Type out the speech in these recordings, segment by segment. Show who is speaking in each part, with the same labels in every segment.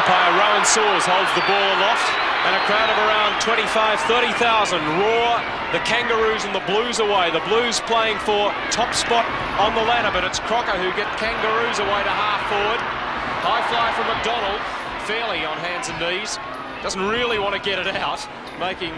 Speaker 1: Umpire Rowan Soers holds the ball aloft, and a crowd of around 25,000-30,000 roar the Kangaroos and the Blues away. The Blues playing for top spot on the ladder, but it's Crocker who get Kangaroos away to half forward. High fly from McDonald, fairly on hands and knees. Doesn't really want to get it out, making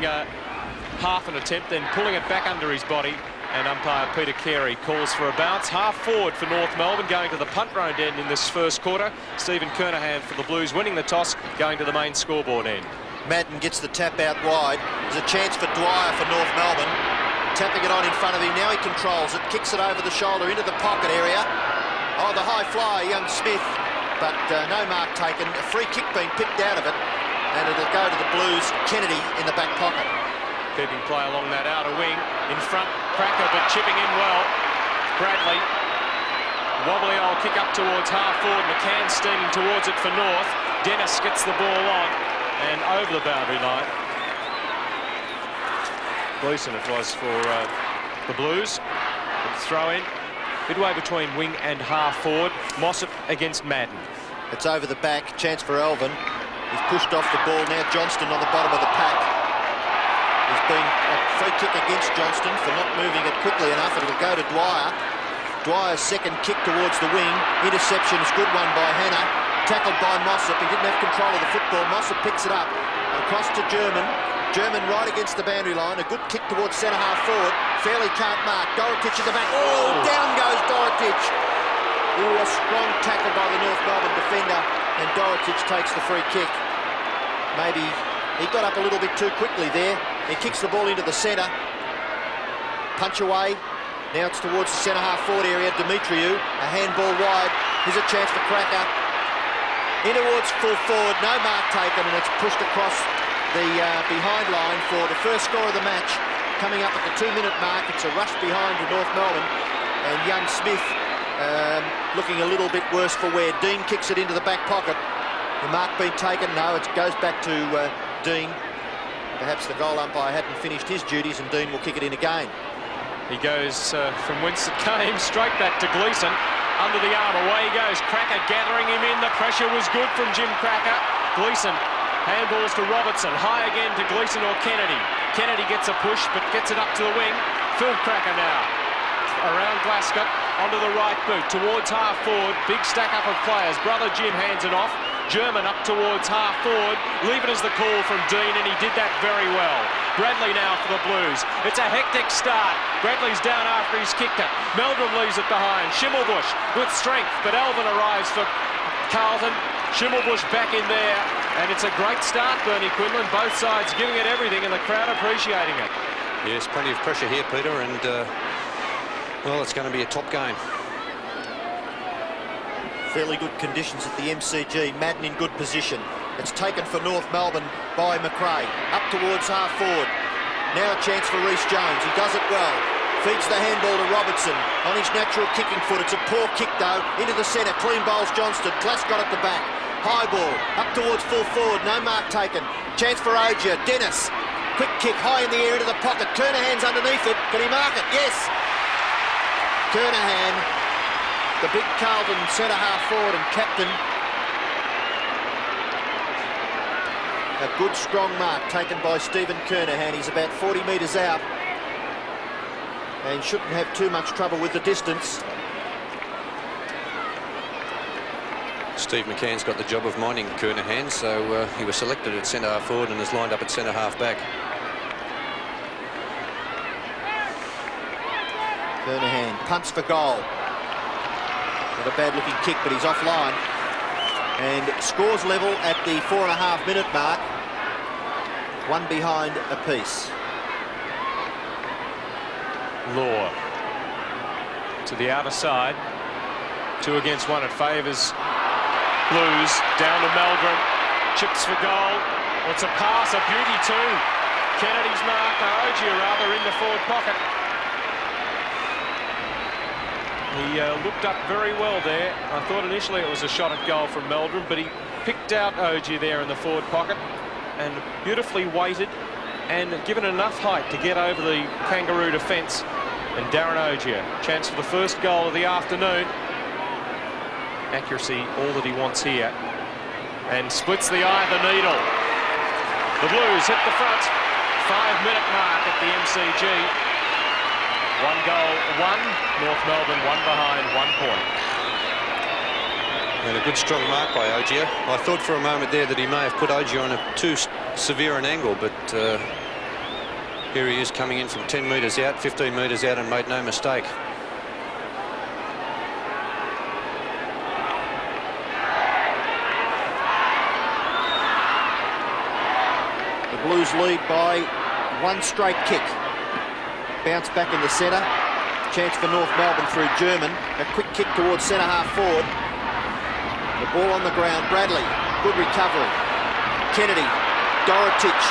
Speaker 1: half an attempt, then pulling it back under his body. And umpire Peter Carey calls for a bounce. Half forward for North Melbourne, going to the punt round end in this first quarter. Stephen Kernahan for the Blues, winning the toss, going to the main scoreboard end.
Speaker 2: Madden gets the tap out wide. There's a chance for Dwyer for North Melbourne. Tapping it on in front of him. Now he controls it, kicks it over the shoulder into the pocket area. Oh, the high flyer, young Smith, but no mark taken. A free kick being picked out of it, and it'll go to the Blues. Kennedy in the back pocket.
Speaker 1: Keeping play along that outer wing. In front, Cracker, but chipping in well. Bradley. Wobbly old kick up towards half forward. McCann steaming towards it for North. Dennis gets the ball on and over the boundary line. Gleeson it was for the Blues. Throw in. Midway between wing and half forward. Mossop against Madden.
Speaker 2: It's over the back. Chance for Elvin. He's pushed off the ball. Now Johnston on the bottom of the pack. There's been a free kick against Johnston for not moving it quickly enough. It'll go to Dwyer. Dwyer's second kick towards the wing. Interception is good one by Hannah. Tackled by Mossop. He didn't have control of the football. Mossop picks it up. Across to German. German right against the boundary line. A good kick towards centre half forward. Fairley can't mark. Dorotich at the back. Oh, down goes Dorotich. Ooh, a strong tackle by the North Melbourne defender. And Dorotich takes the free kick. Maybe he got up a little bit too quickly there. He kicks the ball into the centre. Punch away. Now it's towards the centre half forward area. Dimitriou, a handball wide. Here's a chance for Cracker. In towards full forward. No mark taken, and it's pushed across the behind line for the first score of the match. Coming up at the 2-minute mark. It's a rush behind to North Melbourne. And young Smith looking a little bit worse for wear. Dean kicks it into the back pocket. The mark being taken. No, it goes back to Dean. Perhaps the goal umpire hadn't finished his duties, and Dean will kick it in again.
Speaker 1: He goes from whence it came, straight back to Gleeson. Under the arm, away he goes. Cracker gathering him in. The pressure was good from Jim Cracker. Gleeson handballs to Robertson. High again to Gleeson or Kennedy. Kennedy gets a push, but gets it up to the wing. Phil Cracker now. Around Glasgow, onto the right boot, towards half forward. Big stack up of players. Brother Jim hands it off. German up towards half forward. Leave it as the call from Dean, and he did that very well. Bradley now for the Blues. It's a hectic start. Bradley's down after he's kicked it. Meldrum leaves it behind. Schimmelbusch with strength, but Elvin arrives for Carlton. Schimmelbusch back in there, and it's a great start, Bernie Quinlan. Both sides giving it everything, and the crowd appreciating it.
Speaker 3: Yes, plenty of pressure here, Peter, and well, it's going to be a top game.
Speaker 2: Fairly good conditions at the MCG. Madden in good position. It's taken for North Melbourne by McRae. Up towards half forward. Now a chance for Rhys Jones. He does it well. Feeds the handball to Robertson on his natural kicking foot. It's a poor kick though. Into the centre. Clean bowls Johnston. Glass got at the back. High ball. Up towards full forward. No mark taken. Chance for Ogier. Dennis. Quick kick high in the air into the pocket. Kernahan's underneath it. Can he mark it? Yes. Kernahan, the big Carlton centre half forward and captain. A good strong mark taken by Stephen Kernahan. He's about 40 metres out and shouldn't have too much trouble with the distance.
Speaker 3: Steve McCann's got the job of minding Kernahan, so he was selected at centre half forward and is lined up at centre half back.
Speaker 2: Kernahan punts for goal. Not a bad looking kick, but he's offline. And scores level at the 4.5-minute mark. One behind apiece.
Speaker 1: Law to the outer side. 2 against 1. It favours Blues. Down to Meldrum. Chips for goal. Well, it's a pass, a beauty too. Kennedy's mark, Ogier rather, in the forward pocket. He looked up very well there. I thought initially it was a shot at goal from Meldrum, but he picked out Ogier there in the forward pocket and beautifully weighted and given enough height to get over the Kangaroo defence. And Darren Ogier, chance for the first goal of the afternoon. Accuracy, all that he wants here. and splits the eye of the needle. The Blues hit the front. 5-minute mark at the MCG. 1 goal, 1. North Melbourne 1 behind, 1 point.
Speaker 3: And a good strong mark by Ogier. I thought for a moment there that he may have put Ogier on a too severe an angle, but here he is coming in from 10 metres out, 15 metres out, and made no mistake.
Speaker 2: The Blues lead by 1 straight kick. Bounce back in the centre. Chance for North Melbourne through German. A quick kick towards centre half forward. The ball on the ground. Bradley. Good recovery. Kennedy. Dorotich.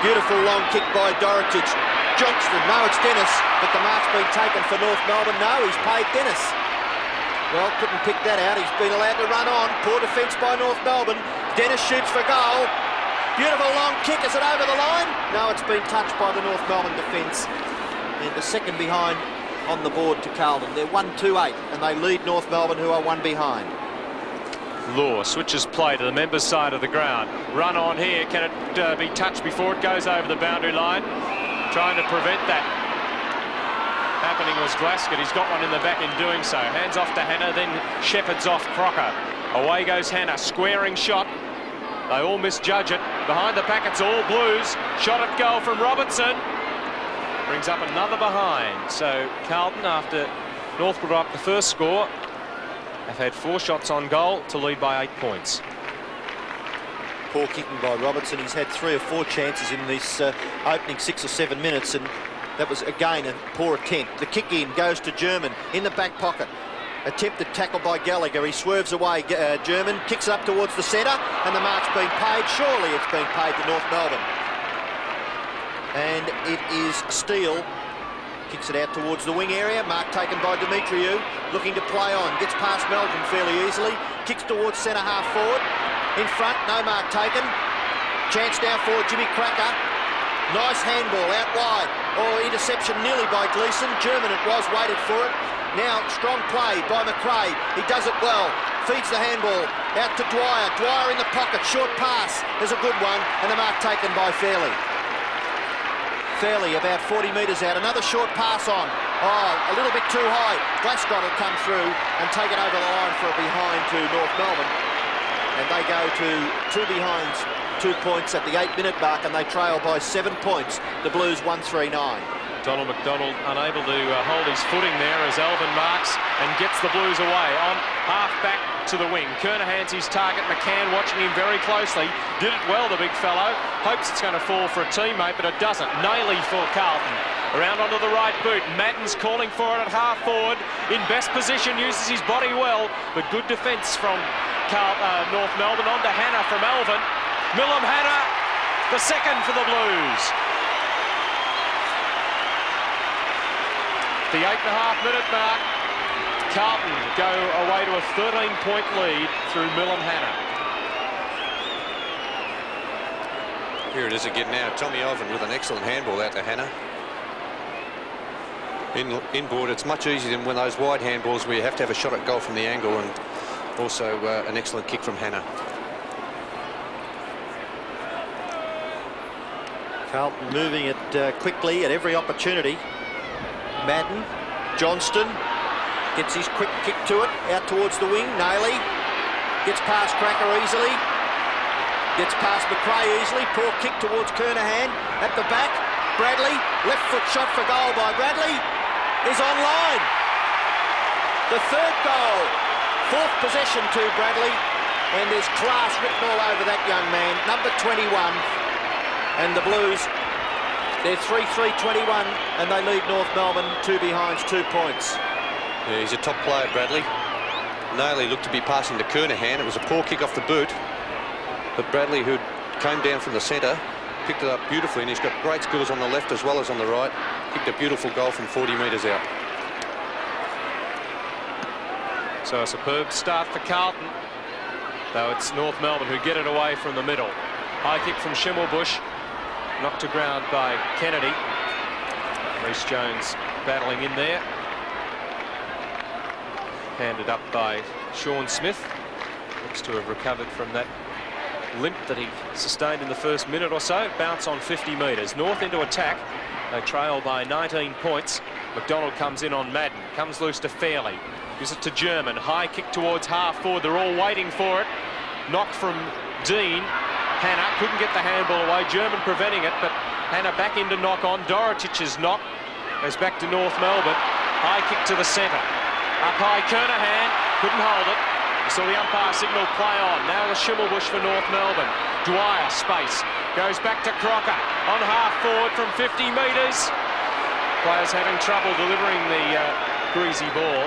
Speaker 2: Beautiful long kick by Dorotich. Johnston. No, it's Dennis. But the mark's been taken for North Melbourne. No, he's paid Dennis. Well, couldn't pick that out. He's been allowed to run on. Poor defence by North Melbourne. Dennis shoots for goal. Beautiful long kick. Is it over the line? No, it's been touched by the North Melbourne defence. And the second behind on the board to Carlton. They're 1-2-8 and they lead North Melbourne, who are 1 behind.
Speaker 1: Law switches play to the members' side of the ground. Run on here. Can it be touched before it goes over the boundary line? Trying to prevent that happening was Glasgow. He's got one in the back in doing so. Hands off to Hannah, then Shepherd's off Crocker. Away goes Hannah. Squaring shot. They all misjudge it. Behind the pack, it's all Blues. Shot at goal from Robertson. Brings up another behind. So Carlton, after North put up the first score, have had 4 shots on goal to lead by 8 points.
Speaker 2: Poor kicking by Robertson. He's had 3 or 4 chances in this opening 6 or 7 minutes, and that was again a poor attempt. The kick in goes to German in the back pocket. Attempted tackle by Gallagher. He swerves away. German kicks it up towards the centre, and the mark's been paid. Surely it's been paid to North Melbourne. And it is Steele. Kicks it out towards the wing area. Mark taken by Demetriou. Looking to play on. Gets past Melbourne fairly easily. Kicks towards centre half forward. In front, no mark taken. Chance now for Jimmy Cracker. Nice handball out wide. Oh, interception nearly by Gleeson. German it was, waited for it. Now, strong play by McRae. He does it well. Feeds the handball out to Dwyer. Dwyer in the pocket. Short pass. There's a good one. And the mark taken by Fairley. Fairley about 40 metres out. Another short pass on. Oh, a little bit too high. Glasgow will come through and take it over the line for a behind to North Melbourne. And they go to 2 behinds, 2 points at the 8-minute mark, and they trail by 7 points. The Blues 1-3-9.
Speaker 1: Donald McDonald unable to hold his footing there as Alvin marks and gets the Blues away on half back to the wing. Kernahan's his target. McCann watching him very closely. Did it well, the big fellow. Hopes it's going to fall for a teammate, but it doesn't. Nailey for Carlton. Around onto the right boot. Madden's calling for it at half forward. In best position, uses his body well, but good defence from North Melbourne. On to Hannah from Alvin. Millum Hannah, the second for the Blues. The 8.5-minute mark, Carlton go away to a 13-point lead through Millum Hannah.
Speaker 3: Here it is again now. Tommy Alvin with an excellent handball out to Hannah. Inboard, it's much easier than when those wide handballs where you have to have a shot at goal from the angle, and also an excellent kick from Hannah.
Speaker 2: Carlton moving it quickly at every opportunity. Madden, Johnston gets his quick kick to it, out towards the wing. Nailey gets past Cracker easily, gets past McRae easily. Poor kick towards Kernahan at the back. Bradley, left foot shot for goal by Bradley, is online. The 3rd goal, 4th possession to Bradley, and there's class written all over that young man, number 21. And the Blues, they're 3-3-21, and they lead North Melbourne 2 behinds, 2 points.
Speaker 3: Yeah, he's a top player, Bradley. Nailey looked to be passing to Kernahan. It was a poor kick off the boot, but Bradley, who came down from the centre, picked it up beautifully, and he's got great skills on the left as well as on the right. Kicked a beautiful goal from 40 metres out.
Speaker 1: So a superb start for Carlton, though it's North Melbourne who get it away from the middle. High kick from Schimmelbusch. Knocked to ground by Kennedy. Reece Jones battling in there. Handed up by Sean Smith. looks to have recovered from that limp that he sustained in the first minute or so. Bounce on 50 metres. North into attack. They trail by 19 points. McDonald comes in on Madden. Comes loose to Fairley. Gives it to German. High kick towards half forward. They're all waiting for it. Knock from Dean. Hannah couldn't get the handball away. German preventing it, but Hannah back into knock on. Dorotich's knock goes back to North Melbourne. High kick to the centre. Up high, Kernahan couldn't hold it. You saw the umpire signal play on. Now the Schimmelbusch for North Melbourne. Dwyer, space. Goes back to Crocker. On half forward from 50 metres. Players having trouble delivering the greasy ball.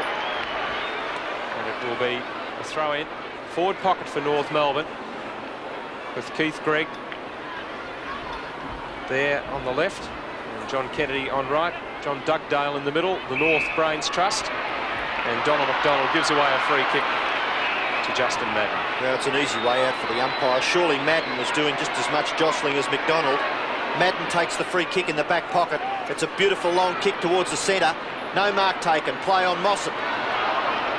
Speaker 1: And it will be a throw in. Forward pocket for North Melbourne. With Keith Gregg there on the left. And John Kennedy on right. John Dugdale in the middle. The North Brains Trust. And Donald McDonald gives away a free kick to Justin Madden.
Speaker 2: Well, it's an easy way out for the umpire. Surely Madden was doing just as much jostling as McDonald. Madden takes the free kick in the back pocket. It's a beautiful long kick towards the centre. No mark taken. Play on Mossop.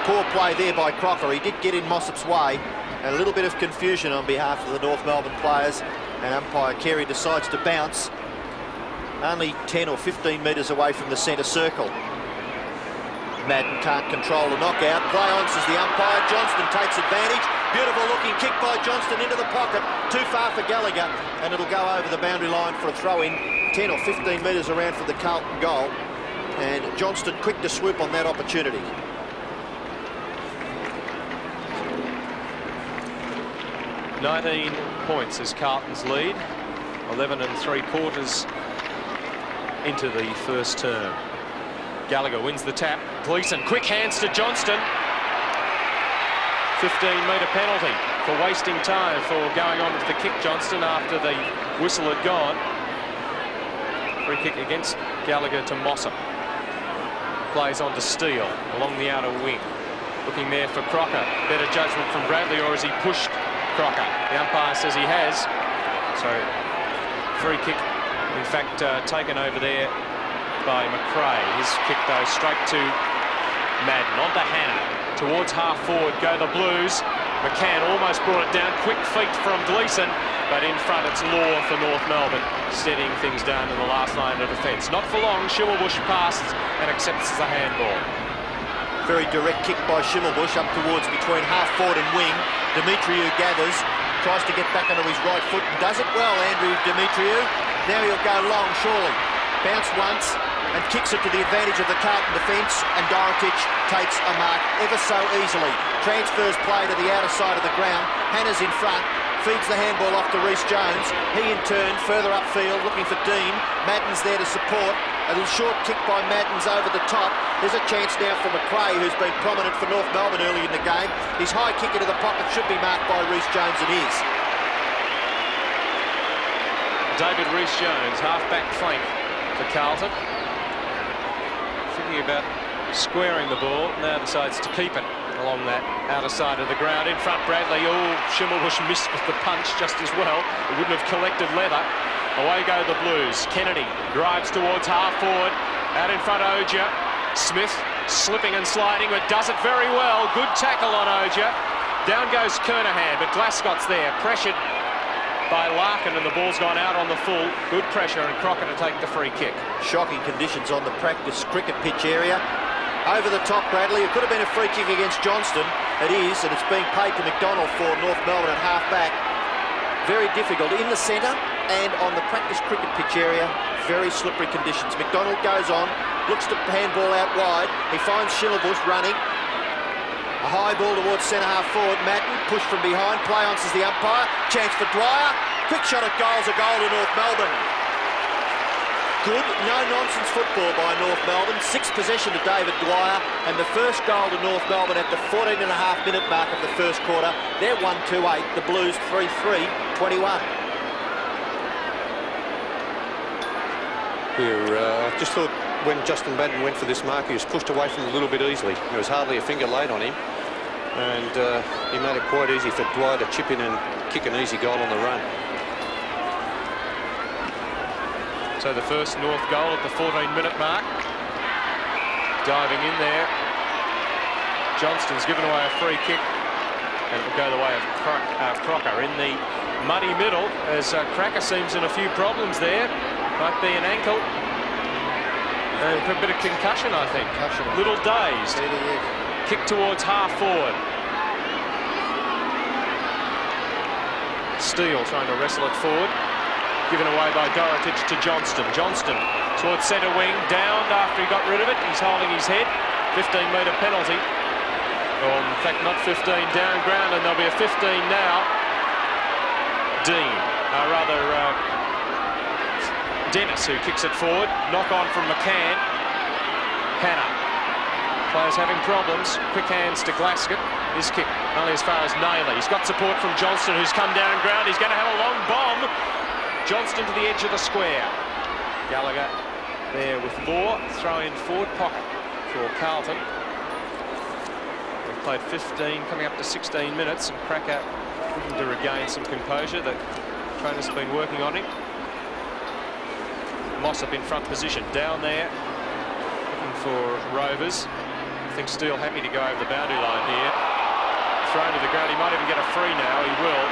Speaker 2: Poor play there by Crocker. He did get in Mossop's way. And a little bit of confusion on behalf of the North Melbourne players. And umpire Carey decides to bounce. Only 10 or 15 metres away from the centre circle. Madden can't control the knockout. Play on, says the umpire. Johnston takes advantage. Beautiful looking kick by Johnston into the pocket. Too far for Gallagher. And it'll go over the boundary line for a throw-in. 10 or 15 metres around for the Carlton goal. And Johnston quick to swoop on that opportunity.
Speaker 1: "19 points is Carlton's lead. 11 3/4 into the first term. Gallagher wins the tap. Gleeson, quick hands to Johnston. 15-metre penalty for wasting time for going on with the kick, Johnston, after the whistle had gone. Free kick against Gallagher to Mossop. Plays on to Steele along the outer wing. Looking there for Crocker. Better judgment from Bradley, or has he pushed Crocker? The umpire says he has. So free kick, in fact, taken over there by McRae. His kick, though, straight to Madden. On to Hannah. Towards half forward go the Blues. McCann almost brought it down. Quick feet from Gleeson. But in front, it's Law for North Melbourne, steadying things down in the last line of defence. Not for long. Schimmelbusch passes and accepts the handball.
Speaker 2: Very direct kick by Schimmelbusch up towards between half forward and wing. Demetriou gathers. Tries to get back onto his right foot and does it well, Andrew Demetriou. Now he'll go long, surely. Bounce once and kicks it to the advantage of the Carlton defence, and Dorotich takes a mark ever so easily. Transfers play to the outer side of the ground. Hannah's in front, feeds the handball off to Rhys Jones. He in turn further upfield looking for Dean. Madden's there to support. A little short kick by Madden's over the top. There's a chance now for McRae, who's been prominent for North Melbourne early in the game. His high kick into the pocket should be marked by Rhys Jones, and is.
Speaker 1: David Rhys Jones, half-back flank for Carlton. Thinking about squaring the ball, now decides to keep it along that outer side of the ground. In front, Bradley. Oh, Schimmelbusch missed with the punch just as well. It wouldn't have collected leather. Away go the Blues. Kennedy drives towards half forward. Out in front, Ogier. Smith slipping and sliding, but does it very well. Good tackle on Ogier. Down goes Kernahan, but Glascott's there, pressured by Larkin, and the ball's gone out on the full. Good pressure, and Crocker to take the free kick.
Speaker 2: Shocking conditions on the practice cricket pitch area. Over the top, Bradley. It could have been a free kick against Johnston. It is, and it's being paid to McDonald for North Melbourne at half-back. Very difficult in the centre and on the practice cricket pitch area. Very slippery conditions. McDonald goes on, looks to handball out wide. He finds Schimmelbusch running. A high ball towards centre half forward. Madden pushed from behind. Play on, says the umpire. Chance for Dwyer. Quick shot at goal's a goal to North Melbourne. Good, no-nonsense football by North Melbourne. 6th possession to David Dwyer, and the first goal to North Melbourne at the 14.5-minute mark of the first quarter. They're 1-2-8. The Blues 3-3-21.
Speaker 3: I just thought when Justin Madden went for this mark, he was pushed away from it a little bit easily. There was hardly a finger laid on him, and he made it quite easy for Dwyer to chip in and kick an easy goal on the run.
Speaker 1: So the first North goal at the 14-minute mark. Diving in there. Johnston's given away a free kick And it will go the way of Crocker in the muddy middle as Cracker seems in a few problems there. Might be an ankle. And a bit of concussion, I think. Little dazed. Kick towards half forward. Steele trying to wrestle it forward. Given away by Dorotic to Johnston. Johnston towards centre wing. Downed after he got rid of it. He's holding his head. 15-metre penalty. Or in fact, not 15 down ground, and there'll be a 15 now. Dean, Dennis, who kicks it forward. Knock on from McCann. Hannah. Players having problems. Quick hands to Glasgow. His kick only as far as Naylor. He's got support from Johnston, who's come down ground. He's going to have a long bomb. Johnston to the edge of the square. Gallagher there with Law. Throw in forward pocket for Carlton. We've played 15, coming up to 16 minutes, and Cracker looking to regain some composure. The trainer's been working on him. Mossop in front position, down there, looking for Rovers. I think Steele happy to go over the boundary line here. Thrown to the ground, he might even get a free now, he will.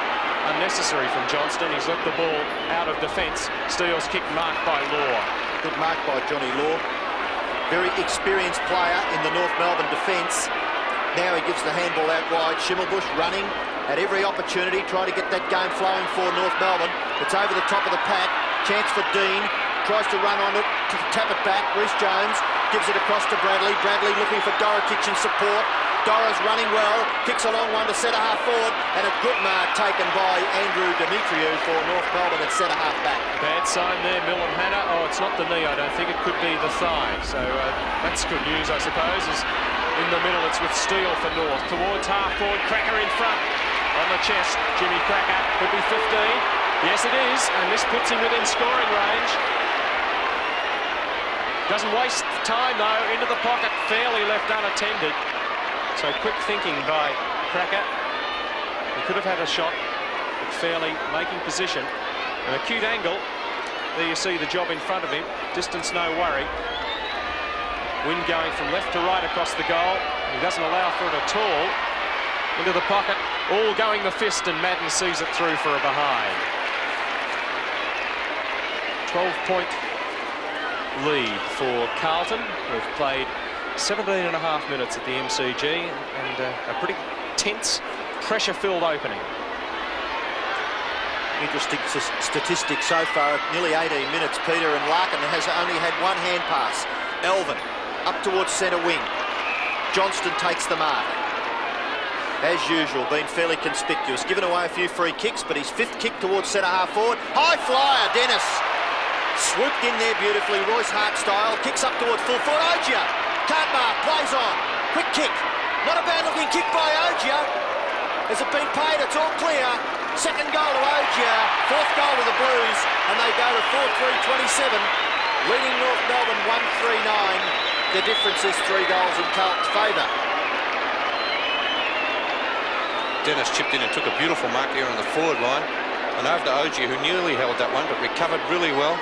Speaker 1: Unnecessary from Johnston, he's let the ball out of defence. Steele's kick marked by Law.
Speaker 2: Good mark by Johnny Law. Very experienced player in the North Melbourne defence. Now he gives the handball out wide. Schimmelbusch running at every opportunity, trying to get that game flowing for North Melbourne. It's over the top of the pack. Chance for Dean. Tries to run on it, to tap it back. Reece Jones gives it across to Bradley. Bradley looking for Dorotic in support. Doro's running well. Kicks a long one to centre half forward. And a good mark taken by Andrew Demetriou for North Melbourne at centre half back.
Speaker 1: Bad sign there, Mill and Hannah. Oh, it's not the knee, I don't think. It could be the thigh. So that's good news, I suppose. Is in the middle, it's with Steele for North. Towards half forward, Cracker in front. On the chest, Jimmy Cracker. Could be 15. Yes, it is. And this puts him within scoring range. Doesn't waste time, though. Into the pocket, fairly left unattended. So quick thinking by Cracker. He could have had a shot, but fairly making position. An acute angle. There you see the job in front of him. Distance, no worry. Wind going from left to right across the goal. He doesn't allow for it at all. Into the pocket, all going the fist, and Madden sees it through for a behind. 12-point lead for Carlton. We've played 17.5 minutes at the MCG, and a pretty tense, pressure-filled opening.
Speaker 2: Interesting statistic so far, nearly 18 minutes, Peter, and Larkin has only had one hand pass. Elvin up towards centre wing. Johnston takes the mark. As usual, been fairly conspicuous. Given away a few free kicks, but his fifth kick towards centre half forward. High flyer, Dennis. Swooped in there beautifully, Royce Hart style. Kicks up towards full foot. Ogier can't mark, plays on. Quick kick. Not a bad looking kick by Ogier. Has it been paid? It's all clear. Second goal to Ogier. Fourth goal to the Blues. And they go to 4-3-27. Leading North Melbourne 1-3-9. The difference is 3 goals in Carlton's favour.
Speaker 3: Dennis chipped in and took a beautiful mark here on the forward line. And over to Ogier, who nearly held that one, but recovered really well.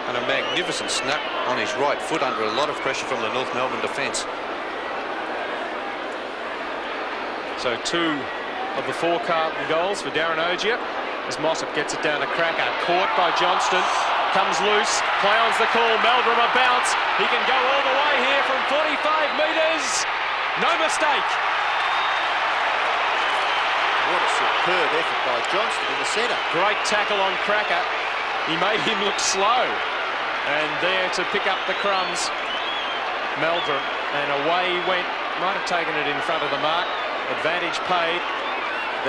Speaker 3: And a magnificent snap on his right foot under a lot of pressure from the North Melbourne defence.
Speaker 1: So 2 of the 4 Carlton goals for Darren Ogier. As Mossop gets it down to Cracker. Caught by Johnston. Comes loose. Clowns the call. Meldrum a bounce. He can go all the way here from 45 metres. No mistake.
Speaker 2: What a superb effort by Johnston in the centre.
Speaker 1: Great tackle on Cracker. He made him look slow. And there to pick up the crumbs, Meldrum. And away he went. Might have taken it in front of the mark. Advantage paid.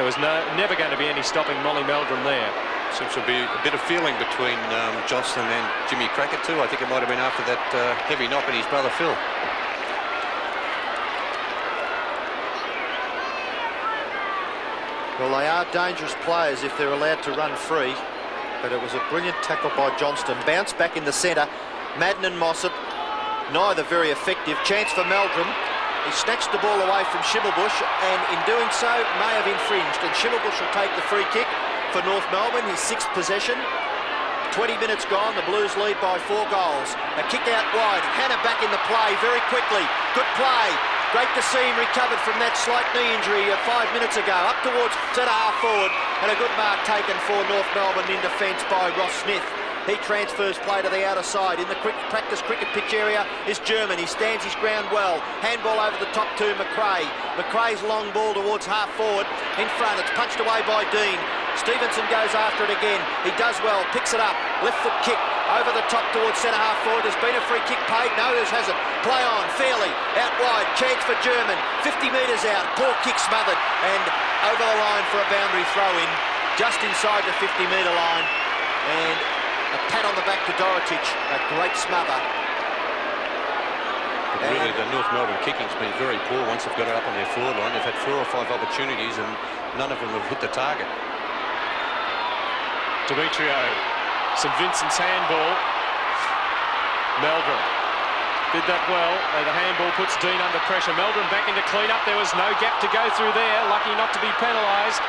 Speaker 1: There was never going to be any stopping Molly Meldrum there.
Speaker 3: Seems to be a bit of feeling between Johnston and Jimmy Cracker too. I think it might have been after that heavy knock at his brother Phil.
Speaker 2: Well, they are dangerous players if they're allowed to run free. But it was a brilliant tackle by Johnston. Bounce back in the centre. Madden and Mossop, neither very effective. Chance for Meldrum. He snatched the ball away from Schimmelbusch, and in doing so may have infringed. And Schimmelbusch will take the free kick for North Melbourne, his 6th possession. 20 minutes gone, the Blues lead by 4 goals. A kick out wide, Hannah back in the play very quickly. Good play, Great to see him recovered from that slight knee injury 5 minutes ago. Up towards centre-half forward, and a good mark taken for North Melbourne in defence by Ross Smith. He transfers play to the outer side. In the practice cricket pitch area is German. He stands his ground well. Handball over the top to McRae. McRae's long ball towards half forward. In front, it's punched away by Dean. Stevenson goes after it again. He does well, picks it up. Left foot kick over the top towards centre-half forward. There's been a free kick paid. No, there hasn't. Play on, fairly. Out wide, chance for German. 50 metres out. Poor kick smothered. And over the line for a boundary throw-in. Just inside the 50-metre line. And a pat on the back to Dorotich, a great smother.
Speaker 3: But really, the North Melbourne kicking's been very poor once they've got it up on their forward line. They've had 4 or 5 opportunities and none of them have hit the target.
Speaker 1: Demetrio, St Vincent's handball. Meldrum did that well. The handball puts Dean under pressure. Meldrum back into clean-up. There was no gap to go through there. Lucky not to be penalised.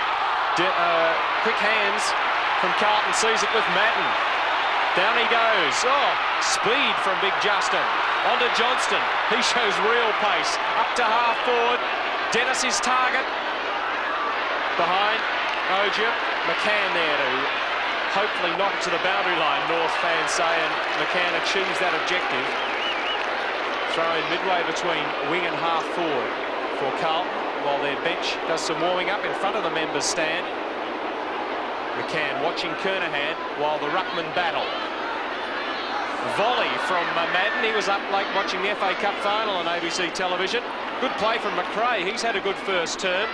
Speaker 1: Quick hands from Carlton, sees it with Madden. Down he goes. Oh, speed from Big Justin. On to Johnston. He shows real pace. Up to half forward. Dennis his target. Behind Ogier. McCann there to hopefully knock to the boundary line, North fans say, and McCann achieves that objective. Throw in midway between wing and half forward for Carlton, while their bench does some warming up in front of the members' stand. McCann watching Kernahan while the ruckman battle. Volley from Madden. He was up late watching the FA Cup final on ABC television. Good play from McRae. He's had a good first term.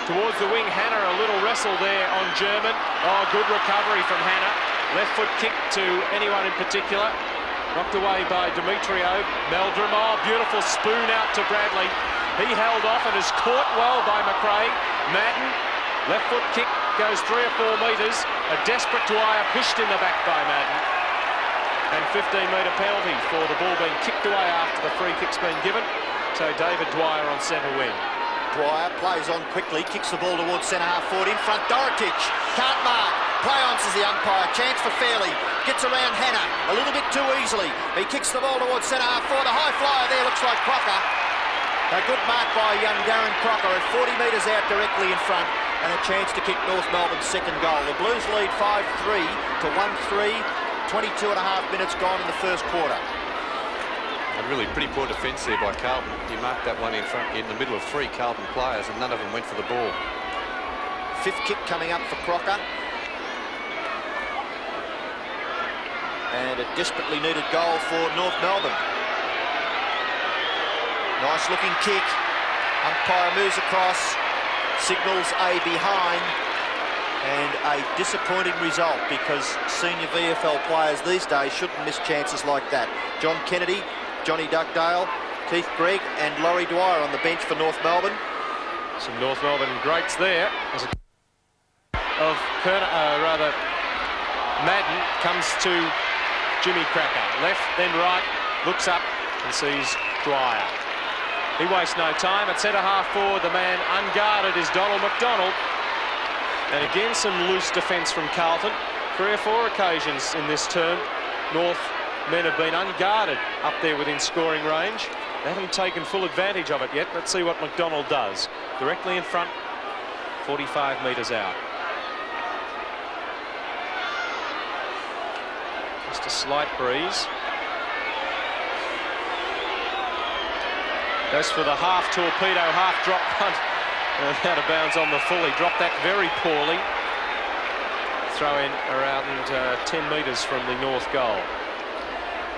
Speaker 1: Towards the wing, Hannah, a little wrestle there on German. Oh, good recovery from Hannah. Left foot kick to anyone in particular. Knocked away by Demetrio. Meldrum, oh, beautiful spoon out to Bradley. He held off and is caught well by McRae. Madden, left foot kick, goes 3 or 4 metres. A desperate Dwyer pushed in the back by Madden. And 15-metre penalty for the ball being kicked away after the free kick's been given. So David Dwyer on centre wing.
Speaker 2: Dwyer plays on quickly, kicks the ball towards centre-half forward. In front, Dorotich can't mark. Play on, says the umpire. Chance for Fairley. Gets around Hannah a little bit too easily. He kicks the ball towards centre-half forward. A high flyer there, looks like Crocker. A good mark by young Darren Crocker at 40 metres out directly in front. And a chance to kick North Melbourne's second goal. The Blues lead 5-3 to 1-3. 22 and a half minutes gone in the first quarter.
Speaker 3: A really pretty poor defence there by Carlton. He marked that one in front, in the middle of 3 Carlton players, and none of them went for the ball.
Speaker 2: 5th kick coming up for Crocker. And a desperately needed goal for North Melbourne. Nice looking kick. Umpire moves across, signals a behind. And a disappointing result, because senior VFL players these days shouldn't miss chances like that. John Kennedy, Johnny Dugdale, Keith Gregg and Laurie Dwyer on the bench for North Melbourne.
Speaker 1: Some North Melbourne greats there. Of Madden comes to Jimmy Cracker. Left, then right, looks up and sees Dwyer. He wastes no time. At centre-half forward, the man unguarded is Donald McDonald. And again, some loose defence from Carlton. 3 or 4 occasions in this term, North men have been unguarded up there within scoring range. They haven't taken full advantage of it yet. Let's see what McDonald does. Directly in front, 45 metres out. Just a slight breeze. Goes for the half torpedo, half drop punt. Out of bounds on the full. He dropped that very poorly. Throw in around 10 metres from the North goal.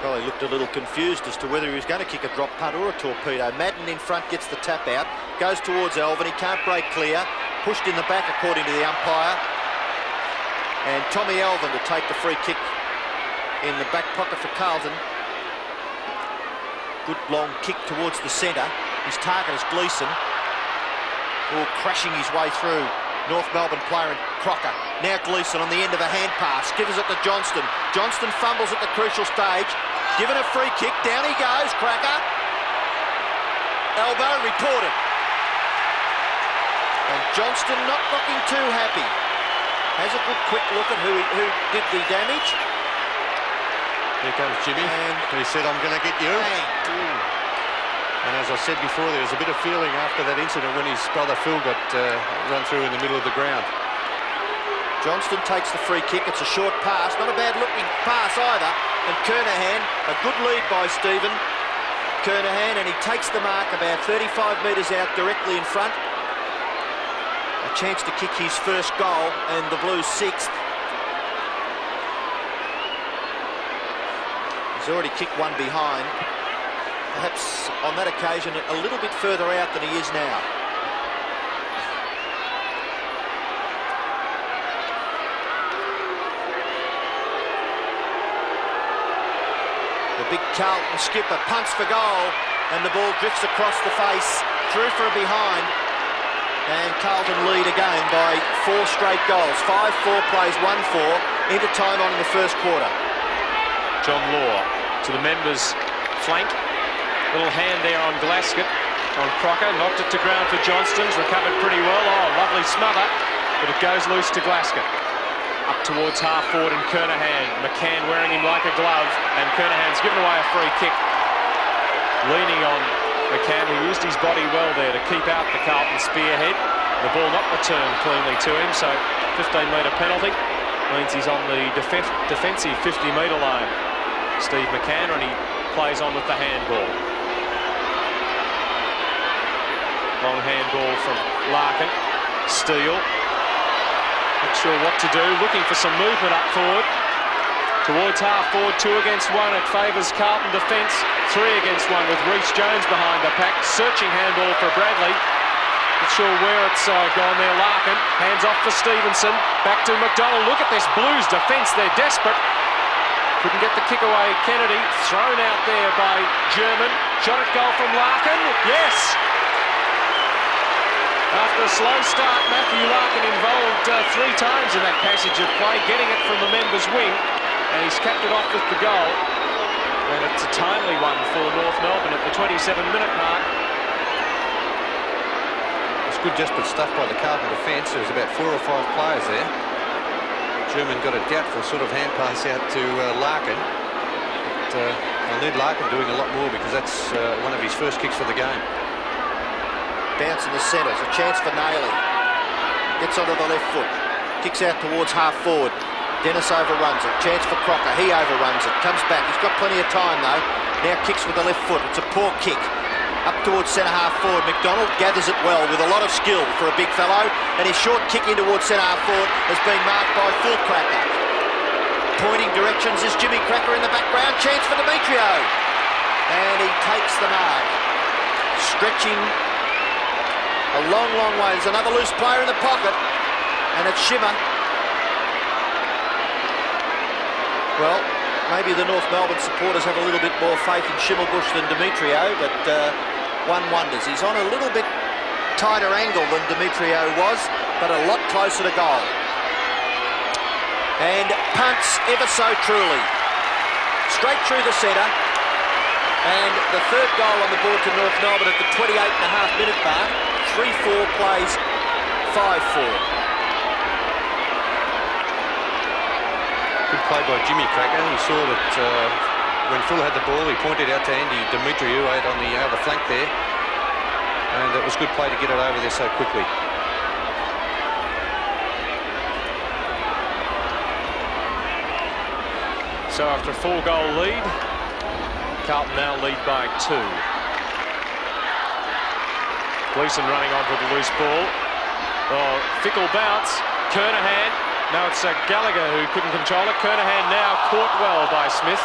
Speaker 2: Well, he looked a little confused as to whether he was going to kick a drop punt or a torpedo. Madden in front gets the tap out. Goes towards Elvin. He can't break clear. Pushed in the back according to the umpire. And Tommy Elvin to take the free kick in the back pocket for Carlton. Good long kick towards the centre. His target is Gleeson. All crashing his way through. North Melbourne player and Crocker. Now Gleeson on the end of a hand pass. Gives it to Johnston. Johnston fumbles at the crucial stage. Given a free kick. Down he goes. Cracker. Elbow reported. And Johnston not looking too happy. Has a good quick look at who did the damage.
Speaker 3: Here comes Jimmy. And he said, I'm going to get you. And as I said before, there was a bit of feeling after that incident when his brother Phil got run through in the middle of the ground.
Speaker 2: Johnston takes the free kick. It's a short pass, not a bad looking pass either. And Kernahan, a good lead by Stephen Kernahan, and he takes the mark about 35 metres out directly in front. A chance to kick his first goal and the Blues' sixth. He's already kicked one behind. Perhaps on that occasion a little bit further out than he is now. The big Carlton skipper punts for goal, and the ball drifts across the face, through for a behind, and Carlton lead again by 4 straight goals. 5-4 plays 1-4 into time on in the first quarter.
Speaker 1: John Law to the members' flank. Little hand there on Glasgow, on Crocker. Knocked it to ground for Johnston's. Recovered pretty well. Oh, lovely smother. But it goes loose to Glasgow. Up towards half forward and Kernahan. McCann wearing him like a glove. And Kernahan's given away a free kick. Leaning on McCann, who used his body well there to keep out the Carlton spearhead. The ball not returned cleanly to him. So 15-metre penalty means he's on the defensive 50-metre line. Steve McCann, and he plays on with the handball. Long handball from Larkin. Steele. Not sure what to do. Looking for some movement up forward. Towards half forward, 2 against 1. It favours Carlton defence. 3 against 1 with Reece Jones behind the pack. Searching handball for Bradley. Not sure where it's gone there. Larkin. Hands off for Stevenson. Back to McDonald. Look at this Blues defence. They're desperate. Couldn't get the kick away. Kennedy thrown out there by German. Shot at goal from Larkin. Yes! After a slow start, Matthew Larkin involved 3 times in that passage of play, getting it from the members' wing, and he's capped it off with the goal. And it's a timely one for North Melbourne at the 27-minute mark.
Speaker 3: It's good desperate stuff by the Carlton defence. There was about 4 or 5 players there. German got a doubtful sort of hand pass out to Larkin. But they'll need Larkin doing a lot more because that's one of his first kicks for the game.
Speaker 2: Bounce in the centre. It's a chance for Naylor. Gets onto the left foot. Kicks out towards half forward. Dennis overruns it. Chance for Crocker. He overruns it. Comes back. He's got plenty of time though. Now kicks with the left foot. It's a poor kick. Up towards centre half forward. McDonald gathers it well with a lot of skill for a big fellow. And his short kick in towards centre half forward has been marked by Phil Cracker. Pointing directions is Jimmy Cracker in the background. Chance for Demetrio. And he takes the mark. Stretching a long, long way. There's another loose player in the pocket. And it's Shimmer. Well, maybe the North Melbourne supporters have a little bit more faith in Schimmelbusch than Demetrio, but one wonders. He's on a little bit tighter angle than Demetrio was, but a lot closer to goal. And punts ever so truly. Straight through the centre. And the third goal on the board to North Melbourne at the 28.5-minute mark. 3-4 plays 5-4.
Speaker 3: Good play by Jimmy Cracker. He saw that when Phil had the ball, he pointed out to Andy Demetriou out on the other flank there. And it was good play to get it over there so quickly.
Speaker 1: So after a 4-goal lead, Carlton now lead by 2. Gleeson running onto the loose ball. Oh, fickle bounce. Kernahan. No, it's Gallagher who couldn't control it. Kernahan now caught well by Smith.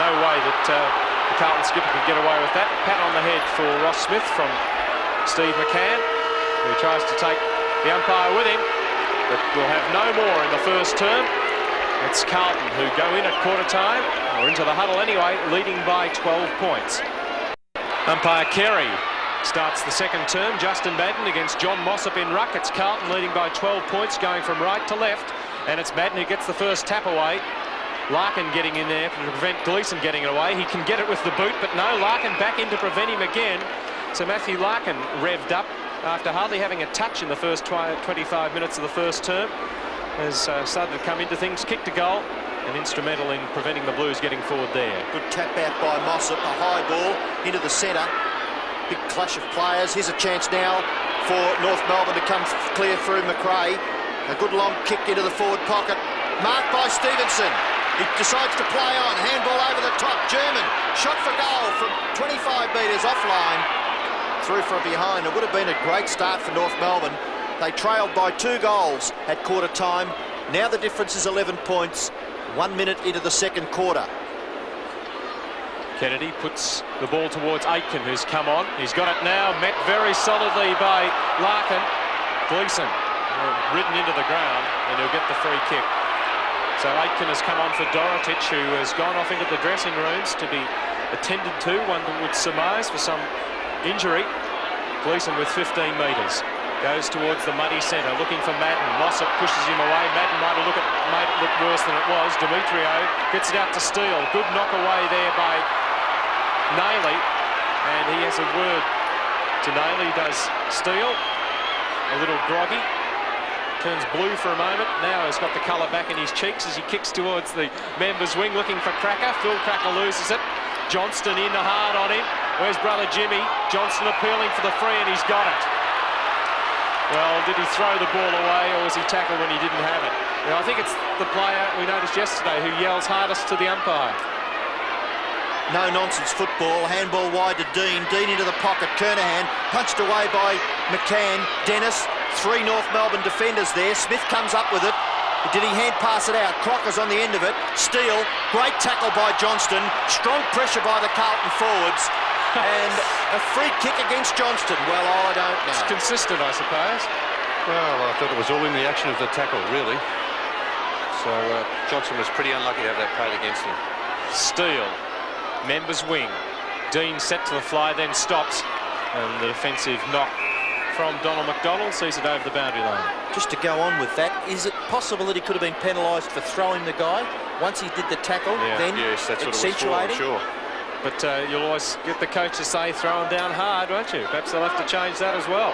Speaker 1: No way that the Carlton skipper could get away with that. Pat on the head for Ross Smith from Steve McCann, who tries to take the umpire with him, but will have no more in the first term. It's Carlton who go in at quarter time, or into the huddle anyway, leading by 12 points. Umpire Carey starts the second term. Justin Madden against John Mossop in ruck. It's Carlton leading by 12 points, going from right to left. And it's Madden who gets the first tap away. Larkin getting in there to prevent Gleeson getting it away. He can get it with the boot, but no, Larkin back in to prevent him again. So Matthew Larkin revved up after hardly having a touch in the first 25 minutes of the first term. Has started to come into things, kicked a goal, and instrumental in preventing the Blues getting forward there.
Speaker 2: Good tap out by Mossop, a high ball into the centre. big clash of players. Here's a chance now for North Melbourne to come clear through Macrae. A good long kick into the forward pocket. Marked by Stevenson. He decides to play on. Handball over the top. German. Shot for goal from 25 metres offline. Through from behind. It would have been a great start for North Melbourne. They trailed by 2 goals at quarter time. Now the difference is 11 points. 1 minute into the second quarter.
Speaker 1: Kennedy puts the ball towards Aitken, who's come on. He's got it now, met very solidly by Larkin. Gleeson ridden into the ground, and he'll get the free kick. So Aitken has come on for Dorotich, who has gone off into the dressing rooms to be attended to, one would surmise, for some injury. Gleeson with 15 metres. Goes towards the muddy centre, looking for Madden. Mossop pushes him away. Madden might have made it look worse than it was. Demetrio gets it out to Steele. Good knock away there by Nayley, and he has a word to Nayley. Does Steele, a little groggy, turns blue for a moment. Now he's got the colour back in his cheeks as he kicks towards the members' wing, looking for Cracker. Phil Cracker loses it. Johnston in the hard on him. Where's brother Jimmy? Johnston appealing for the free, and he's got it. Well, did he throw the ball away, or was he tackled when he didn't have it? Now, I think it's the player we noticed yesterday who yells hardest to the umpire.
Speaker 2: No-nonsense football. Handball wide to Dean. Dean into the pocket. Kernahan punched away by McCann. Dennis. 3 North Melbourne defenders there. Smith comes up with it. Did he hand pass it out? Crocker's on the end of it. Steele. Great tackle by Johnston. Strong pressure by the Carlton forwards. And a free kick against Johnston. Well, I don't know.
Speaker 1: It's consistent, I suppose.
Speaker 3: Well, I thought it was all in the action of the tackle, really. So Johnston was pretty unlucky to have that played against him.
Speaker 1: Steele. Members wing. Dean set to the fly, then stops. And the defensive knock from Donald McDonald sees it over the boundary line.
Speaker 2: Just to go on with that, is it possible that he could have been penalised for throwing the guy once he did the tackle, then
Speaker 3: yes, that's
Speaker 2: accentuating?
Speaker 3: What it was for, sure.
Speaker 1: But you'll always get the coach to say throw him down hard, won't you? Perhaps they'll have to change that as well.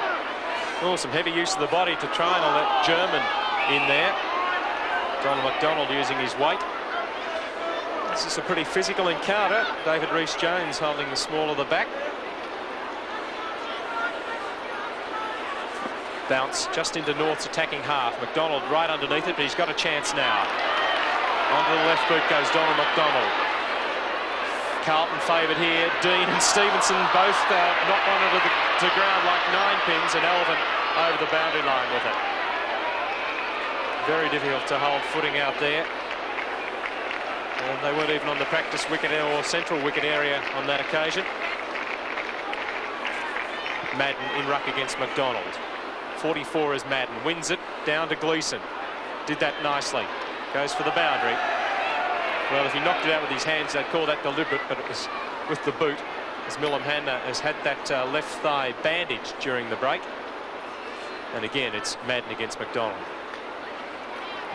Speaker 1: Oh, some heavy use of the body to try and let German in there. Donald McDonald using his weight. This is a pretty physical encounter. David Rhys-Jones holding the small of the back. Bounce just into North's attacking half. McDonald right underneath it, but he's got a chance now. Onto the left boot goes Donald McDonald. Carlton favoured here. Dean and Stevenson both knock one to ground like 9 pins, and Elvin over the boundary line with it. Very difficult to hold footing out there. And they weren't even on the practice wicket or central wicket area on that occasion. Madden in ruck against McDonald. 44 is Madden. Wins it down to Gleeson. Did that nicely. Goes for the boundary. Well, if he knocked it out with his hands, they'd call that deliberate, but it was with the boot, as Milam Hanna has had that left thigh bandaged during the break. And again, it's Madden against McDonald.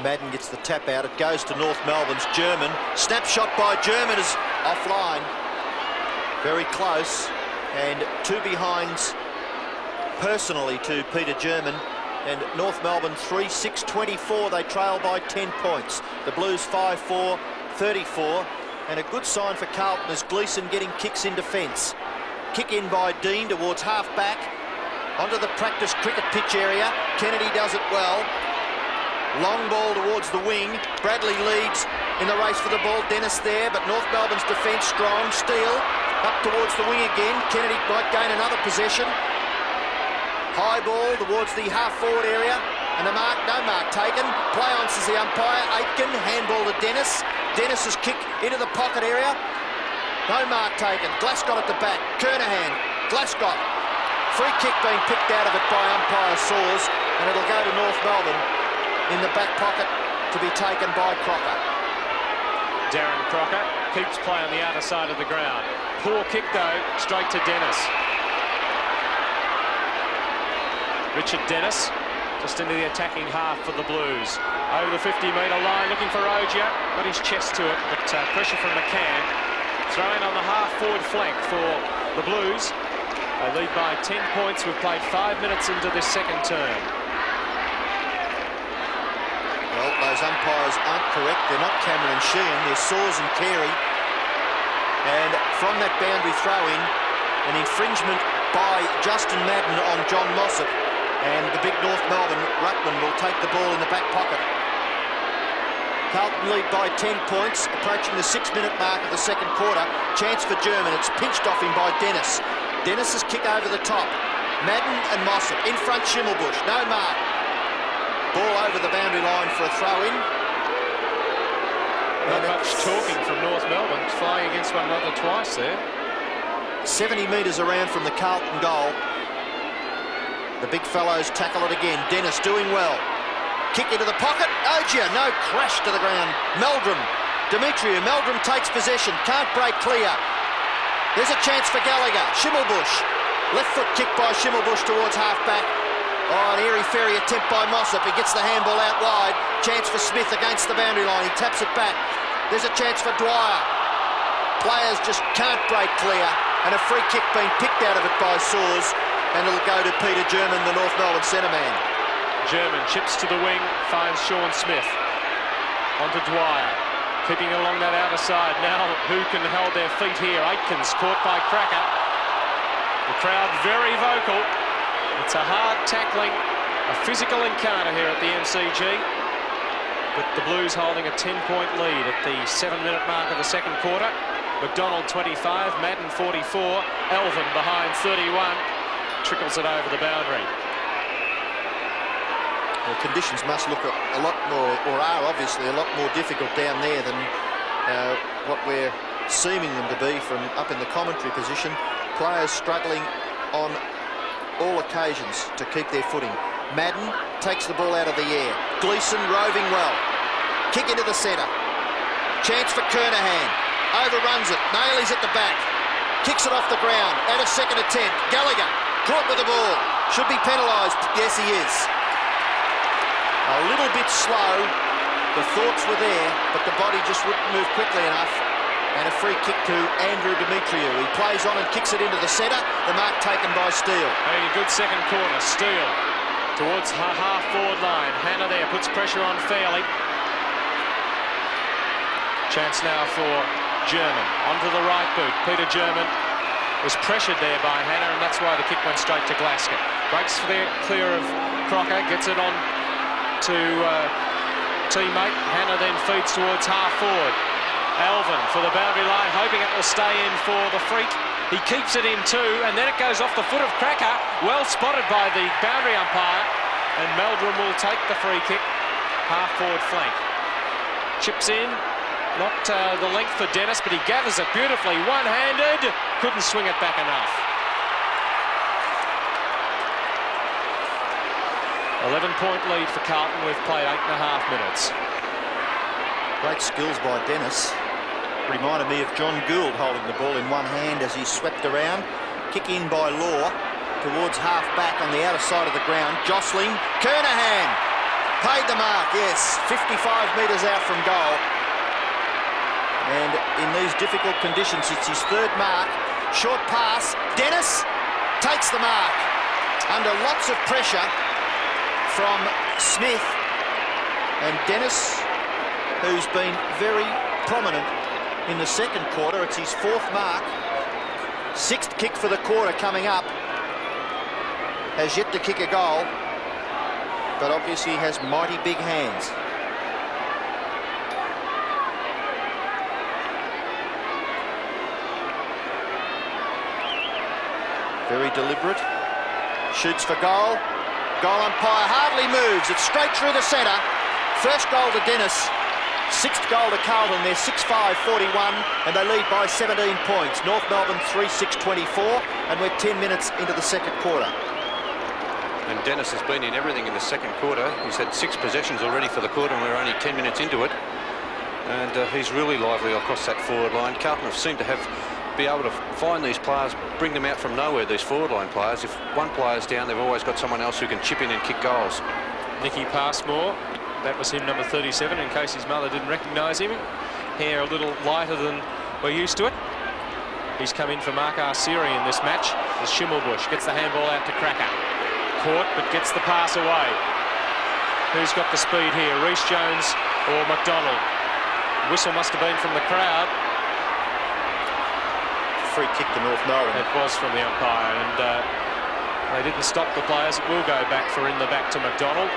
Speaker 2: Madden gets the tap out. It goes to North Melbourne's German. Snapshot by German is offline. Very close. And 2 behinds personally to Peter German. And North Melbourne 3-6-24. They trail by 10 points. The Blues 5-4, 34. And a good sign for Carlton is Gleeson getting kicks in defence. Kick in by Dean towards half-back. Onto the practice cricket pitch area. Kennedy does it well. Long ball towards the wing. Bradley leads in the race for the ball. Dennis there, but North Melbourne's defence strong. Steele up towards the wing again. Kennedy might gain another possession. High ball towards the half-forward area. And the mark, no mark taken. Play on, says the umpire. Aitken, handball to Dennis. Dennis's kick into the pocket area. No mark taken. Glascott at the back. Kernahan. Glascott. Free kick being picked out of it by umpire Saws. And it'll go to North Melbourne in the back pocket to be taken by Crocker.
Speaker 1: Darren Crocker keeps play on the outer side of the ground. Poor kick though, straight to Dennis. Richard Dennis just into the attacking half for the Blues. Over the 50-metre line, looking for Ogier. Got his chest to it, but pressure from McCann. Throwing on the half-forward flank for the Blues. They lead by 10 points. We've played 5 minutes into this second term.
Speaker 2: Well, those umpires aren't correct. They're not Cameron Sheehan. They're Saws and Carey. And from that boundary throw-in, an infringement by Justin Madden on John Mossop, and the big North Melbourne ruckman will take the ball in the back pocket. Carlton lead by 10 points, approaching the 6-minute mark of the second quarter. Chance for German. It's pinched off him by Dennis. Dennis's kick over the top. Madden and Mossop. In front, Schimmelbusch. No mark. Ball over the boundary line for a throw-in.
Speaker 1: Not much talking from North Melbourne. Flying against one another twice there.
Speaker 2: 70 metres around from the Carlton goal. The big fellows tackle it again. Dennis doing well. Kick into the pocket. Ogier, no, crash to the ground. Meldrum. Demetriou. Meldrum takes possession. Can't break clear. There's a chance for Gallagher. Schimmelbusch. Left foot kick by Schimmelbusch towards half-back. Oh, an airy-fairy attempt by Mossop. He gets the handball out wide. Chance for Smith against the boundary line. He taps it back. There's a chance for Dwyer. Players just can't break clear. And a free kick being picked out of it by Saws. And it'll go to Peter German, the North Melbourne centre man.
Speaker 1: German chips to the wing, finds Sean Smith. Onto Dwyer. Keeping along that outer side. Now who can hold their feet here? Aitkins caught by Cracker. The crowd very vocal. It's a hard tackling, a physical encounter here at the MCG. But the Blues holding a 10-point lead at the 7-minute mark of the second quarter. McDonald 25, Madden 44, Elvin behind 31. Trickles it over the boundary.
Speaker 2: Well, conditions must look a lot more, or are obviously a lot more difficult down there than what we're seeming them to be from up in the commentary position. Players struggling on all occasions to keep their footing. Madden takes the ball out of the air. Gleeson roving well. Kick into the centre. Chance for Kernahan. Overruns it. Nailey's at the back. Kicks it off the ground. At a second attempt. Gallagher caught with the ball. Should be penalised. Yes, he is. A little bit slow. The thoughts were there, but the body just wouldn't move quickly enough. And a free kick to Andrew Demetriou. He plays on and kicks it into the centre. The mark taken by Steele.
Speaker 1: Having a good second corner. Steele towards half-forward line. Hannah there puts pressure on Fairley. Chance now for German. Onto the right boot. Peter German was pressured there by Hannah, and that's why the kick went straight to Glasgow. Breaks clear of Crocker. Gets it on to teammate. Hannah then feeds towards half-forward. Alvin for the boundary line, hoping it will stay in for the freak. He keeps it in too, and then it goes off the foot of Cracker. Well spotted by the boundary umpire, and Meldrum will take the free kick. Half-forward flank. Chips in, not the length for Dennis, but he gathers it beautifully. One-handed, couldn't swing it back enough. 11-point lead for Carlton. We've played 8.5 minutes.
Speaker 2: Great skills by Dennis. Reminded me of John Gould holding the ball in one hand as he swept around. Kick in by Law towards half-back on the outer side of the ground. Jostling. Kernahan paid the mark, yes. 55 metres out from goal. And in these difficult conditions, it's his third mark. Short pass. Dennis takes the mark. Under lots of pressure from Smith, and Dennis, who's been very prominent in the second quarter. It's his fourth mark. Sixth kick for the quarter coming up. Has yet to kick a goal, but obviously has mighty big hands. Very deliberate. Shoots for goal. Goal umpire hardly moves. It's straight through the centre. First goal to Dennis. Sixth goal to Carlton. They're 6-5-41 and they lead by 17 points. North Melbourne 3-6-24, and we're 10 minutes into the second quarter.
Speaker 3: And Dennis has been in everything in the second quarter. He's had 6 possessions already for the quarter, and we're only 10 minutes into it. And he's really lively across that forward line. Carlton have seemed to be able to find these players, bring them out from nowhere, these forward line players. If one player's down, they've always got someone else who can chip in and kick goals.
Speaker 1: Nicky Passmore, that was him, number 37, in case his mother didn't recognise him. Hair a little lighter than we're used to it. He's come in for Mark Arsieri in this match. As Schimmelbusch gets the handball out to Cracker. Caught, but gets the pass away. Who's got the speed here? Rhys Jones or McDonald? Whistle must have been from the crowd.
Speaker 2: free kick to North Melbourne.
Speaker 1: It was from the umpire, and they didn't stop the players. It will go back for in the back to McDonald.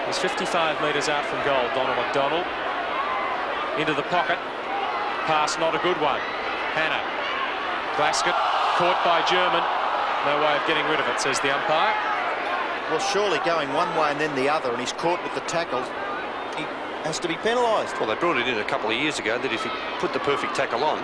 Speaker 1: He's 55 metres out from goal, Donald McDonald. Into the pocket. Pass, not a good one. Hannah. Glasgow, caught by German. No way of getting rid of it, says the umpire.
Speaker 2: Well, surely going one way and then the other, and he's caught with the tackle, he has to be penalised.
Speaker 3: Well, they brought it in a couple of years ago that if he put the perfect tackle on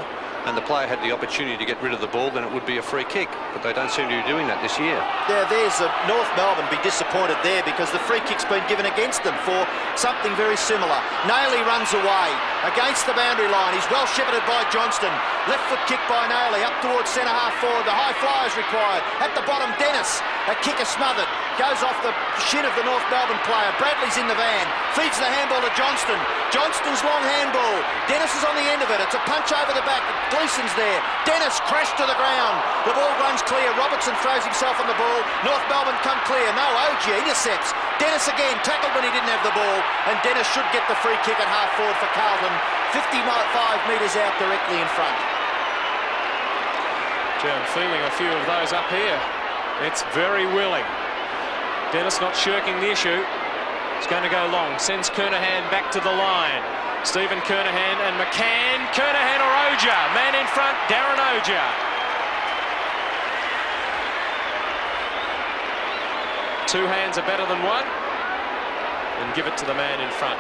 Speaker 3: and the player had the opportunity to get rid of the ball, then it would be a free kick. But they don't seem to be doing that this year.
Speaker 2: Yeah, there's North Melbourne be disappointed there because the free kick's been given against them for something very similar. Nailey runs away against the boundary line. He's well shepherded by Johnston. Left foot kick by Nailey up towards centre half forward. The high fly is required. At the bottom, Dennis. A kicker smothered. Goes off the shin of the North Melbourne player. Bradley's in the van. Feeds the handball to Johnston. Johnston's long handball. Dennis is on the end of it. It's a punch over the back. Gleeson's there. Dennis crashed to the ground. The ball runs clear. Robertson throws himself on the ball. North Melbourne come clear. No, Ogier intercepts. Dennis again tackled when he didn't have the ball. And Dennis should get the free kick at half forward for Carlton. 55 metres out directly in front.
Speaker 1: Gee, I'm feeling a few of those up here. It's very willing. Dennis not shirking the issue. He's going to go long. Sends Kernahan back to the line. Stephen Kernahan and McCann. Kernahan or Ogier. Man in front, Darren Ogier. Two hands are better than one. And give it to the man in front.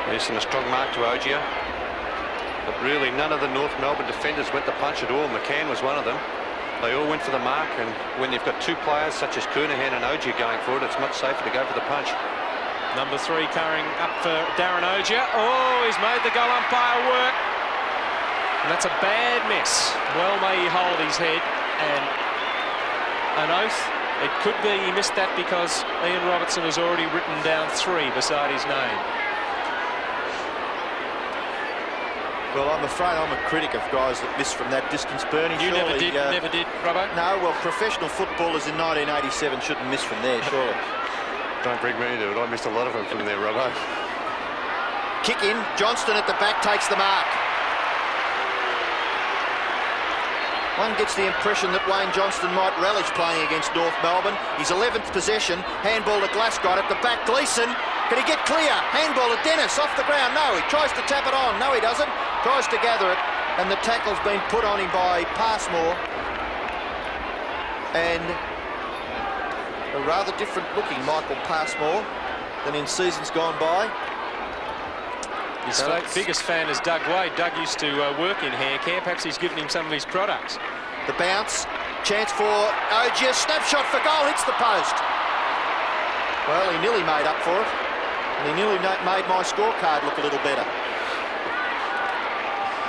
Speaker 3: Yes, and a strong mark to Ogier. But really, none of the North Melbourne defenders went the punch at all. McCann was one of them. They all went for the mark, and when you've got two players such as Kernahan and Ogier going for it, it's much safer to go for the punch.
Speaker 1: Number 3 carrying up for Darren Ogier. Oh, he's made the goal umpire work. And that's a bad miss. Well, may he hold his head. And an oath. It could be he missed that because Ian Robertson has already written down 3 beside his name.
Speaker 2: Well, I'm afraid I'm a critic of guys that miss from that distance, Bernie.
Speaker 1: You
Speaker 2: surely,
Speaker 1: never did, Robbo?
Speaker 2: No, well, professional footballers in 1987 shouldn't miss from there, surely.
Speaker 3: Don't bring me into it. I missed a lot of them from there, Robbo.
Speaker 2: Kick in. Johnston at the back takes the mark. One gets the impression that Wayne Johnston might relish playing against North Melbourne. His 11th possession. Handball to Glasgow at the back. Gleeson. Can he get clear? Handball to Dennis off the ground. No, he tries to tap it on. No, he doesn't. Tries to gather it. And the tackle's been put on him by Passmore. And a rather different looking Michael Passmore than in seasons gone by.
Speaker 1: His biggest fan is Doug Wade. Doug used to work in hair care. Perhaps he's given him some of his products.
Speaker 2: The bounce. Chance for Ogier. Snapshot for goal. Hits the post. Well, he nearly made up for it. And he nearly made my scorecard look a little better.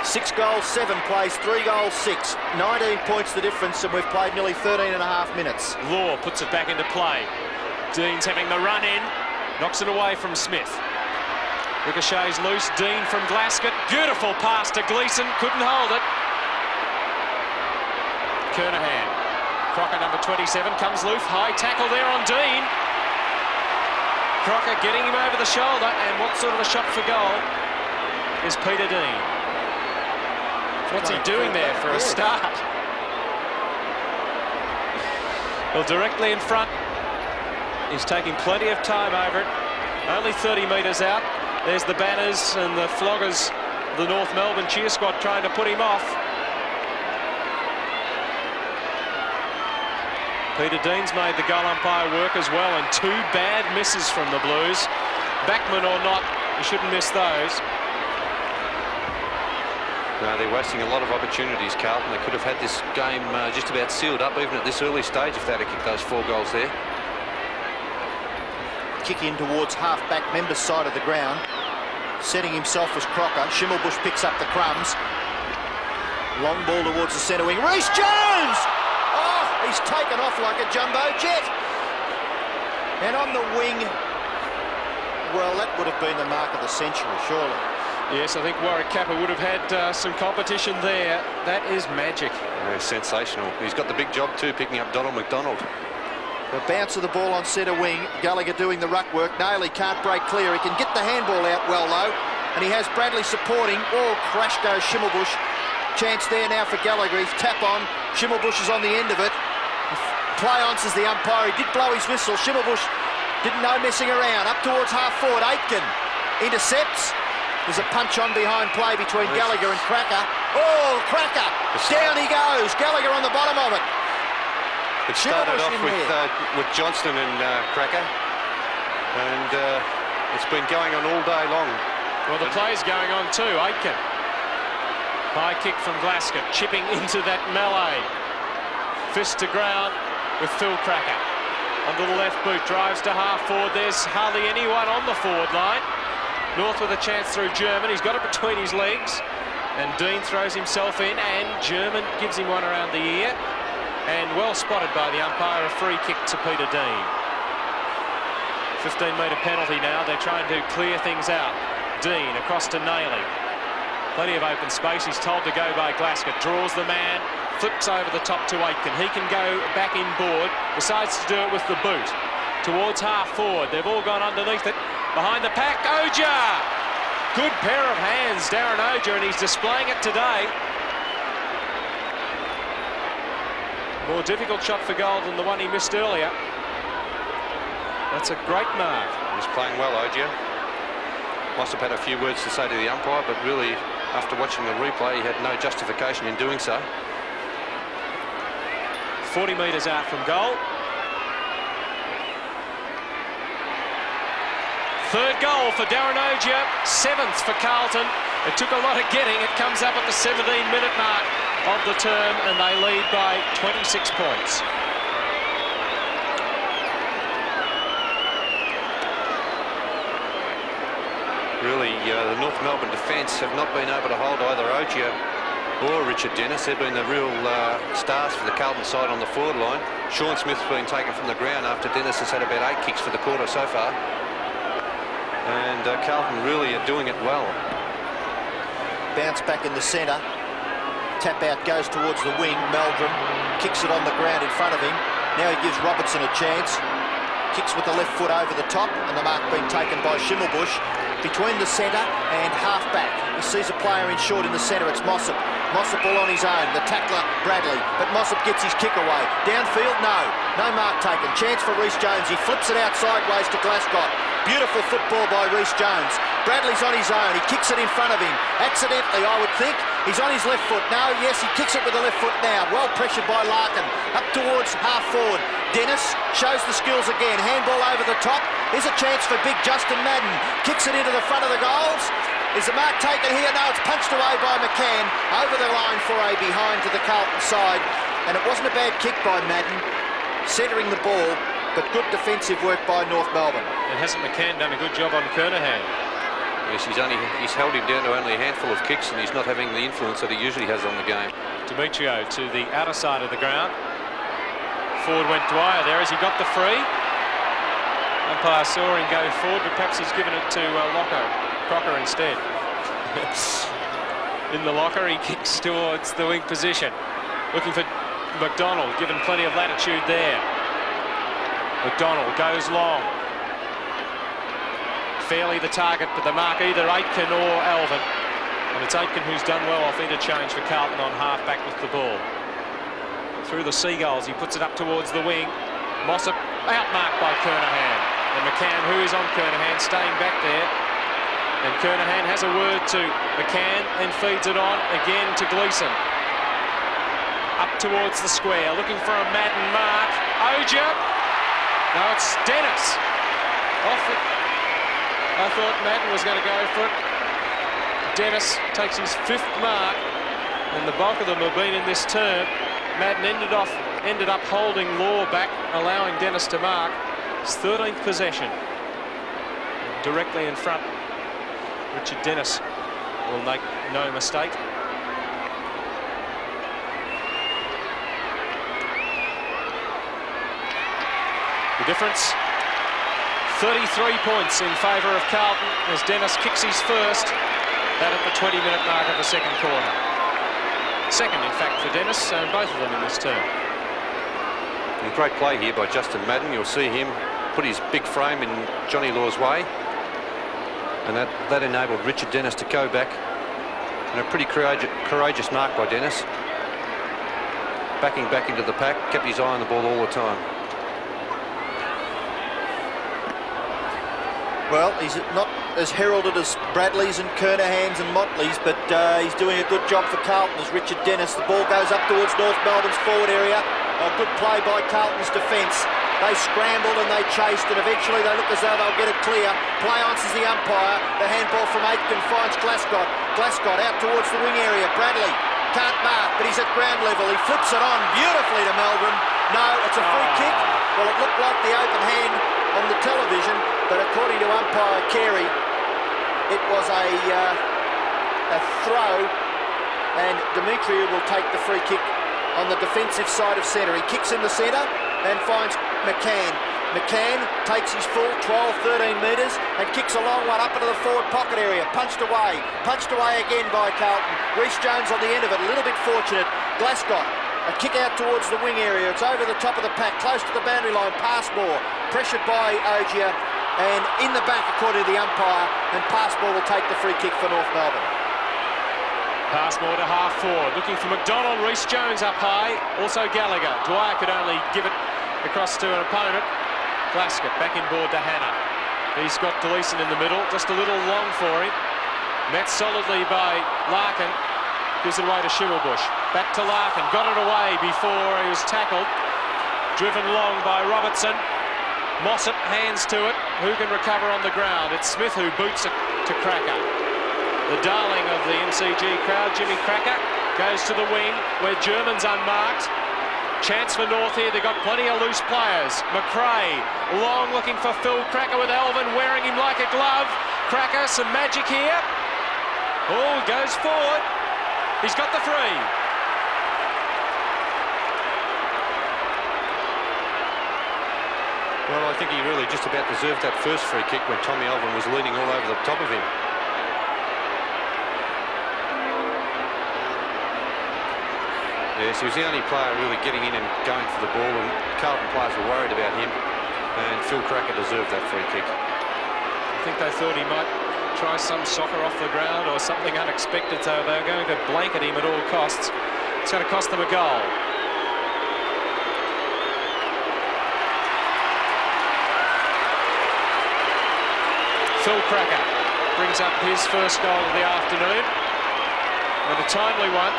Speaker 2: 6 goals, 7 plays, 3 goals, 6. 19 points the difference, and we've played nearly 13.5 minutes.
Speaker 1: Law puts it back into play. Dean's having the run in. Knocks it away from Smith. Ricochets loose. Dean from Glasgow. Beautiful pass to Gleeson. Couldn't hold it. Kernahan. Crocker, number 27, comes loose. High tackle there on Dean. Crocker getting him over the shoulder, and what sort of a shot for goal is Peter Dean? What's he doing there for a start? Well, directly in front. He's taking plenty of time over it. Only 30 metres out. There's the banners and the floggers, the North Melbourne cheer squad trying to put him off. Peter Dean's made the goal umpire work as well, and 2 bad misses from the Blues. Backman or not, you shouldn't miss those.
Speaker 3: No, they're wasting a lot of opportunities, Carlton. They could have had this game just about sealed up even at this early stage if they'd have kicked those 4 goals there.
Speaker 2: Kick in towards half-back member's side of the ground. Setting himself was Crocker. Schimmelbusch picks up the crumbs. Long ball towards the centre wing. Reece Jones! Oh, he's taken off like a jumbo jet. And on the wing, well, that would have been the mark of the century, surely.
Speaker 1: Yes, I think Warwick Kappa would have had some competition there. That is magic.
Speaker 3: Yeah, sensational. He's got the big job too, picking up Donald McDonald.
Speaker 2: The bounce of the ball on centre wing. Gallagher doing the ruck work. Nailey can't break clear. He can get the handball out well, though. and he has Bradley supporting. Oh, crash goes Schimmelbusch. Chance there now for Gallagher. He's tap on. Schimmelbusch is on the end of it. Play on, says the umpire. He did blow his whistle. Schimmelbusch didn't know messing around. Up towards half forward. Aitken intercepts. There's a punch on behind play between Gallagher and Cracker. Oh, Cracker! Down he goes. Gallagher on the bottom of it.
Speaker 3: It started off with Johnston and Cracker, and it's been going on all day long.
Speaker 1: Well, the play's going on too. Aitken. High kick from Glasgow, chipping into that melee. Fist to ground with Phil Cracker. Under the left boot, drives to half forward. There's hardly anyone on the forward line. North with a chance through German. He's got it between his legs. And Dean throws himself in, and German gives him one around the ear. And well spotted by the umpire, a free kick to Peter Dean. 15-metre penalty now. They're trying to clear things out. Dean across to Nayley. Plenty of open space. He's told to go by Glasgow. Draws the man, flips over the top to Aitken. He can go back inboard. Decides to do it with the boot. Towards half forward. They've all gone underneath it. Behind the pack, Oja! Good pair of hands, Darren Oja, and he's displaying it today. More difficult shot for goal than the one he missed earlier. That's a great mark.
Speaker 3: He's playing well, Oja. Must have had a few words to say to the umpire, but really, after watching the replay, he had no justification in doing so.
Speaker 1: 40 metres out from goal. Third goal for Darren Oja, 7th for Carlton. It took a lot of getting. It comes up at the 17-minute mark of the term, and they lead by 26 points.
Speaker 3: Really, the North Melbourne defence have not been able to hold either Oja or Richard Dennis. They've been the real stars for the Carlton side on the forward line. Sean Smith's been taken from the ground after Dennis has had about 8 kicks for the quarter so far. And Carlton really are doing it well.
Speaker 2: Bounce back in the centre. Tap out goes towards the wing. Meldrum kicks it on the ground in front of him. Now he gives Robertson a chance. Kicks with the left foot over the top, and the mark being taken by Schimmelbusch. Between the centre and half-back. He sees a player in short in the centre. It's Mossop. Mossop all on his own. The tackler, Bradley. But Mossop gets his kick away. Downfield, no. No mark taken. Chance for Rhys Jones. He flips it out sideways to Glasgow. Beautiful football by Rhys Jones. Bradley's on his own. He kicks it in front of him. Accidentally, I would think. He's on his left foot. No, yes, he kicks it with the left foot now. Well pressured by Larkin. Up towards half forward. Dennis shows the skills again. Handball over the top. Here's a chance for big Justin Madden. Kicks it into the front of the goals. Is the mark taken here? No, it's punched away by McCann. Over the line for a behind to the Carlton side. And it wasn't a bad kick by Madden. Centering the ball, but good defensive work by North Melbourne.
Speaker 1: And hasn't McCann done a good job on Kernahan?
Speaker 3: Yes, he's held him down to only a handful of kicks, and he's not having the influence that he usually has on the game.
Speaker 1: Demetrio to the outer side of the ground. Forward went Dwyer there as he got the free. Umpire saw him go forward, but perhaps he's given it to Crocker instead. In the locker, he kicks towards the wing position. Looking for McDonald, given plenty of latitude there. McDonald goes long. Fairly the target, but the mark either Aitken or Alvin. And it's Aitken who's done well off interchange for Carlton on half-back with the ball. Through the Seagulls, he puts it up towards the wing. Mossop outmarked by Kernahan. And McCann, who is on Kernahan, staying back there. And Kernahan has a word to McCann and feeds it on again to Gleeson. Up towards the square, looking for a Madden mark. Oja. No, it's Dennis. Off it. I thought Madden was going to go for it. Dennis takes his 5th mark, and the bulk of them have been in this term. Madden ended up holding Law back, allowing Dennis to mark his 13th possession. Directly in front, Richard Dennis will make no mistake. The difference, 33 points in favour of Carlton as Dennis kicks his first, that at the 20-minute mark of the second quarter. Second, in fact, for Dennis, and both of them in this term.
Speaker 3: And great play here by Justin Madden. You'll see him put his big frame in Johnny Law's way. And that enabled Richard Dennis to go back. And a pretty courageous mark by Dennis. Backing back into the pack, kept his eye on the ball all the time.
Speaker 2: Well, he's not as heralded as Bradley's and Kernaghan's and Motley's, but he's doing a good job for Carlton as Richard Dennis. The ball goes up towards North Melbourne's forward area. A good play by Carlton's defence. They scrambled and they chased, and eventually they look as though they'll get it clear. Play answers the umpire. The handball from Aitken finds Glascott. Glascott out towards the wing area. Bradley can't mark, but he's at ground level. He flips it on beautifully to Melbourne. No, it's a free kick. Well, it looked like the open hand on the television, but according to umpire Carey, it was a throw, and Demetriou will take the free kick on the defensive side of centre. He kicks in the centre and finds McCann. McCann takes his full 12-13 metres and kicks a long one up into the forward pocket area. Punched away again by Carlton. Reece Jones on the end of it, a little bit fortunate. Glascott, a kick out towards the wing area. It's over the top of the pack, close to the boundary line. Passmore, pressured by Ogier, and in the back according to the umpire, and Passmore will take the free kick for North Melbourne.
Speaker 1: Passmore to half forward, looking for McDonald. Reece Jones up high, also Gallagher. Dwyer could only give it across to an opponent. Glascott back inboard to Hannah. He's got Gleeson in the middle, just a little long for him. Met solidly by Larkin. Gives it away to Schimmelbusch. Back to Larkin, got it away before he was tackled. Driven long by Robertson. Mossop hands to it. Who can recover on the ground? It's Smith who boots it to Cracker. The darling of the MCG crowd, Jimmy Cracker, goes to the wing where German's unmarked. Chance for North here, they've got plenty of loose players. McRae, long looking for Phil Cracker with Elvin wearing him like a glove. Cracker, some magic here. Oh, goes forward. He's got the free.
Speaker 3: Well, I think he really just about deserved that first free kick when Tommy Elvin was leaning all over the top of him. Yes, he was the only player really getting in and going for the ball, and Carlton players were worried about him, and Phil Cracker deserved that free kick.
Speaker 1: I think they thought he might try some soccer off the ground or something unexpected, so they were going to blanket him at all costs. It's going to cost them a goal. Phil Cracker brings up his first goal of the afternoon, and a timely one.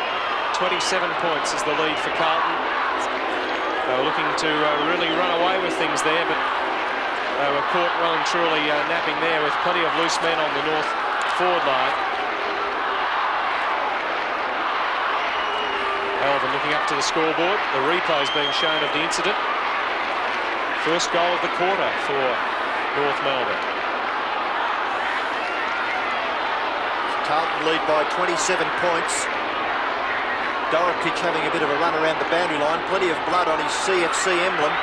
Speaker 1: 27 points is the lead for Carlton. They were looking to really run away with things there, but they were caught well and truly napping there with plenty of loose men on the north forward line. Elvin looking up to the scoreboard. The replay is being shown of the incident. First goal of the quarter for North Melbourne.
Speaker 2: Carlton lead by 27 points. Dorokic having a bit of a run around the boundary line. Plenty of blood on his CFC emblem.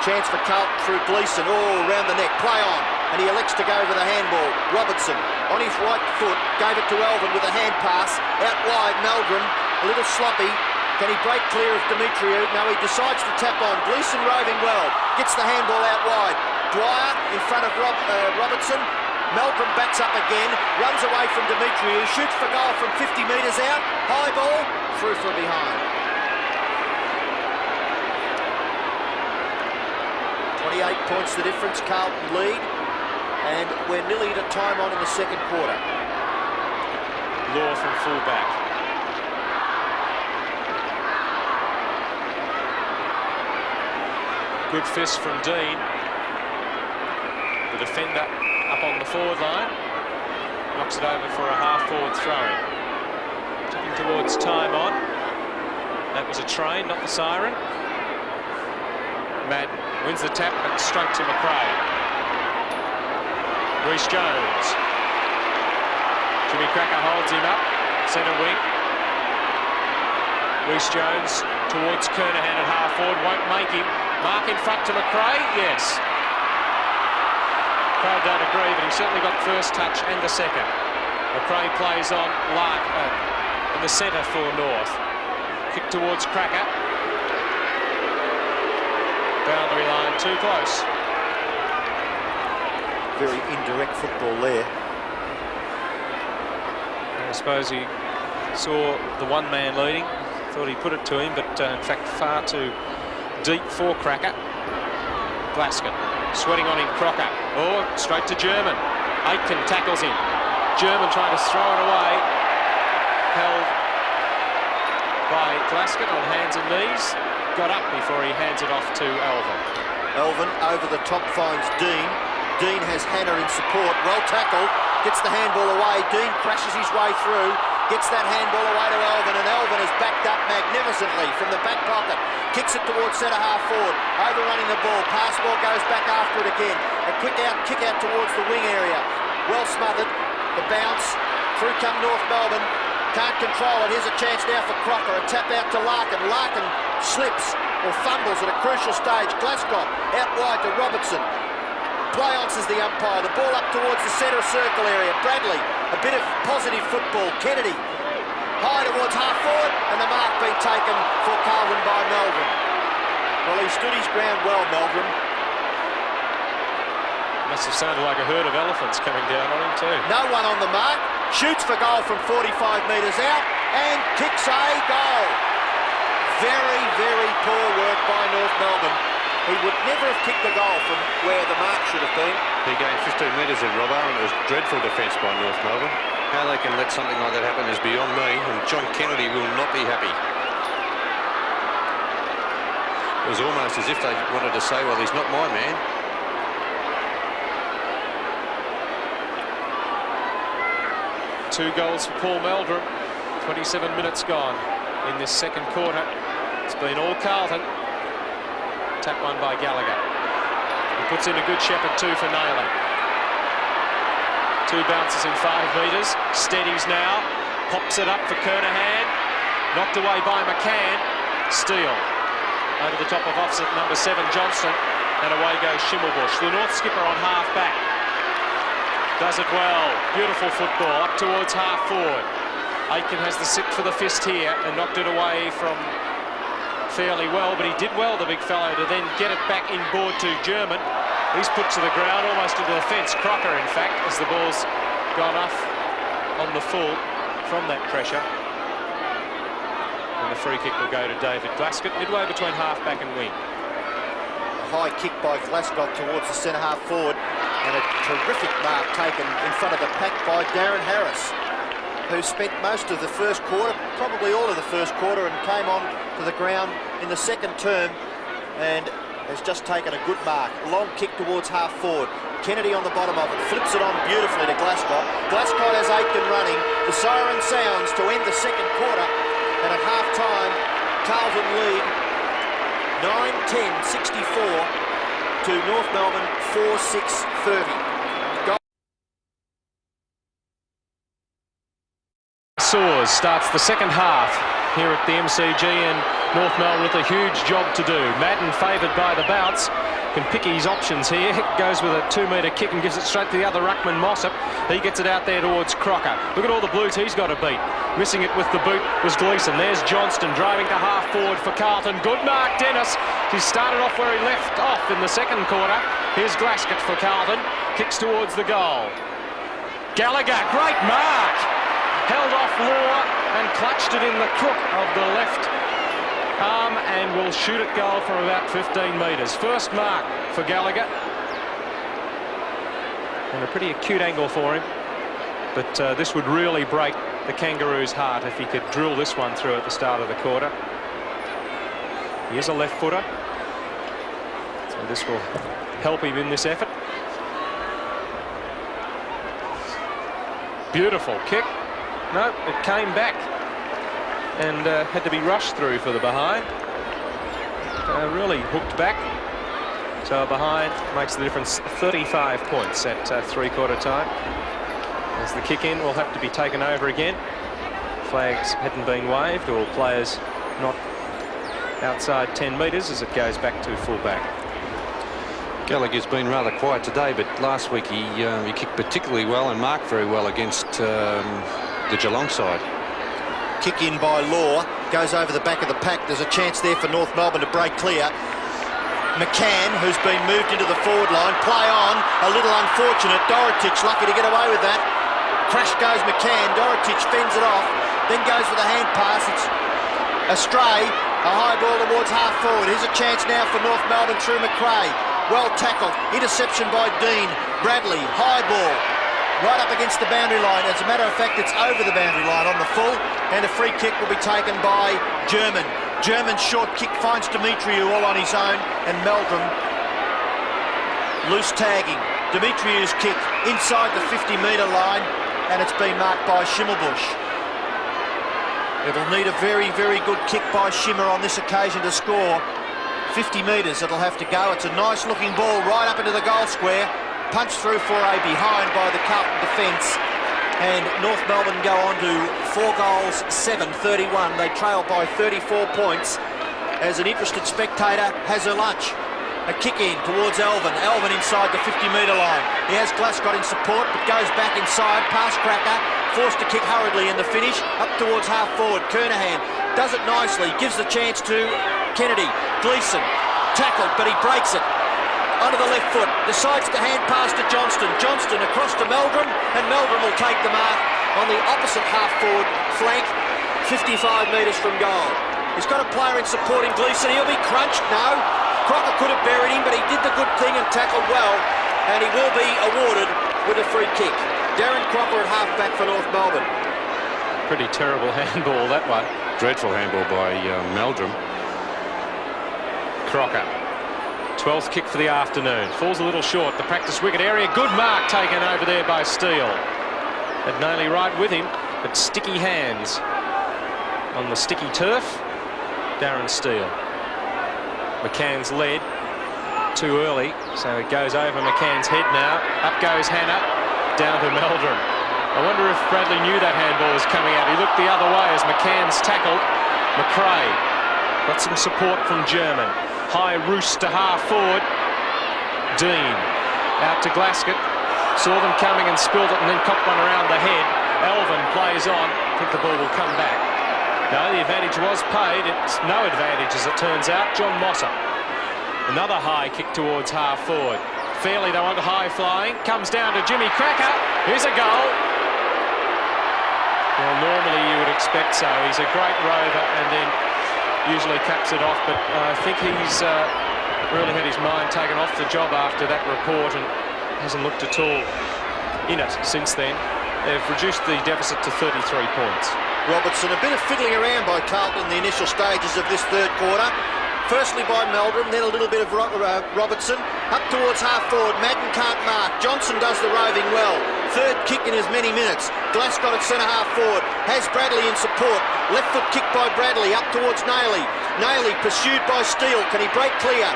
Speaker 2: Chance for Carlton through Gleeson. Oh, round the neck. Play on. And he elects to go for the handball. Robertson on his right foot. Gave it to Elvin with a hand pass. Out wide, Meldrum. A little sloppy. Can he break clear of Demetriou? No, he decides to tap on. Gleeson roving well. Gets the handball out wide. Dwyer in front of Robertson. Meldrum backs up again, runs away from Demetriou, shoots for goal from 50 metres out, high ball, through from behind. 28 points the difference, Carlton lead, and we're nearly at time on in the second quarter.
Speaker 1: Law from fullback. Good fist from Dean. The defender up on the forward line, knocks it over for a half-forward throw-in. Ticking towards time on. That was a train, not the siren. Madden wins the tap, but straight to McRae. Reece Jones. Jimmy Cracker holds him up, centre wing. Reece Jones towards Kernaghan at half-forward, won't make him. Mark in front to McRae, yes. Crowd don't agree, but he certainly got first touch and the second. McRae plays on Lark in the centre for North. Kick towards Cracker. Boundary line too close.
Speaker 2: Very indirect football there.
Speaker 1: I suppose he saw the one man leading, thought he put it to him, but in fact far too deep for Cracker. Glasgow sweating on him, Crocker. Oh, straight to German. Aitken tackles him. German trying to throw it away. Held by Glasgow on hands and knees. Got up before he hands it off to Elvin.
Speaker 2: Elvin over the top finds Dean. Dean has Hannah in support. Well tackled. Gets the handball away. Dean crashes his way through. Gets that handball away to Elvin, and Elvin is backed up magnificently from the back pocket. Kicks it towards centre half forward. Overrunning the ball. Pass ball goes back after it again. A quick out, kick out towards the wing area. Well smothered. The bounce. Through come North Melbourne. Can't control it. Here's a chance now for Crocker. A tap out to Larkin. Larkin slips or fumbles at a crucial stage. Glasgow out wide to Robertson. Play answers the umpire. The ball up towards the centre circle area. Bradley, a bit of positive football. Kennedy, high towards half forward, and the mark being taken for Carlton by Melbourne. Well, he stood his ground well, Melbourne.
Speaker 1: Must have sounded like a herd of elephants coming down on him too.
Speaker 2: No one on the mark. Shoots for goal from 45 metres out and kicks a goal. Very, very poor work by North Melbourne. He would never have kicked the goal from where the mark should have been.
Speaker 3: He gained 15 metres in, Robbo, and it was dreadful defence by North Melbourne. How they can let something like that happen is beyond me, and John Kennedy will not be happy. It was almost as if they wanted to say, well, he's not my man.
Speaker 1: Two goals for Paul Meldrum. 27 minutes gone in this second quarter. It's been all Carlton. Tap one by Gallagher. He puts in a good shepherd two for Naylor. Two bounces in 5 metres. Steadies now. Pops it up for Kernahan. Knocked away by McCann. Steele. Over the top of offset number 7 Johnston. And away goes Schimmelbusch. The North skipper on half back. Does it well. Beautiful football. Up towards half forward. Aitken has the sit for the fist here and knocked it away from fairly well, but he did well, the big fellow, to then get it back inboard to German. He's put to the ground, almost into the fence. Crocker, in fact, as the ball's gone off on the full from that pressure. And the free kick will go to David Glasgow, midway between half-back and wing.
Speaker 2: A high kick by Glasgow towards the centre half forward, and a terrific mark taken in front of the pack by Darren Harris, who spent most of the first quarter, probably all of the first quarter, and came on to the ground in the second term and has just taken a good mark. Long kick towards half forward. Kennedy on the bottom of it, flips it on beautifully to Glasgow. Glasgow has Aitken running. The siren sounds to end the second quarter, and at half-time, Carlton lead 9-10, 64 to North Melbourne 4-6, 30.
Speaker 1: Soars starts the second half here at the MCG, and North Melbourne with a huge job to do. Madden favoured by the bounce, can pick his options here. Goes with a 2-metre kick and gives it straight to the other ruckman, Mossop. He gets it out there towards Crocker. Look at all the blues he's got to beat. Missing it with the boot was Gleeson. There's Johnston driving to half forward for Carlton. Good mark, Dennis. He started off where he left off in the second quarter. Here's Glasgow for Carlton. Kicks towards the goal. Gallagher, great mark. Held off Law and clutched it in the crook of the left arm and will shoot it goal from about 15 metres. First mark for Gallagher. And a pretty acute angle for him. But this would really break the Kangaroos' heart if he could drill this one through at the start of the quarter. He is a left footer, so this will help him in this effort. Beautiful kick. No, it came back and had to be rushed through for the behind. Really hooked back. So behind makes the difference 35 points at three-quarter time. As the kick in will have to be taken over again. Flags hadn't been waved, or players not outside 10 metres as it goes back to full back.
Speaker 3: Gallagher's been rather quiet today, but last week he kicked particularly well and marked very well against the Geelong side.
Speaker 2: Kick in by Law, goes over the back of the pack. There's a chance there for North Melbourne to break clear. McCann, who's been moved into the forward line. Play on, a little unfortunate. Dorotic lucky to get away with that. Crash goes McCann. Dorotic fends it off, then goes for the hand pass. It's astray. A high ball towards half forward. Here's a chance now for North Melbourne through McRae. Well tackled. Interception by Dean. Bradley, high ball. Right up against the boundary line. As a matter of fact, it's over the boundary line on the full, and a free kick will be taken by German. German's short kick finds Demetriou all on his own, and Meldrum loose tagging. Demetriou's kick inside the 50-metre line, and it's been marked by Schimmelbusch. It'll need a very, very good kick by Schimmer on this occasion to score. 50 metres it'll have to go. It's a nice looking ball right up into the goal square. Punched through for a behind by the Carlton defence, and North Melbourne go on to 4 goals, 7-31. They trail by 34 points as an interested spectator has her lunch. A kick in towards Elvin. Elvin inside the 50-metre line. He has Glasgow in support, but goes back inside. Pass Cracker, forced to kick hurriedly in the finish. Up towards half forward. Kernahan does it nicely. Gives the chance to Kennedy. Gleeson tackled, but he breaks it. Onto the left foot, decides to hand pass to Johnston. Johnston across to Meldrum, and Meldrum will take the mark on the opposite half-forward flank, 55 metres from goal. He's got a player in supporting Gleeson. He'll be crunched, no. Crocker could have buried him, but he did the good thing and tackled well, and he will be awarded with a free kick. Darren Crocker at half-back for North Melbourne.
Speaker 1: Pretty terrible handball, that one.
Speaker 3: Dreadful handball by Meldrum.
Speaker 1: Crocker. 12th kick for the afternoon. Falls a little short. The practice wicket area. Good mark taken over there by Steele. Had Noley right with him, but sticky hands on the sticky turf. Darren Steele. McCann's led too early, so it goes over McCann's head now. Up goes Hannah, down to Meldrum. I wonder if Bradley knew that handball was coming out. He looked the other way as McCann's tackled. McRae got some support from German. High roost to half forward. Dean out to Glasgow. Saw them coming and spilled it and then copped one around the head. Elvin plays on. I think the ball will come back. No, the advantage was paid. It's no advantage as it turns out. John Mossop. Another high kick towards half forward. Fairly they want high flying. Comes down to Jimmy Cracker. Here's a goal. Well, normally you would expect so. He's a great rover and then usually cuts it off, but I think he's really had his mind taken off the job after that report and hasn't looked at all in it since then. They've reduced the deficit to 33 points.
Speaker 2: Robertson, a bit of fiddling around by Carlton in the initial stages of this third quarter. Firstly by Meldrum, then a little bit of Robertson. Up towards half forward, Madden can't mark. Johnson does the roving well. Third kick in as many minutes. Glasgow at centre half forward. Has Bradley in support. Left foot kick by Bradley up towards Naley. Naley pursued by Steele. Can he break clear?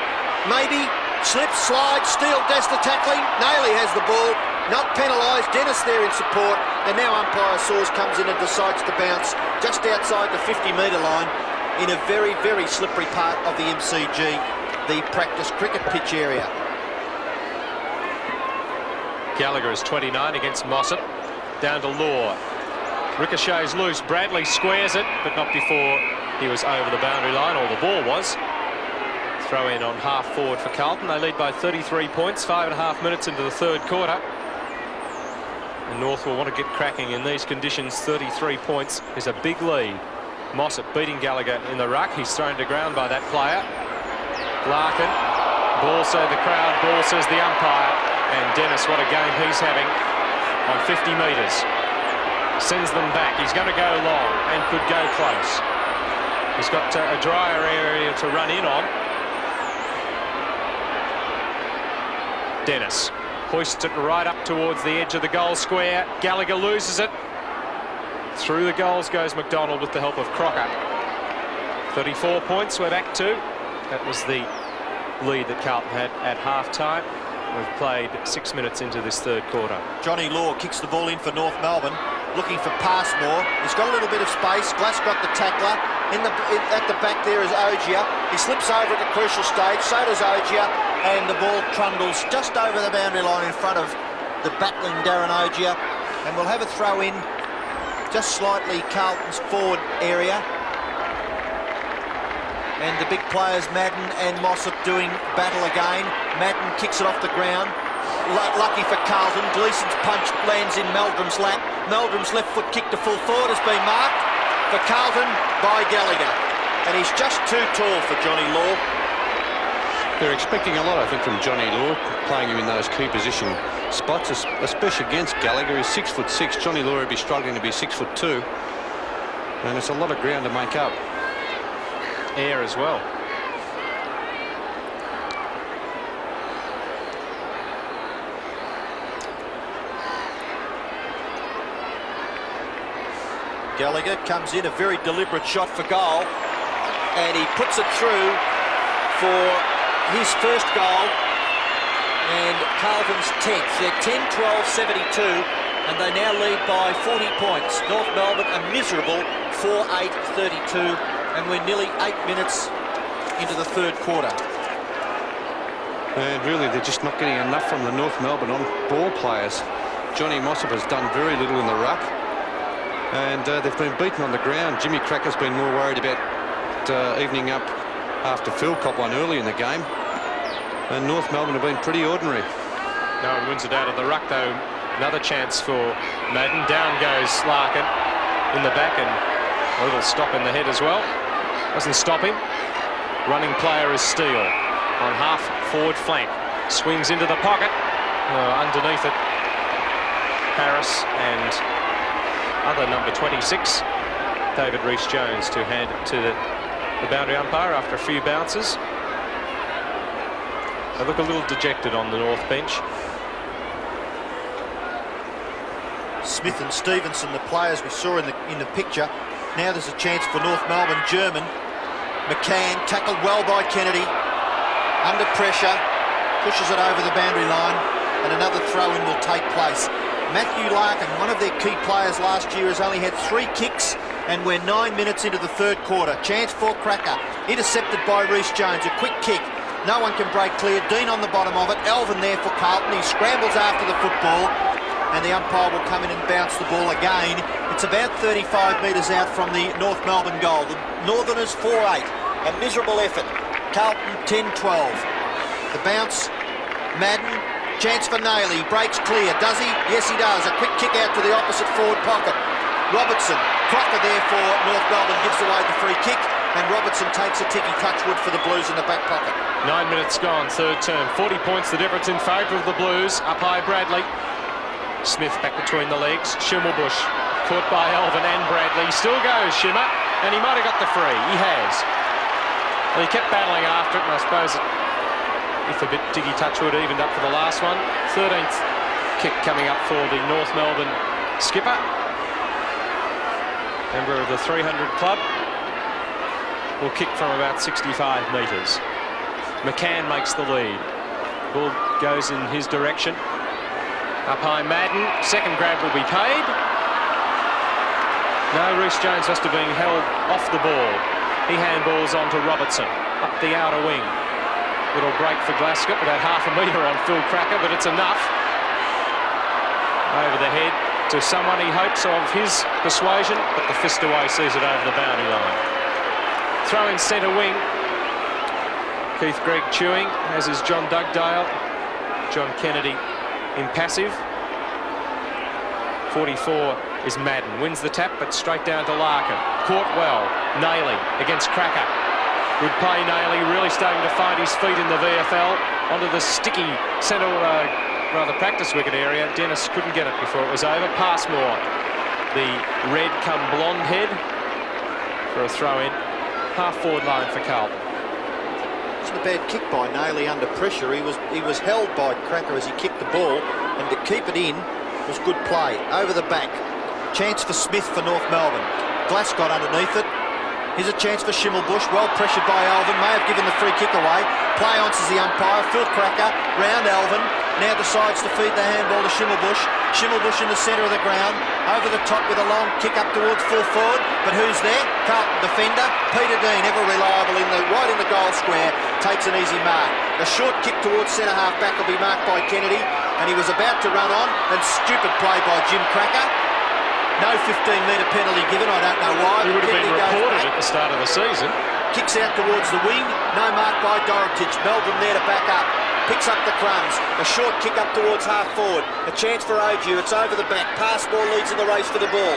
Speaker 2: Maybe. Slips, slides. Steele does the tackling. Naley has the ball. Not penalised. Dennis there in support. And now umpire Saws comes in and decides to bounce just outside the 50-metre line in a very, very slippery part of the MCG, the practice cricket pitch area.
Speaker 1: Gallagher is 29 against Mossop. Down to Law. Ricochets loose. Bradley squares it, but not before he was over the boundary line, or the ball was. Throw in on half forward for Carlton. They lead by 33 points, 5.5 minutes into the third quarter. And North will want to get cracking in these conditions. 33 points is a big lead. Mossop beating Gallagher in the ruck. He's thrown to ground by that player. Larkin. Ball said the crowd, ball says the umpire. And Dennis, what a game he's having on 50 metres. Sends them back. He's going to go long and could go close. He's got a drier area to run in on. Dennis hoists it right up towards the edge of the goal square. Gallagher loses it. Through the goals goes McDonald with the help of Crocker. 34 points we're back to. That was the lead that Carlton had at half-time. We've played 6 minutes into this third quarter.
Speaker 2: Johnny Law kicks the ball in for North Melbourne, looking for Passmore. He's got a little bit of space. Glass got the tackler. At the back there is Ogier. He slips over at the crucial stage. So does Ogier. And the ball trundles just over the boundary line in front of the battling Darren Ogier. And we'll have a throw in just slightly Carlton's forward area. And the big players, Madden and Mossop, doing battle again. Madden kicks it off the ground. Lucky for Carlton. Gleeson's punch lands in Meldrum's lap. Meldrum's left foot kick to full forward has been marked for Carlton by Gallagher. And he's just too tall for Johnny Law.
Speaker 3: They're expecting a lot, I think, from Johnny Law, playing him in those key position spots, especially against Gallagher. He's 6'6". Johnny Law would be struggling to be 6'2". And it's a lot of ground to make up.
Speaker 1: Air as well.
Speaker 2: Gallagher comes in, a very deliberate shot for goal, and he puts it through for his first goal and Carlton's 10th. They're 10-12-72, and they now lead by 40 points. North Melbourne a miserable 4-8-32, and we're nearly 8 minutes into the third quarter.
Speaker 3: And really, they're just not getting enough from the North Melbourne on-ball players. Johnny Mossop has done very little in the ruck, and they've been beaten on the ground. Jimmy Cracker's been more worried about evening up after Phil caught one early in the game. And North Melbourne have been pretty ordinary.
Speaker 1: No one wins it out of the ruck, though. Another chance for Madden. Down goes Larkin in the back, and a little stop in the head as well. Doesn't stop him. Running player is Steele on half forward flank. Swings into the pocket. Underneath it, Harris and other number 26, David Rees-Jones, to hand it to the boundary umpire after a few bounces. They look a little dejected on the North bench.
Speaker 2: Smith and Stevenson, the players we saw in the picture. Now there's a chance for North Melbourne. German. McCann tackled well by Kennedy. Under pressure, pushes it over the boundary line, and another throw-in will take place. Matthew Larkin, one of their key players last year, has only had 3 kicks, and we're 9 minutes into the third quarter. Chance for Cracker, intercepted by Rees-Jones. A quick kick, no one can break clear. Dean on the bottom of it. Elvin there for Carlton. He scrambles after the football, and the umpire will come in and bounce the ball again. It's about 35 metres out from the North Melbourne goal. The Northerners 4-8, a miserable effort. Carlton 10-12. The bounce, Madden. Chance for Nayley, breaks clear, does he? Yes, he does. A quick kick out to the opposite forward pocket. Robertson, Crocker there for North Melbourne, gives away the free kick, and Robertson takes a ticky Touchwood for the Blues in the back pocket.
Speaker 1: 9 minutes gone, third term. 40 points the difference in favour of the Blues. Up high, Bradley. Smith back between the legs. Schimmelbusch caught by Elvin and Bradley. Still goes Schimmer, and he might have got the free. He has. Well, he kept battling after it, and I suppose if a bit Diggy Touchwood evened up for the last one. 13th kick coming up for the North Melbourne skipper, member of the 300 club. Will kick from about 65 metres. McCann makes the lead. Ball goes in his direction. Up high, Madden. Second grab will be paid. No, Rees-Jones must have been held off the ball. He handballs on to Robertson up the outer wing. Little break for Glasgow, about half a metre on Phil Cracker, but it's enough. Over the head to someone he hopes of his persuasion, but the fist away sees it over the boundary line. Throw in centre wing. Keith Gregg chewing, as is John Dugdale. John Kennedy impassive. 44 is Madden. Wins the tap, but straight down to Larkin. Caught well. Nayley against Cracker. Good play, Nayley, really starting to find his feet in the VFL. Onto the sticky centre, practice wicket area. Dennis couldn't get it before it was over. Passmore, the red come blonde head for a throw-in. Half-forward line for Carlton.
Speaker 2: It's a bad kick by Nayley under pressure. He was held by Cracker as he kicked the ball, and to keep it in was good play. Over the back. Chance for Smith for North Melbourne. Glass got underneath it. Here's a chance for Schimmelbusch, well pressured by Elvin, may have given the free kick away. Play on, says the umpire. Phil Cracker round Elvin, now decides to feed the handball to Schimmelbusch. Schimmelbusch in the centre of the ground, over the top with a long kick up towards full forward. But who's there? Carlton defender Peter Dean, ever reliable right in the goal square, takes an easy mark. A short kick towards centre half back will be marked by Kennedy, and he was about to run on, and stupid play by Jim Cracker. No 15-metre penalty given, I don't know why.
Speaker 1: He would have been reported at the start of the season.
Speaker 2: kicks out towards the wing. No mark by Dorotich. Meldrum there to back up. Picks up the crumbs. A short kick up towards half forward. A chance for Ogier. It's over the back. Passmore leads in the race for the ball.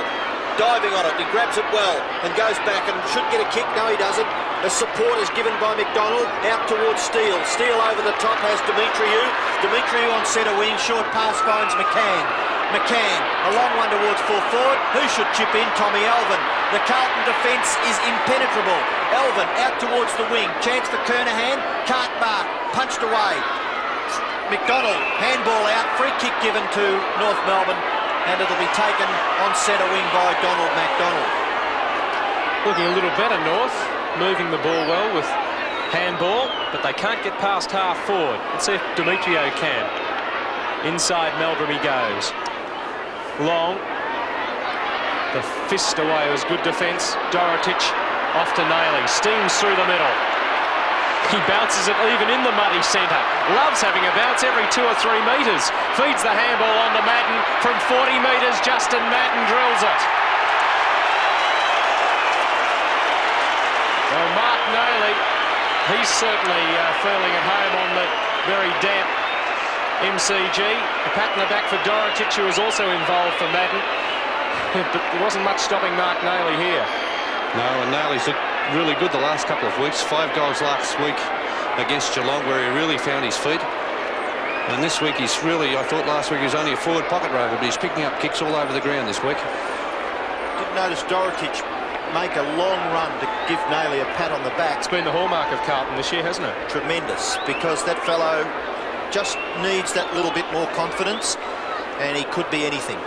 Speaker 2: Diving on it. He grabs it well and goes back and should get a kick. No, he doesn't. The support is given by McDonald out towards Steele. Steele over the top has Demetriou. Demetriou on centre wing. Short pass finds McCann. McCann, a long one towards full forward. Who should chip in? Tommy Elvin. The Carlton defence is impenetrable. Elvin out towards the wing. Chance for Kernahan. Can't mark. Punched away. McDonald, handball out. Free kick given to North Melbourne. And it'll be taken on centre wing by Donald McDonald.
Speaker 1: Looking a little better, North. Moving the ball well with handball, but they can't get past half forward. Let's see if Demetriou can. Inside Meldrum he goes. Long. The fist away was good defence. Dorotich off to Nailey. Steams through the middle. He bounces it even in the muddy centre. Loves having a bounce every 2 or 3 metres. Feeds the handball on to Madden. From 40 metres, Justin Madden drills it. Well, Mark Nailey, he's certainly feeling at home on the very damp MCG. A pat in the back for Dorotich, who was also involved for Madden. But there wasn't much stopping Mark Nailey here.
Speaker 3: No, and Nailey's looked really good the last couple of weeks. 5 goals last week against Geelong, where he really found his feet. And this week he's really, I thought last week he was only a forward pocket rover, but he's picking up kicks all over the ground this week.
Speaker 2: Didn't notice Dorotich make a long run to give Nailey a pat on the back.
Speaker 1: It's been the hallmark of Carlton this year, hasn't it?
Speaker 2: Tremendous, because that fellow just needs that little bit more confidence, and he could be anything.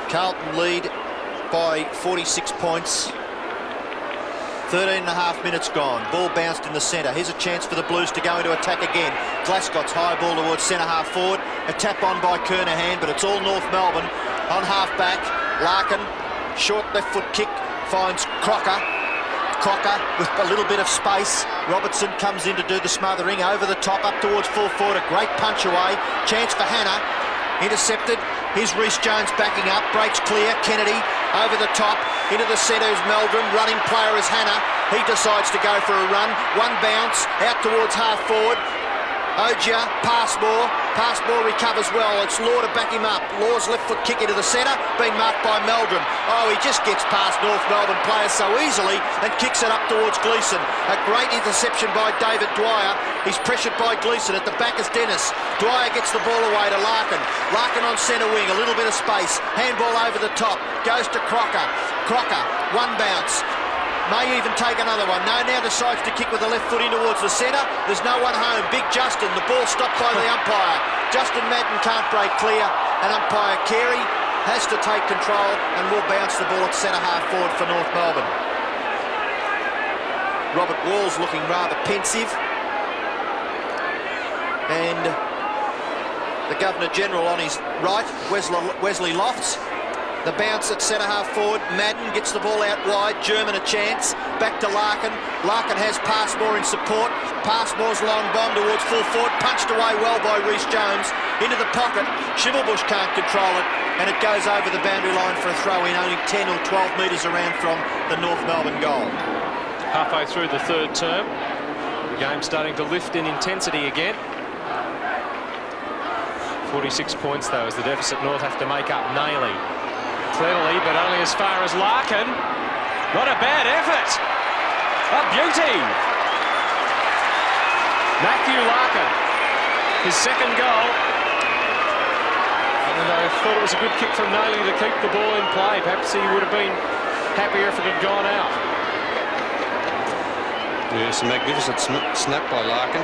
Speaker 2: Carlton lead by 46 points. 13 and a half minutes gone. Ball bounced in the centre. Here's a chance for the Blues to go into attack again. Glasgott's high ball towards centre half forward. A tap on by Kernahan, but it's all North Melbourne. On half back, Larkin, short left foot kick, finds Crocker. Crocker with a little bit of space. Robertson comes in to do the smothering. Over the top, up towards full forward. A great punch away. Chance for Hannah. Intercepted. Here's Reece Jones backing up. Breaks clear. Kennedy over the top. Into the centre is Meldrum. Running player is Hannah. He decides to go for a run. One bounce. Out towards half forward. Ogier, Passmore. Passmore recovers well. It's Law to back him up. Law's left foot kick into the centre, being marked by Meldrum. Oh, he just gets past North Melbourne players so easily and kicks it up towards Gleeson. A great interception by David Dwyer. He's pressured by Gleeson. At the back is Dennis. Dwyer gets the ball away to Larkin. Larkin on centre wing, a little bit of space. Handball over the top. Goes to Crocker. Crocker, one bounce. May even take another one. No, now decides to kick with the left foot in towards the centre. There's no one home. Big Justin. The ball stopped by the umpire. Justin Madden can't break clear. And umpire Carey has to take control and will bounce the ball at centre half forward for North Melbourne. Robert Wall's looking rather pensive. And the Governor-General on his right, Wesley Lofts. The bounce at centre half forward. Madden gets the ball out wide. German a chance. Back to Larkin. Larkin has Passmore in support. Passmore's long bomb towards full forward. Punched away well by Reece Jones. Into the pocket. Schimmelbusch can't control it. And it goes over the boundary line for a throw in, only 10 or 12 metres around from the North Melbourne goal.
Speaker 1: Halfway through the third term. The game starting to lift in intensity again. 46 points, though, as the deficit North have to make up. Nailey. Cleverly, but only as far as Larkin. Not a bad effort. A beauty. Matthew Larkin, his second goal. And I thought it was a good kick from Nailey to keep the ball in play. Perhaps he would have been happier if it had gone out.
Speaker 3: Yes, a magnificent snap by Larkin.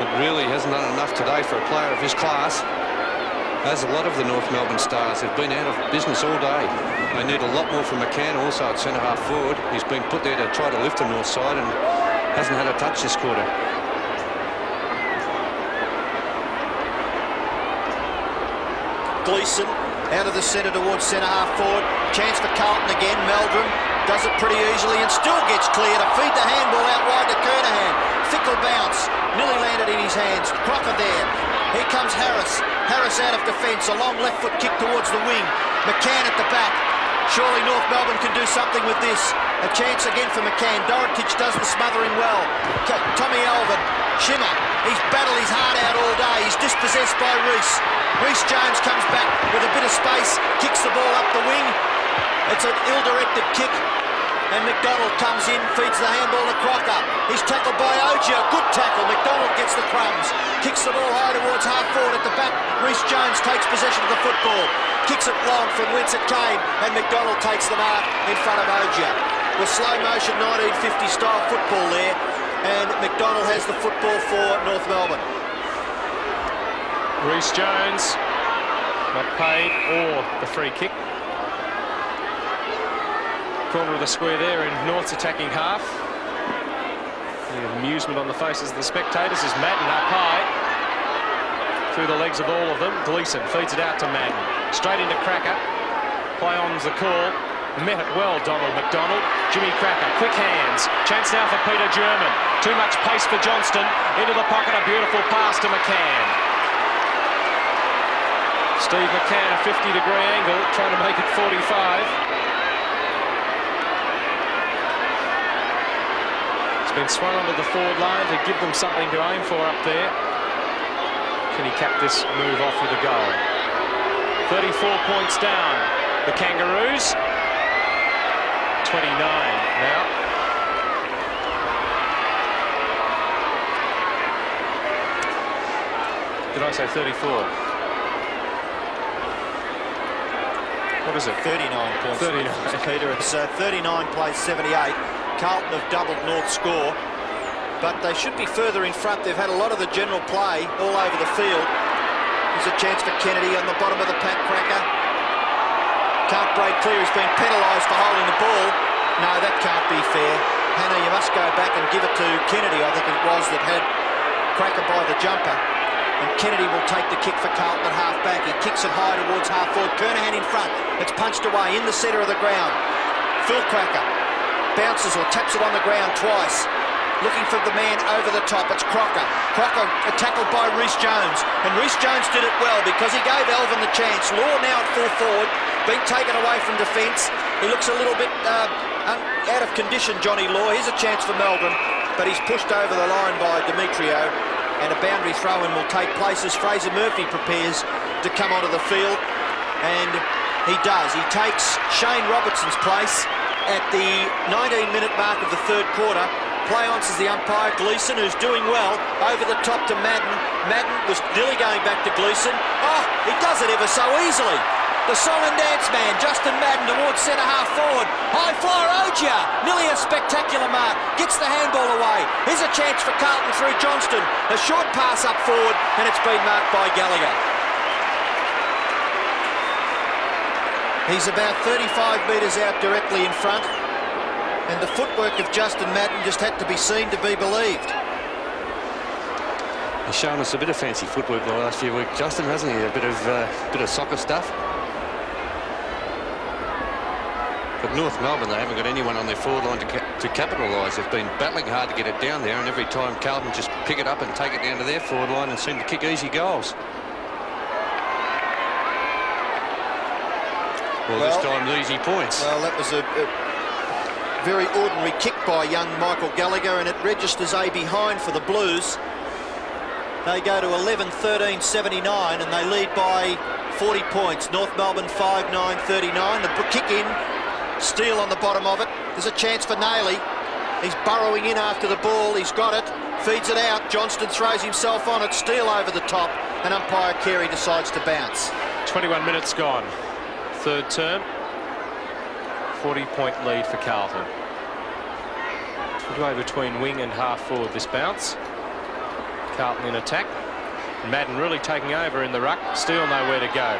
Speaker 3: But really hasn't done enough today for a player of his class. As a lot of the North Melbourne stars have been out of business all day. They need a lot more from McCann also at centre half forward. He's been put there to try to lift the north side and hasn't had a touch this quarter.
Speaker 2: Gleeson out of the centre towards centre half forward. Chance for Carlton again. Meldrum does it pretty easily and still gets clear to feed the handball out wide to Kernahan. Fickle bounce. Nearly landed in his hands. Crocker there. Here comes Harris. Harris out of defence. A long left foot kick towards the wing. McCann at the back. Surely North Melbourne can do something with this. A chance again for McCann. Dorotich does the smothering well. Tommy Elvin, Shimmer. He's battled his heart out all day. He's dispossessed by Reece. Reece Jones comes back with a bit of space, kicks the ball up the wing. It's an ill-directed kick. And McDonald comes in, feeds the handball to Crocker. He's tackled by Ogia. Good tackle. McDonald gets the crumbs. Kicks the ball high towards half forward at the back. Reece Jones takes possession of the football. Kicks it long from whence it came. And McDonald takes the mark in front of Ogia. With slow motion 1950 style football there. And McDonald has the football for North Melbourne.
Speaker 1: Reece Jones not paid or the free kick. Corner of the square there in North's attacking half. The amusement on the faces of the spectators as Madden up high through the legs of all of them. Gleeson feeds it out to Madden, straight into Cracker. Play on's the call. Met it well, Donald McDonald. Jimmy Cracker, quick hands. Chance now for Peter German. Too much pace for Johnston. Into the pocket, a beautiful pass to McCann. Steve McCann, a 50-degree angle, trying to make it 45. Been swung onto the forward line to give them something to aim for up there. Can he cap this move off with a goal? 34 points down. The Kangaroos. 29 now. Did I say 34? What is it?
Speaker 2: 39 points.
Speaker 1: 39.
Speaker 2: Peter, it's 39 plays 78. Carlton have doubled North's score, but they should be further in front. They've had a lot of the general play all over the field. There's a chance for Kennedy on the bottom of the pack. Cracker can't break clear. He's been penalised for holding the ball. No, that can't be fair. Hannah, you must go back and give it to Kennedy, I think it was, that had Cracker by the jumper. And Kennedy will take the kick for Carlton at half-back. He kicks it high towards half-forward. Kernahan in front. It's punched away in the centre of the ground. Phil Cracker bounces or taps it on the ground twice. Looking for the man over the top. It's Crocker. Crocker tackled by Reece Jones. And Reece Jones did it well because he gave Elvin the chance. Law now at full forward. Being taken away from defence. He looks a little bit out of condition, Johnny Law. Here's a chance for Melbourne. But he's pushed over the line by Demetrio. And a boundary throw-in will take place as Fraser Murphy prepares to come onto the field. And he does. He takes Shane Robertson's place at the 19-minute mark of the third quarter. Play-ons is the umpire, Gleeson, who's doing well. Over the top to Madden. Madden was nearly going back to Gleeson. Oh, he does it ever so easily. The song and dance man, Justin Madden, towards centre-half forward. High flyer, Ogia. Nearly a spectacular mark. Gets the handball away. Here's a chance for Carlton through Johnston. A short pass up forward, and it's been marked by Gallagher. He's about 35 metres out directly in front, and the footwork of Justin Madden just had to be seen to be believed.
Speaker 3: He's shown us a bit of fancy footwork the last few weeks, Justin, hasn't he? A bit of soccer stuff. But North Melbourne, they haven't got anyone on their forward line to capitalise. They've been battling hard to get it down there, and every time Carlton just pick it up and take it down to their forward line and seem to kick easy goals. Well, this time easy points.
Speaker 2: Well, that was a very ordinary kick by young Michael Gallagher, and it registers a behind for the Blues. They go to 11-13-79, and they lead by 40 points. North Melbourne 5-9-39. The kick in, Steele on the bottom of it. There's a chance for Nailey. He's burrowing in after the ball. He's got it. Feeds it out. Johnston throws himself on it. Steele over the top, and umpire Carey decides to bounce.
Speaker 1: 21 minutes gone. Third term. 40-point lead for Carlton. Midway between wing and half forward this bounce. Carlton in attack. Madden really taking over in the ruck. Steele nowhere to go.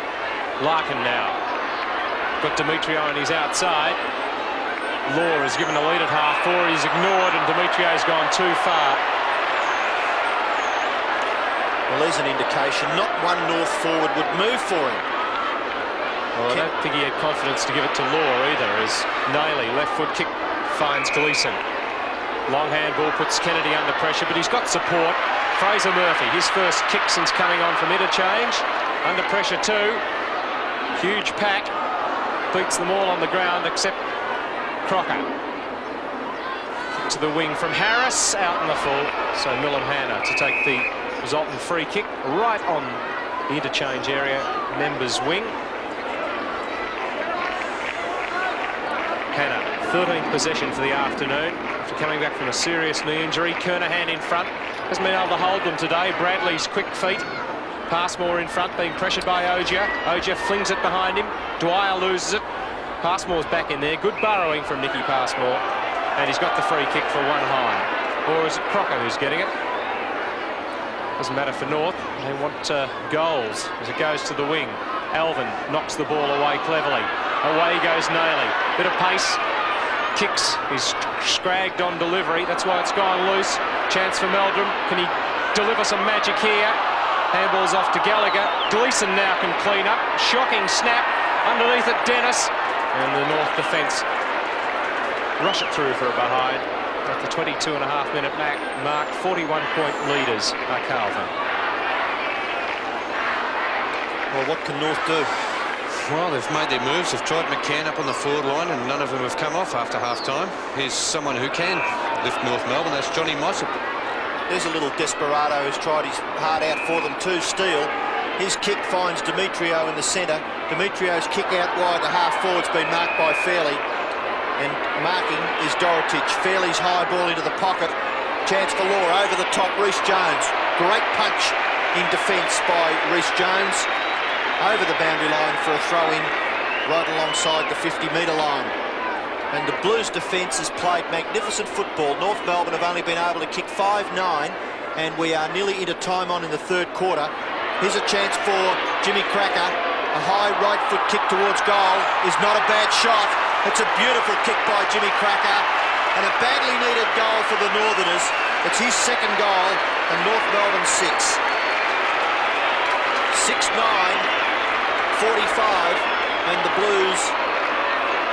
Speaker 1: Larkin now. Got Demetrio on his outside. Law is given the lead at half forward. He's ignored, and Demetrio's gone too far.
Speaker 2: Well, there's an indication. Not one North forward would move for him.
Speaker 1: Well, I don't think he had confidence to give it to Law either, as Nailey, left foot kick, finds Gleeson. Long handball puts Kennedy under pressure, but he's got support. Fraser Murphy, his first kick since coming on from interchange. Under pressure too. Huge pack. Beats them all on the ground except Crocker. To the wing from Harris, out in the full. So Millum Hanna to take the resultant free kick right on the interchange area, members' wing. Hanna, 13th possession for the afternoon after coming back from a serious knee injury. Kernahan in front, hasn't been able to hold them today. Bradley's quick feet. Passmore in front, being pressured by Ogier. Ogier flings it behind him. Dwyer loses it. Passmore's back in there. Good burrowing from Nicky Passmore. And he's got the free kick for one high. Or is it Crocker who's getting it? Doesn't matter for North. They want goals as it goes to the wing. Alvin knocks the ball away cleverly. Away goes Nayley. Bit of pace. Kicks. He's scragged on delivery. That's why it's gone loose. Chance for Meldrum. Can he deliver some magic here? Handball's off to Gallagher. Gleeson now can clean up. Shocking snap. Underneath it, Dennis. And the North defence rush it through for a behind. At the 22.5-minute mark, 41-point leaders are Carlton.
Speaker 2: Well, what can North do?
Speaker 3: Well, they've made their moves. They've tried McCann up on the forward line, and none of them have come off after half-time. Here's someone who can lift North Melbourne. That's Johnny Mossop.
Speaker 2: There's a little desperado who's tried his heart out for them too. Steele. His kick finds Demetrio in the centre. Demetrio's kick out wide to half-forward's been marked by Fairley. And marking is Dorotich. Fairley's high ball into the pocket. Chance for Law over the top. Reece Jones. Great punch in defence by Reece Jones. Over the boundary line for a throw-in right alongside the 50-metre line. And the Blues defence has played magnificent football. North Melbourne have only been able to kick 5-9, and we are nearly into time on in the third quarter. Here's a chance for Jimmy Cracker. A high right foot kick towards goal is not a bad shot. It's a beautiful kick by Jimmy Cracker, and a badly needed goal for the Northerners. It's his second goal, and North Melbourne 6. 6-9, 45, and the Blues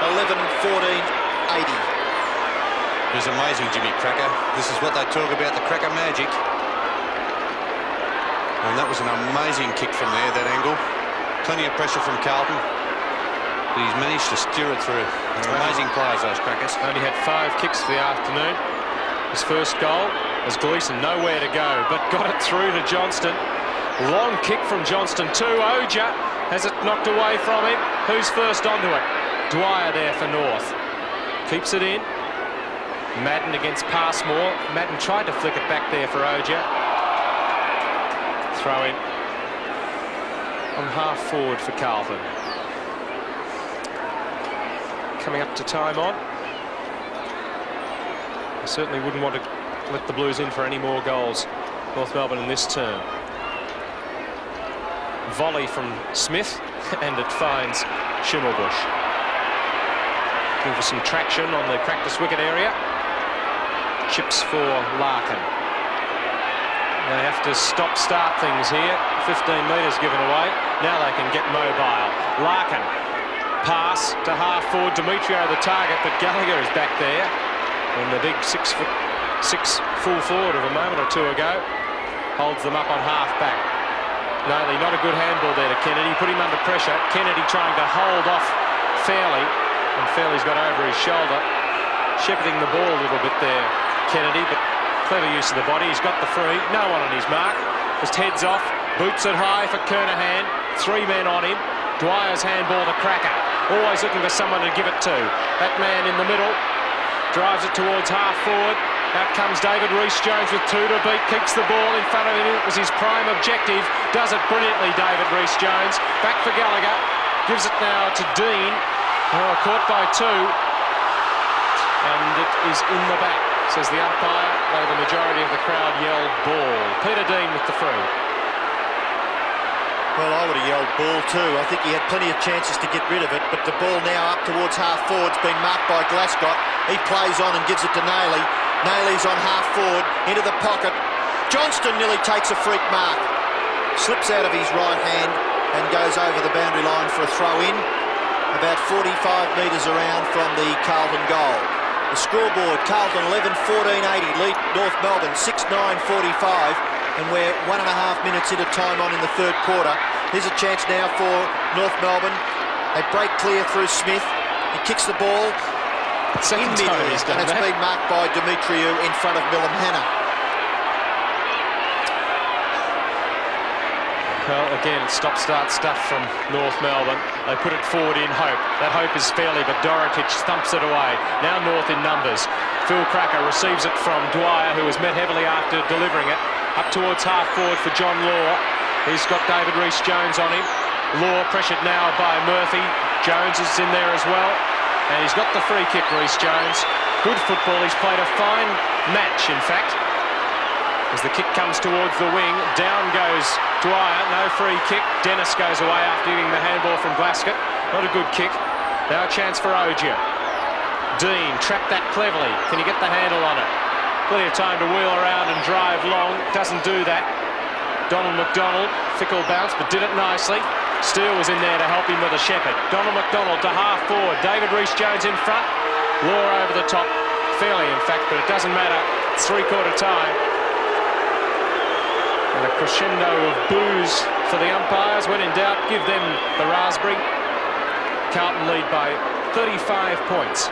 Speaker 2: 11-14, 80.
Speaker 3: It was amazing, Jimmy Cracker. This is what they talk about, the Cracker magic. And that was an amazing kick from there, that angle. Plenty of pressure from Carlton. But he's managed to steer it through. They're amazing players, those Crackers.
Speaker 1: Only had 5 kicks for the afternoon. His first goal was Gleeson, nowhere to go, but got it through to Johnston. Long kick from Johnston too. Ogier has it knocked away from him. Who's first onto it? Dwyer there for North. Keeps it in. Madden against Passmore. Madden tried to flick it back there for Ogier. Throw in on half forward for Carlton. Coming up to time on. I certainly wouldn't want to let the Blues in for any more goals. North Melbourne in this term. Volley from Smith, and it finds Schimmelbusch. Looking for some traction on the practice wicket area. Chips for Larkin. They have to stop-start things here. 15 metres given away. Now they can get mobile. Larkin. Pass to half-forward. Demetrio the target, but Gallagher is back there. And the big 6'6" full forward of a moment or two ago holds them up on half-back. Nayley, not a good handball there to Kennedy. Put him under pressure. Kennedy trying to hold off Fairley. And Fairley's got over his shoulder. Shepherding the ball a little bit there, Kennedy, but clever use of the body. He's got the free. No one on his mark. Just heads off. Boots it high for Kernahan. 3 men on him. Dwyer's handball to Cracker. Always looking for someone to give it to. That man in the middle drives it towards half forward. Out comes David Reece-Jones with 2 to beat. Keeps the ball in front of him. It was his prime objective. Does it brilliantly, David Reece-Jones. Back for Gallagher. Gives it now to Dean. Oh, caught by 2. And it is in the back, says the umpire, though the majority of the crowd yelled ball. Peter Dean with the free.
Speaker 2: Well, I would have yelled ball too. I think he had plenty of chances to get rid of it, but the ball now up towards half forward's been marked by Glascott. He plays on and gives it to Nayley. Nayley's on half forward, into the pocket. Johnston nearly takes a freak mark. Slips out of his right hand and goes over the boundary line for a throw in. About 45 metres around from the Carlton goal. The scoreboard, Carlton 11-14-80, lead North Melbourne 6-9-45, and we're 1.5 minutes into time on in the third quarter. Here's a chance now for North Melbourne. They break clear through Smith. He kicks the ball.
Speaker 1: Second
Speaker 2: in
Speaker 1: time
Speaker 2: mid-air,
Speaker 1: he's done
Speaker 2: and it's
Speaker 1: that.
Speaker 2: been marked by Demetriou in front of Milam Hanna.
Speaker 1: Well, again, stop-start stuff from North Melbourne. They put it forward in hope. That hope is fairly, but Dorotic thumps it away. Now North in numbers. Phil Cracker receives it from Dwyer, who was met heavily after delivering it. Up towards half-forward for John Law. He's got David Rees-Jones on him. Law pressured now by Murphy. Jones is in there as well. And he's got the free kick, Rees-Jones. Good football. He's played a fine match, in fact. As the kick comes towards the wing, down goes Dwyer, no free kick. Dennis goes away after getting the handball from Glasgow. Not a good kick. Now a chance for Ogier. Dean trapped that cleverly. Can he get the handle on it? Plenty of time to wheel around and drive long. Doesn't do that. Donald McDonald, fickle bounce, but did it nicely. Steele was in there to help him with a shepherd. Donald McDonald to half forward. David Rees-Jones in front. Law over the top. Fairly, in fact, but it doesn't matter. It's three-quarter time. And a crescendo of boos for the umpires. When in doubt, give them the raspberry. Carlton lead by 35 points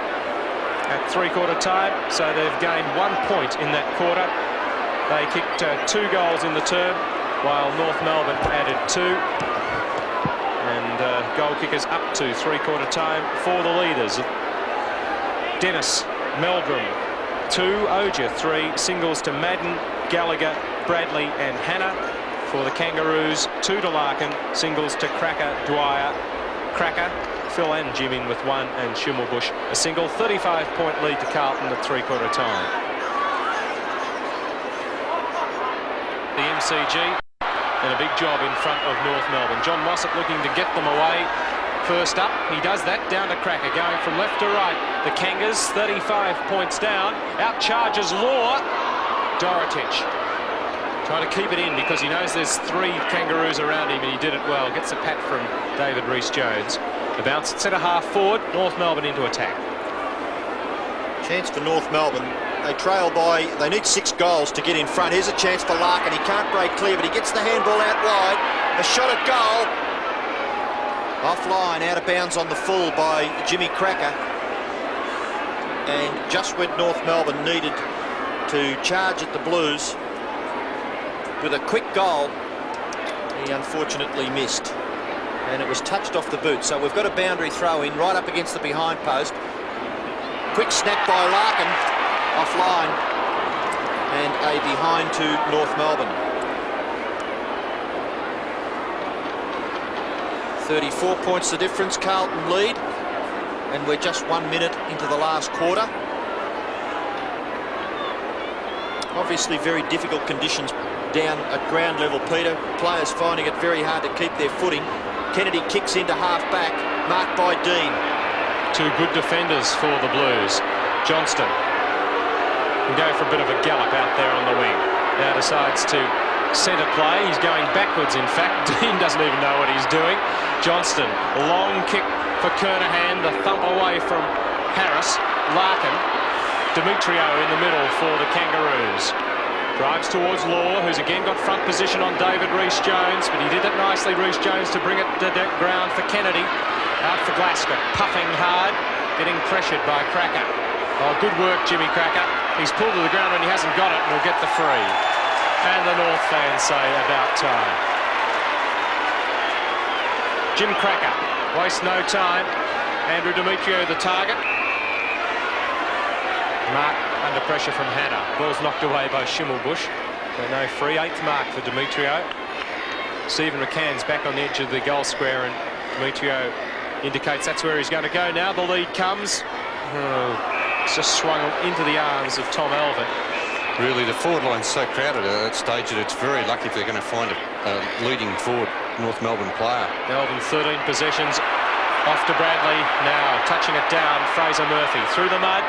Speaker 1: at three-quarter time, so they've gained 1 point in that quarter. They kicked 2 goals in the term, while North Melbourne added 2. And goal kickers up to three-quarter time for the leaders. Dennis, Meldrum, 2, Ogier, 3, singles to Madden, Gallagher, Bradley and Hanna. For the Kangaroos, 2 to Larkin, singles to Cracker, Dwyer, Cracker, Phil and Jim in with 1, and Schimmelbusch a single. 35-point lead to Carlton at three-quarter time. The MCG, and a big job in front of North Melbourne. John Mossop looking to get them away. First up, he does that, down to Cracker, going from left to right. The Kangas, 35 points down. Out charges Law. Dorotic trying to keep it in because he knows there's 3 Kangaroos around him, and he did it well. Gets a pat from David Rees-Jones. The bounce at centre half forward, North Melbourne into attack.
Speaker 2: Chance for North Melbourne. They trail by, they need 6 goals to get in front. Here's a chance for Larkin. He can't break clear, but he gets the handball out wide. A shot at goal. Offline, out of bounds on the full by Jimmy Cracker. And just when North Melbourne needed to charge at the Blues with a quick goal, he unfortunately missed. And it was touched off the boot. So we've got a boundary throw in right up against the behind post. Quick snap by Larkin, offline, and a behind to North Melbourne. 34 points the difference, Carlton lead, and we're just 1 minute into the last quarter. Obviously very difficult conditions down at ground level, Peter. Players finding it very hard to keep their footing. Kennedy kicks into half-back, marked by Dean.
Speaker 1: 2 good defenders for the Blues. Johnston can go for a bit of a gallop out there on the wing. Now decides to centre play. He's going backwards, in fact. Dean doesn't even know what he's doing. Johnston, long kick for Kernahan, the thump away from Harris. Larkin, Demetriou in the middle for the Kangaroos. Drives towards Law, who's again got front position on David Rees-Jones, but he did it nicely, Rees-Jones, to bring it to the ground for Kennedy. Out for Glasgow, puffing hard, getting pressured by Cracker. Oh, good work, Jimmy Cracker. He's pulled to the ground when he hasn't got it, and he'll get the free. And the North fans say about time. Jim Cracker, waste no time. Andrew Demetriou the target. Mark under pressure from Hanna. Ball's knocked away by Schimmelbusch. So no free. 8th mark for Demetriou. Stephen McCann's back on the edge of the goal square, and Demetriou indicates that's where he's going to go. Now the lead comes. It's just swung into the arms of Tom Elvin.
Speaker 3: Really, the forward line's so crowded at that stage that it's very lucky if they're going to find a leading forward North Melbourne player.
Speaker 1: Melbourne 13 possessions. Off to Bradley. Now touching it down. Fraser Murphy through the mud.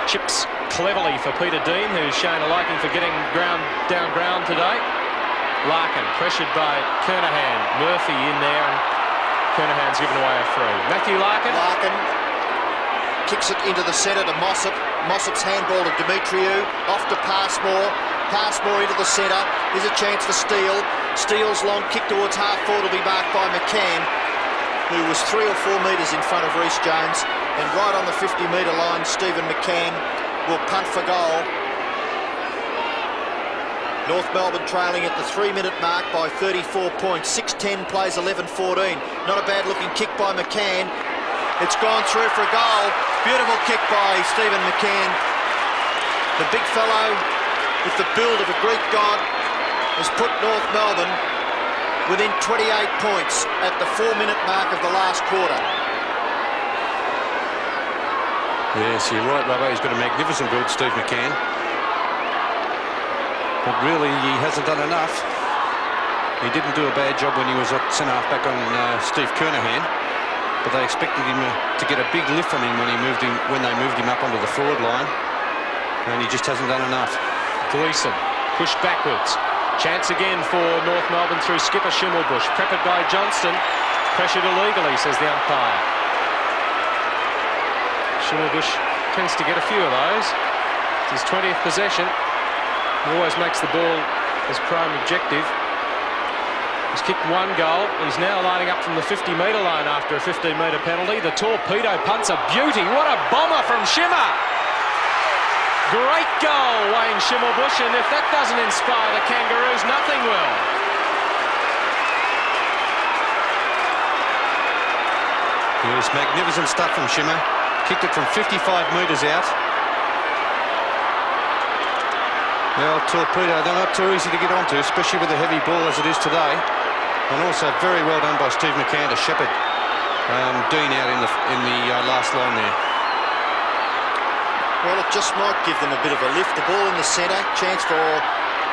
Speaker 1: Chips cleverly for Peter Dean, who's shown a liking for getting down ground today. Larkin pressured by Kernahan. Murphy in there, and Kernahan's given away a free. Matthew Larkin.
Speaker 2: Larkin kicks it into the centre to Mossop. Mossop's handball to Demetriou. Off to Passmore. Passmore into the centre. Here's a chance for Steele. Steele's long kick towards half forward will be marked by McCann, who was 3 or 4 metres in front of Rees-Jones. And right on the 50-metre line, Stephen McCann will punt for goal. North Melbourne trailing at the 3-minute mark by 34 points. 6-10 plays 11-14. Not a bad looking kick by McCann. It's gone through for a goal. Beautiful kick by Stephen McCann. The big fellow with the build of a Greek god has put North Melbourne within 28 points at the 4-minute mark of the last quarter.
Speaker 3: Yes, you're right, Robbo. He's got a magnificent build, Steve McCann. But really, he hasn't done enough. He didn't do a bad job when he was at centre-half back on Steve Kernahan, but they expected him to get a big lift from him when they moved him up onto the forward line, and he just hasn't done enough.
Speaker 1: Gleeson pushed backwards. Chance again for North Melbourne through skipper Schimmelbusch. Preppered by Johnston. Pressured illegally, says the umpire. Schimmelbusch tends to get a few of those. It's his 20th possession. He always makes the ball his prime objective. He's kicked one goal. He's now lining up from the 50-metre line after a 15-metre penalty. The torpedo punt's a beauty. What a bomber from Schimmer! Great goal, Wayne Schimmelbusch, and if that doesn't inspire the Kangaroos, nothing will.
Speaker 3: Yes, magnificent stuff from Schimmer. Kicked it from 55 metres out. Well, torpedo, they're not too easy to get onto, especially with a heavy ball as it is today. And also very well done by Steve McCann to shepherd Dean out in the last line there.
Speaker 2: Well, it just might give them a bit of a lift. The ball in the centre, chance for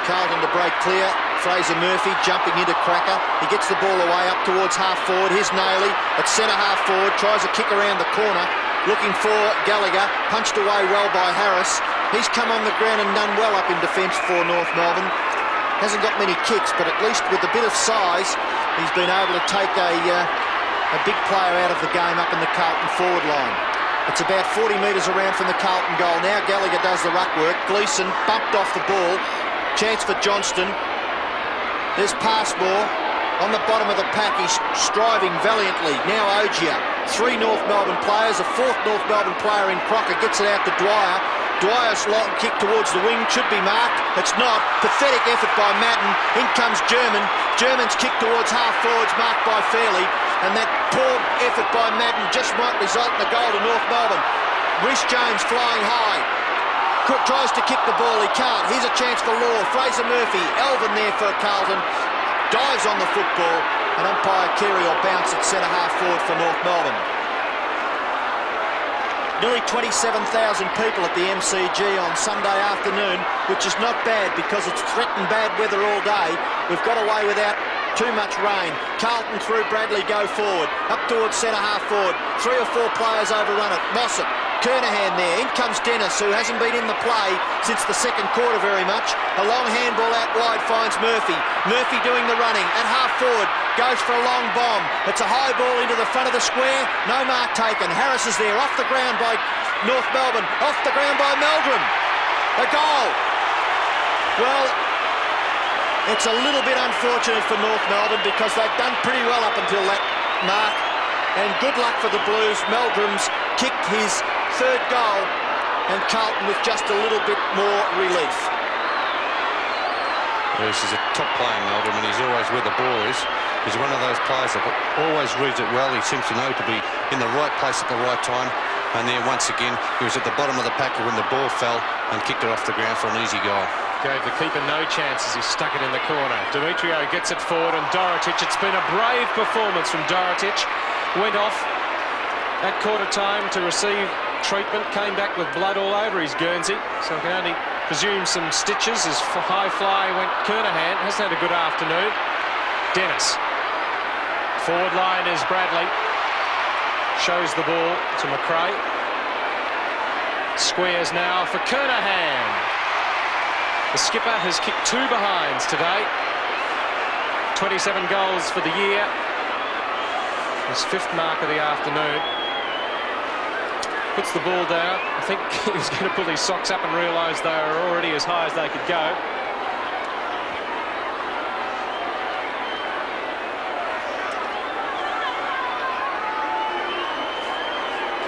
Speaker 2: Carlton to break clear. Fraser Murphy jumping into Cracker. He gets the ball away up towards half forward. Here's Nailey at centre half forward, tries a kick around the corner, looking for Gallagher, punched away well by Harris. He's come on the ground and done well up in defence for North Melbourne. Hasn't got many kicks, but at least with a bit of size, he's been able to take a big player out of the game up in the Carlton forward line. It's about 40 metres around from the Carlton goal. Now Gallagher does the ruck work. Gleeson bumped off the ball. Chance for Johnston. There's Passmore. On the bottom of the pack, he's striving valiantly. Now Ogier. 3 North Melbourne players. A 4th North Melbourne player in Crocker gets it out to Dwyer. Dwyer's long kick towards the wing should be marked. It's not. Pathetic effort by Madden. In comes German. German's kick towards half forwards marked by Fairley. And that poor effort by Madden just might result in a goal to North Melbourne. Rhys Jones flying high. Tries to kick the ball. He can't. Here's a chance for Law. Fraser Murphy. Elvin there for Carlton. Dives on the football. And umpire Keary will bounce at centre half forward for North Melbourne. Nearly 27,000 people at the MCG on Sunday afternoon, which is not bad because it's threatened bad weather all day. We've got away without too much rain. Carlton through Bradley go forward, up towards centre half forward. 3 or 4 players overrun it. Mossop, Kernahan there. In comes Dennis, who hasn't been in the play since the second quarter very much. A long handball out wide finds Murphy. Murphy doing the running at half forward. Goes for a long bomb. It's a high ball into the front of the square. No mark taken. Harris is there. Off the ground by North Melbourne. Off the ground by Meldrum. A goal. Well, it's a little bit unfortunate for North Melbourne because they've done pretty well up until that mark. And good luck for the Blues. Meldrum's kicked his 3rd goal and Carlton with just a little bit more relief.
Speaker 3: This is a top player, Meldrum, and he's always where the ball is. He's one of those players that always reads it well. He seems to know to be in the right place at the right time. And then once again, he was at the bottom of the pack when the ball fell and kicked it off the ground for an easy goal.
Speaker 1: Gave the keeper no chances. He stuck it in the corner. Demetrio gets it forward, and Dorotic. It's been a brave performance from Dorotic. Went off at quarter time to receive treatment. Came back with blood all over his Guernsey. So I can only presume some stitches. As high fly went Kernahan. Hasn't had a good afternoon. Dennis. Forward line is Bradley. Shows the ball to McRae. Squares now for Kernahan. The skipper has kicked 2 behinds today. 27 goals for the year. His 5th mark of the afternoon. Puts the ball down. I think he was going to pull his socks up and realise they were already as high as they could go.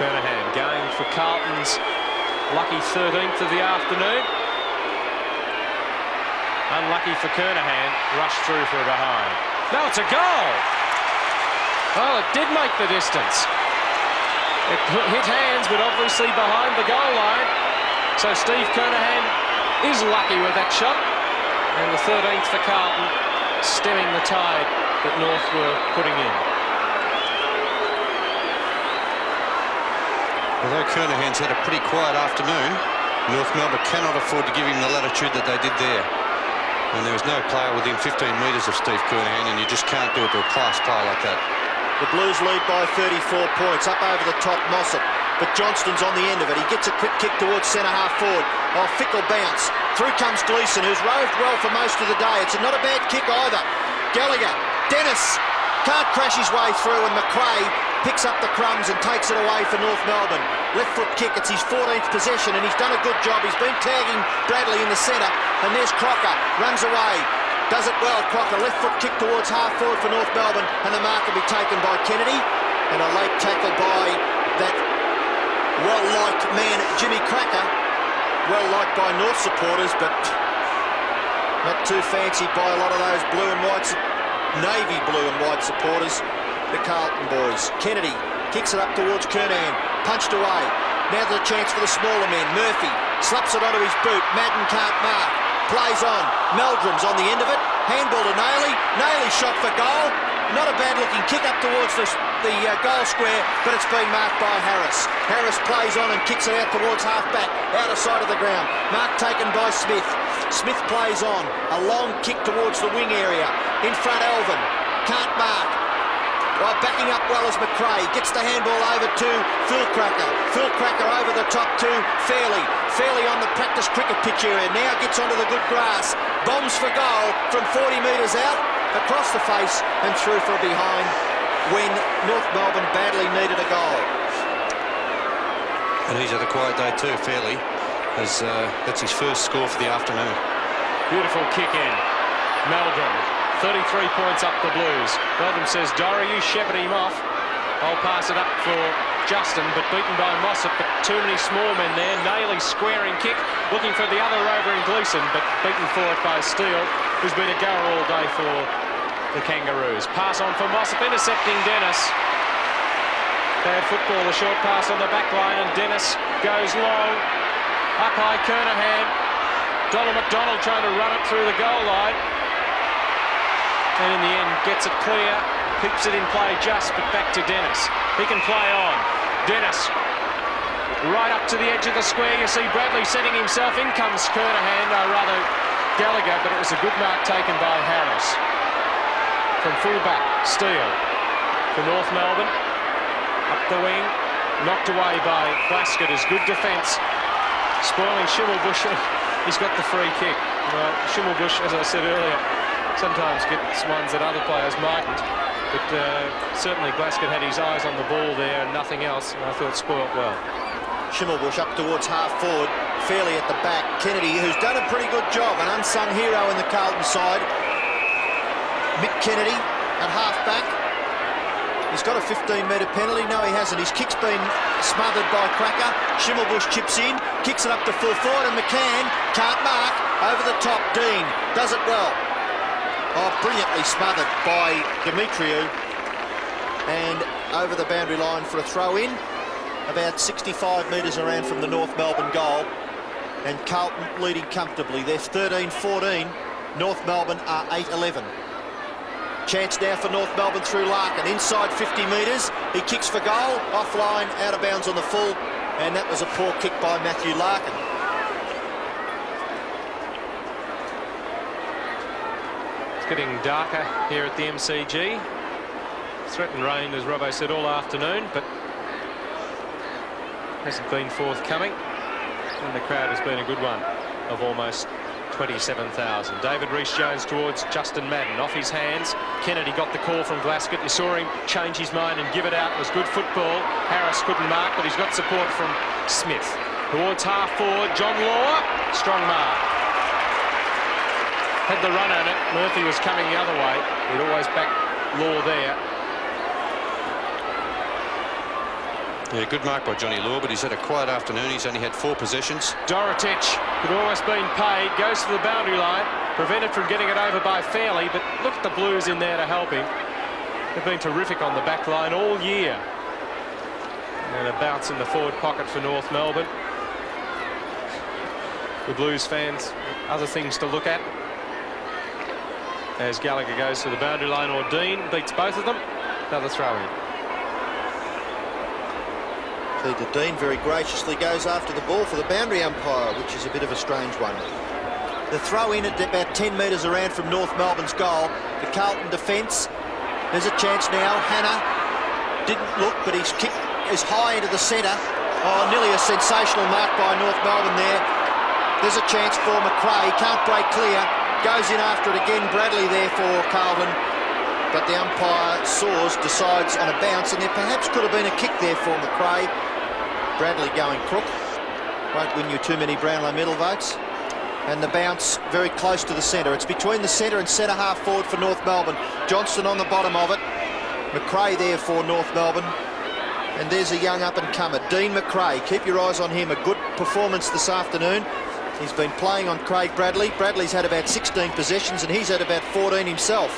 Speaker 1: Kernahan going for Carlton's lucky 13th of the afternoon. Unlucky for Kernahan, rushed through for a behind. No, it's a goal! Well, it did make the distance. It hit hands, but obviously behind the goal line. So Steve Kernahan is lucky with that shot. And the 13th for Carlton, stemming the tide that North were putting in.
Speaker 3: Although Kernahan's had a pretty quiet afternoon, North Melbourne cannot afford to give him the latitude that they did there. And there was no player within 15 metres of Steve Kernahan, and you just can't do it to a class player like that.
Speaker 2: The Blues lead by 34 points, up over the top, Mossop. But Johnston's on the end of it. He gets a quick kick towards centre-half forward. Oh, fickle bounce. Through comes Gleeson, who's roved well for most of the day. It's not a bad kick either. Gallagher, Dennis, can't crash his way through, and McRae picks up the crumbs and takes it away for North Melbourne. Left foot kick, it's his 14th possession, and he's done a good job. He's been tagging Bradley in the centre, and there's Crocker, runs away. Does it well, Crocker. Left foot kick towards half forward for North Melbourne, and the mark will be taken by Kennedy. And a late tackle by that well-liked man, Jimmy Cracker. Well-liked by North supporters, but not too fancied by a lot of those blue and white, navy blue and white supporters, the Carlton boys. Kennedy kicks it up towards Kernahan, punched away. Now there's a chance for the smaller men. Murphy slaps it onto his boot. Madden can't mark. Plays on. Meldrum's on the end of it. Handball to Nailey. Nailey shot for goal. Not a bad looking kick up towards the goal square, but it's been marked by Harris. Harris plays on and kicks it out towards half back, out of sight of the ground. Mark taken by Smith. Smith plays on. A long kick towards the wing area. In front, Elvin. Can't mark. Well, backing up well as McRae. Gets the handball over to Phil Cracker. Phil Cracker over the top to Fairley. Fairley on the practice cricket pitch area. Now gets onto the good grass. Bombs for goal from 40 metres out. Across the face and through for a behind when North Melbourne badly needed a goal.
Speaker 3: And he's had a quiet day too, Fairley. That's his first score for the afternoon.
Speaker 1: Beautiful kick in. Meldrum, 33 points up the Blues. Meldrum says, Dorrie, you shepherd him off. I'll pass it up for Justin, but beaten by Mossop, but too many small men there. Nailey squaring kick, looking for the other rover in Gleeson, but beaten for it by Steele, who's been a goer all day for the Kangaroos. Pass on for Mossop, intercepting Dennis. Bad football, a short pass on the back line, and Dennis goes long. Up high, Kernahan. Donald McDonald trying to run it through the goal line. And in the end, gets it clear. Keeps it in play just, but back to Dennis. He can play on. Dennis, right up to the edge of the square. You see Bradley setting himself. In comes Kernahan, rather Gallagher, but it was a good mark taken by Harris. From fullback, Steele for North Melbourne. Up the wing, knocked away by Glasgow. Is good defence. Spoiling Schimmelbusch. He's got the free kick. Well, Schimmelbusch, as I said earlier, sometimes gets ones that other players mightn't. But certainly Glasgow had his eyes on the ball there and nothing else, and I thought spoilt well.
Speaker 2: Schimmelbusch up towards half forward, Fairley at the back. Kennedy, who's done a pretty good job, an unsung hero in the Carlton side. Mick Kennedy at half back. He's got a 15-metre penalty. No, he hasn't. His kick's been smothered by Cracker. Schimmelbusch chips in, kicks it up to full forward, and McCann can't mark. Over the top, Dean does it well. Oh, brilliantly smothered by Demetriou, and over the boundary line for a throw-in, about 65 metres around from the North Melbourne goal, and Carlton leading comfortably. They're 13-14, North Melbourne are 8-11. Chance now for North Melbourne through Larkin, inside 50 metres, he kicks for goal, offline, out of bounds on the full, and that was a poor kick by Matthew Larkin.
Speaker 1: Getting darker here at the MCG. Threatened rain, as Robbo said, all afternoon, but hasn't been forthcoming. And the crowd has been a good one of almost 27,000. David Rhys-Jones towards Justin Madden. Off his hands. Kennedy got the call from Glasgow. You saw him change his mind and give it out. It was good football. Harris couldn't mark, but he's got support from Smith. Towards half forward, John Law. Strong mark. Had the run on it. Murphy was coming the other way. He'd always back Law there.
Speaker 3: Yeah, good mark by Johnny Law, but he's had a quiet afternoon. He's only had 4 possessions.
Speaker 1: Dorotic could almost been paid, goes to the boundary line, prevented from getting it over by Fairley, but look at the Blues in there to help him. They've been terrific on the back line all year. And a bounce in the forward pocket for North Melbourne. The Blues fans, other things to look at. As Gallagher goes to the boundary line, or Dean beats both of them. Another throw in.
Speaker 2: Peter Dean very graciously goes after the ball for the boundary umpire, which is a bit of a strange one. The throw in at about 10 metres around from North Melbourne's goal. The Carlton defence. There's a chance now. Hannah didn't look, but he's kicked as high into the centre. Oh, nearly a sensational mark by North Melbourne there. There's a chance for McRae. Can't break clear. Goes in after it again. Bradley there for Carlton. But the umpire soars, decides on a bounce, and there perhaps could have been a kick there for McRae. Bradley going crook. Won't win you too many Brownlow medal votes. And the bounce very close to the centre. It's between the centre and centre half forward for North Melbourne. Johnston on the bottom of it. McRae there for North Melbourne. And there's a young up-and-comer, Dean McRae. Keep your eyes on him. A good performance this afternoon. He's been playing on Craig Bradley. Bradley's had about 16 possessions and he's had about 14 himself.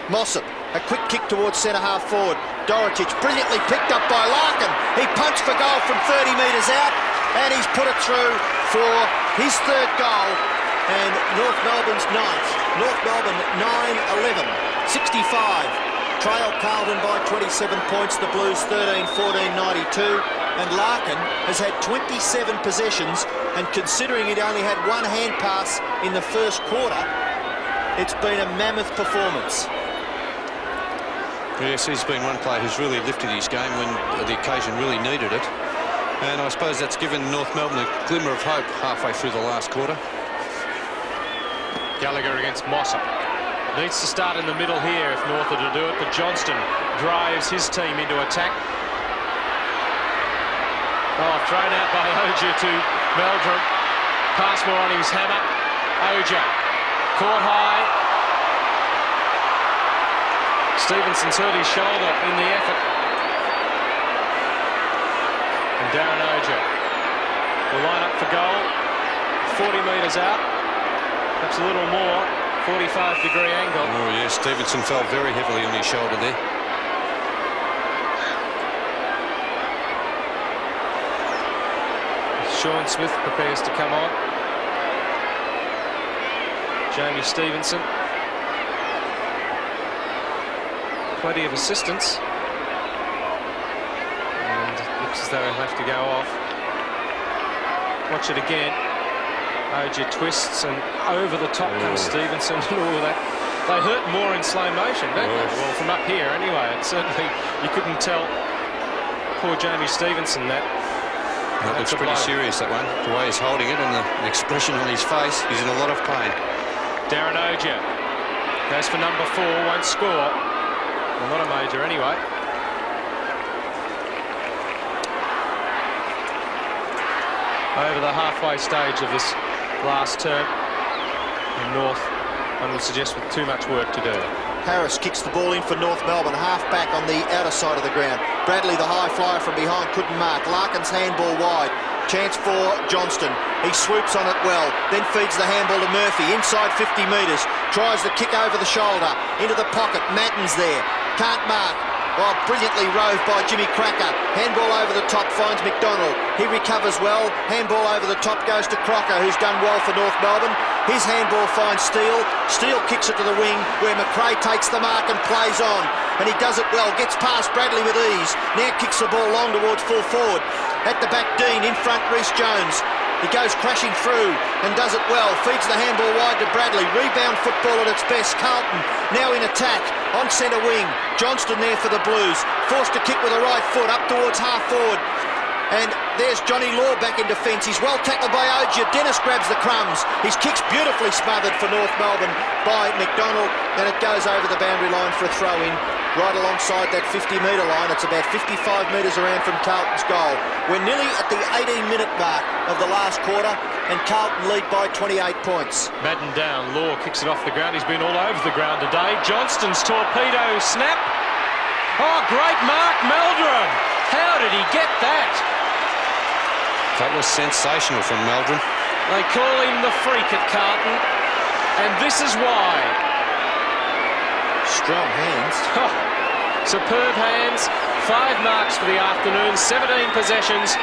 Speaker 2: Mossop, a quick kick towards centre half forward. Dorotic brilliantly picked up by Larkin. He punched for goal from 30 metres out and he's put it through for his 3rd goal and North Melbourne's 9th. North Melbourne 9-11, 65. Trail Carlton by 27 points. The Blues 13-14, 92. And Larkin has had 27 possessions, and considering he'd only had 1 hand pass in the first quarter, it's been a mammoth performance.
Speaker 3: Yes, he's been one player who's really lifted his game when the occasion really needed it. And I suppose that's given North Melbourne a glimmer of hope halfway through the last quarter.
Speaker 1: Gallagher against Mossop. Needs to start in the middle here if North are to do it, but Johnston drives his team into attack. Oh, thrown out by Oja to Meldrum. Passmore on his hammer. Oja caught high. Stevenson's hurt his shoulder in the effort. And Darren Oja will line up for goal. 40 metres out. Perhaps a little more. 45-degree angle.
Speaker 3: Oh, yes, Stevenson fell very heavily on his shoulder there.
Speaker 1: Sean Smith prepares to come on. Jamie Stevenson. Plenty of assistance. And it looks as though he'll have to go off. Watch it again. Oja twists and over the top comes Stevenson and all of that. They hurt more in slow motion, don't they? Well, from up here anyway. It certainly, you couldn't tell poor Jamie Stevenson that.
Speaker 3: That looks pretty serious, that one. The way he's holding it and the expression on his face, he's in a lot of pain.
Speaker 1: Darren Oja goes for number 4, won't score. Well, not a major anyway. Over the halfway stage of this last term, and North, one would suggest, with too much work to do.
Speaker 2: Harris kicks the ball in for North Melbourne, half back on the outer side of the ground. Bradley, the high flyer from behind, couldn't mark. Larkin's handball wide. Chance for Johnston. He swoops on it well, then feeds the handball to Murphy inside 50 metres. Tries the kick over the shoulder, into the pocket. Matten's there, can't mark. Well, brilliantly roved by Jimmy Cracker. Handball over the top, finds McDonald. He recovers well. Handball over the top goes to Crocker, who's done well for North Melbourne. His handball finds Steele. Steele kicks it to the wing, where McRae takes the mark and plays on. And he does it well, gets past Bradley with ease. Now kicks the ball long towards full forward. At the back, Dean, in front, Rhys Jones. He goes crashing through and does it well. Feeds the handball wide to Bradley. Rebound football at its best. Carlton now in attack on centre wing. Johnston there for the Blues. Forced to kick with the right foot up towards half forward. And there's Johnny Law back in defence. He's well tackled by Oja. Dennis grabs the crumbs. His kick's beautifully smothered for North Melbourne by McDonald. Then it goes over the boundary line for a throw-in. Right alongside that 50-metre line. It's about 55 metres around from Carlton's goal. We're nearly at the 18-minute mark of the last quarter, and Carlton lead by 28 points.
Speaker 1: Madden down, Law kicks it off the ground. He's been all over the ground today. Johnston's torpedo snap. Oh, great mark, Meldrum. How did he get that?
Speaker 3: That was sensational from Melbourne.
Speaker 1: They call him the freak at Carlton, and this is why.
Speaker 2: Strong hands.
Speaker 1: Superb hands. 5 marks for the afternoon, 17 possessions,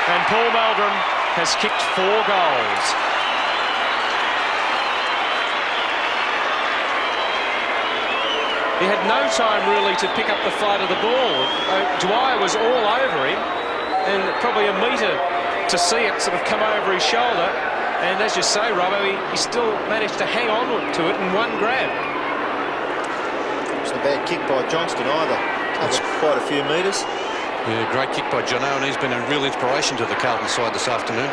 Speaker 1: and Paul Meldrum has kicked 4 goals. He had no time really to pick up the flight of the ball. Dwyer was all over him, and probably a metre to see it sort of come over his shoulder. And as you say, Robbo, he still managed to hang on to it in one grab.
Speaker 2: It's a bad kick by Johnston either. That's quite a few metres.
Speaker 3: Yeah, great kick by Jono, and he's been a real inspiration to the Carlton side this afternoon.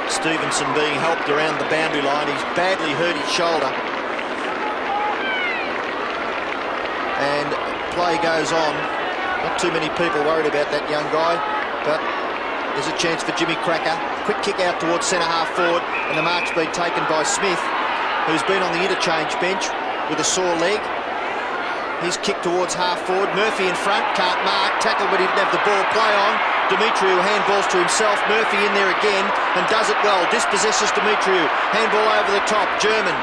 Speaker 2: Stevenson being helped around the boundary line. He's badly hurt his shoulder. And play goes on. Not too many people worried about that young guy, but there's a chance for Jimmy Cracker. Quick kick out towards centre-half forward, and the mark's been taken by Smith, who's been on the interchange bench with a sore leg. He's kicked towards half forward. Murphy in front, can't mark. Tackle, but he didn't have the ball. Play on. Demetriou handballs to himself. Murphy in there again and does it well. Dispossesses Demetriou. Handball over the top. German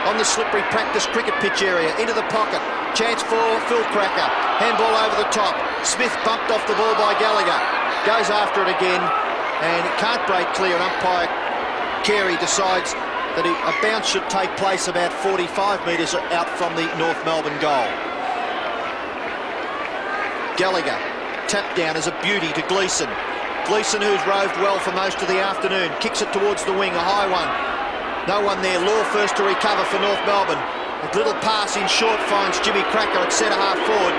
Speaker 2: on the slippery practice cricket pitch area. Into the pocket. Chance for Phil Cracker. Handball over the top. Smith bumped off the ball by Gallagher. Goes after it again and can't break clear. Umpire Carey decides that a bounce should take place about 45 metres out from the North Melbourne goal. Gallagher, tapped down as a beauty to Gleeson. Gleeson, who's roved well for most of the afternoon, kicks it towards the wing, a high one. No one there. Law first to recover for North Melbourne. A little pass in short finds Jimmy Cracker at centre-half forward.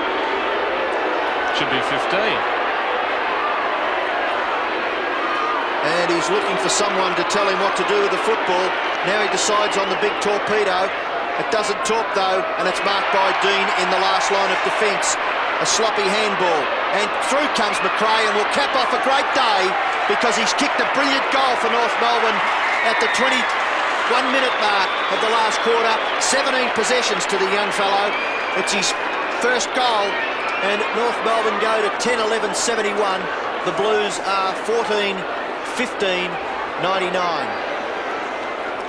Speaker 1: Should be 15.
Speaker 2: And he's looking for someone to tell him what to do with the football. Now he decides on the big torpedo. It doesn't talk though, and it's marked by Dean in the last line of defence. A sloppy handball, and through comes McRae, and will cap off a great day because he's kicked a brilliant goal for North Melbourne at the 21-minute mark of the last quarter. 17 possessions to the young fellow. It's his first goal, and North Melbourne go to 10-11-71. The Blues are 14-15-99.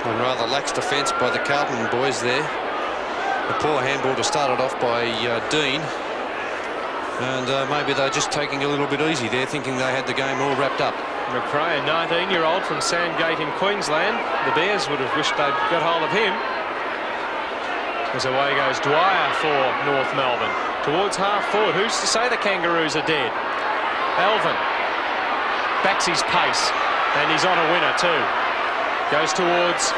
Speaker 3: And rather lax defence by the Carlton boys there. A poor handball to start it off by Dean. And maybe they're just taking a little bit easy there, thinking they had the game all wrapped up.
Speaker 1: McRae, a 19-year-old from Sandgate in Queensland. The Bears would have wished they'd got hold of him. As away goes Dwyer for North Melbourne. Towards half forward. Who's to say the Kangaroos are dead? Elvin backs his pace, and he's on a winner too. Goes towards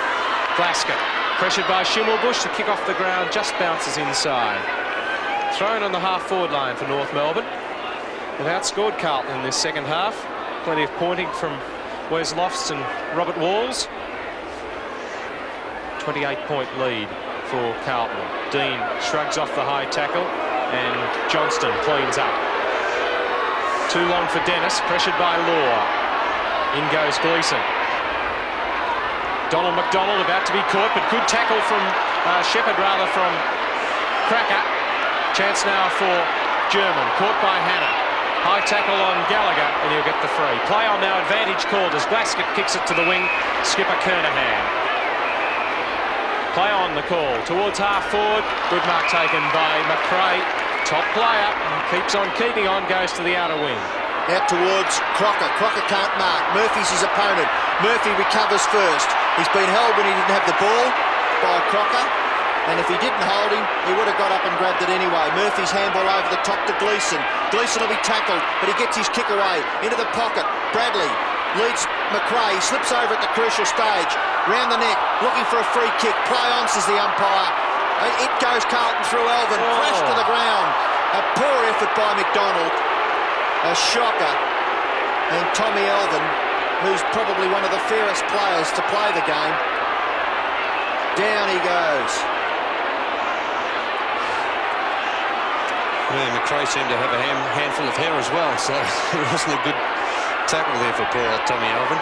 Speaker 1: Glasgow. Pressured by Schimmelbusch. The kick off the ground just bounces inside. Thrown on the half-forward line for North Melbourne. They've outscored Carlton in this second half. Plenty of pointing from Wes Lofts and Robert Walls. 28-point lead for Carlton. Dean shrugs off the high tackle, and Johnston cleans up. Too long for Dennis, pressured by Law. In goes Gleeson. Donald McDonald about to be caught, but good tackle from Shepherd, rather, from Cracker. Chance now for German, caught by Hannah. High tackle on Gallagher, and he'll get the free. Play on now, advantage called as Glasgow kicks it to the wing. Skipper Kernahan. Play on the call towards half forward. Good mark taken by McRae. Top player, keeps on keeping on, goes to the outer wing.
Speaker 2: Out towards Crocker. Crocker can't mark. Murphy's his opponent. Murphy recovers first. He's been held when he didn't have the ball by Crocker. And if he didn't hold him, he would have got up and grabbed it anyway. Murphy's handball over the top to Gleeson. Gleeson will be tackled, but he gets his kick away. Into the pocket. Bradley leads McRae. He slips over at the crucial stage. Round the neck, looking for a free kick. Play on, says the umpire. It goes Carlton through Elvin. Crash to the ground. A poor effort by McDonald. A shocker. And Tommy Elvin, who's probably one of the fairest players to play the game. Down he goes.
Speaker 3: Yeah, McRae seemed to have a handful of hair as well, so it wasn't a good tackle there for poor old Tommy Elvin.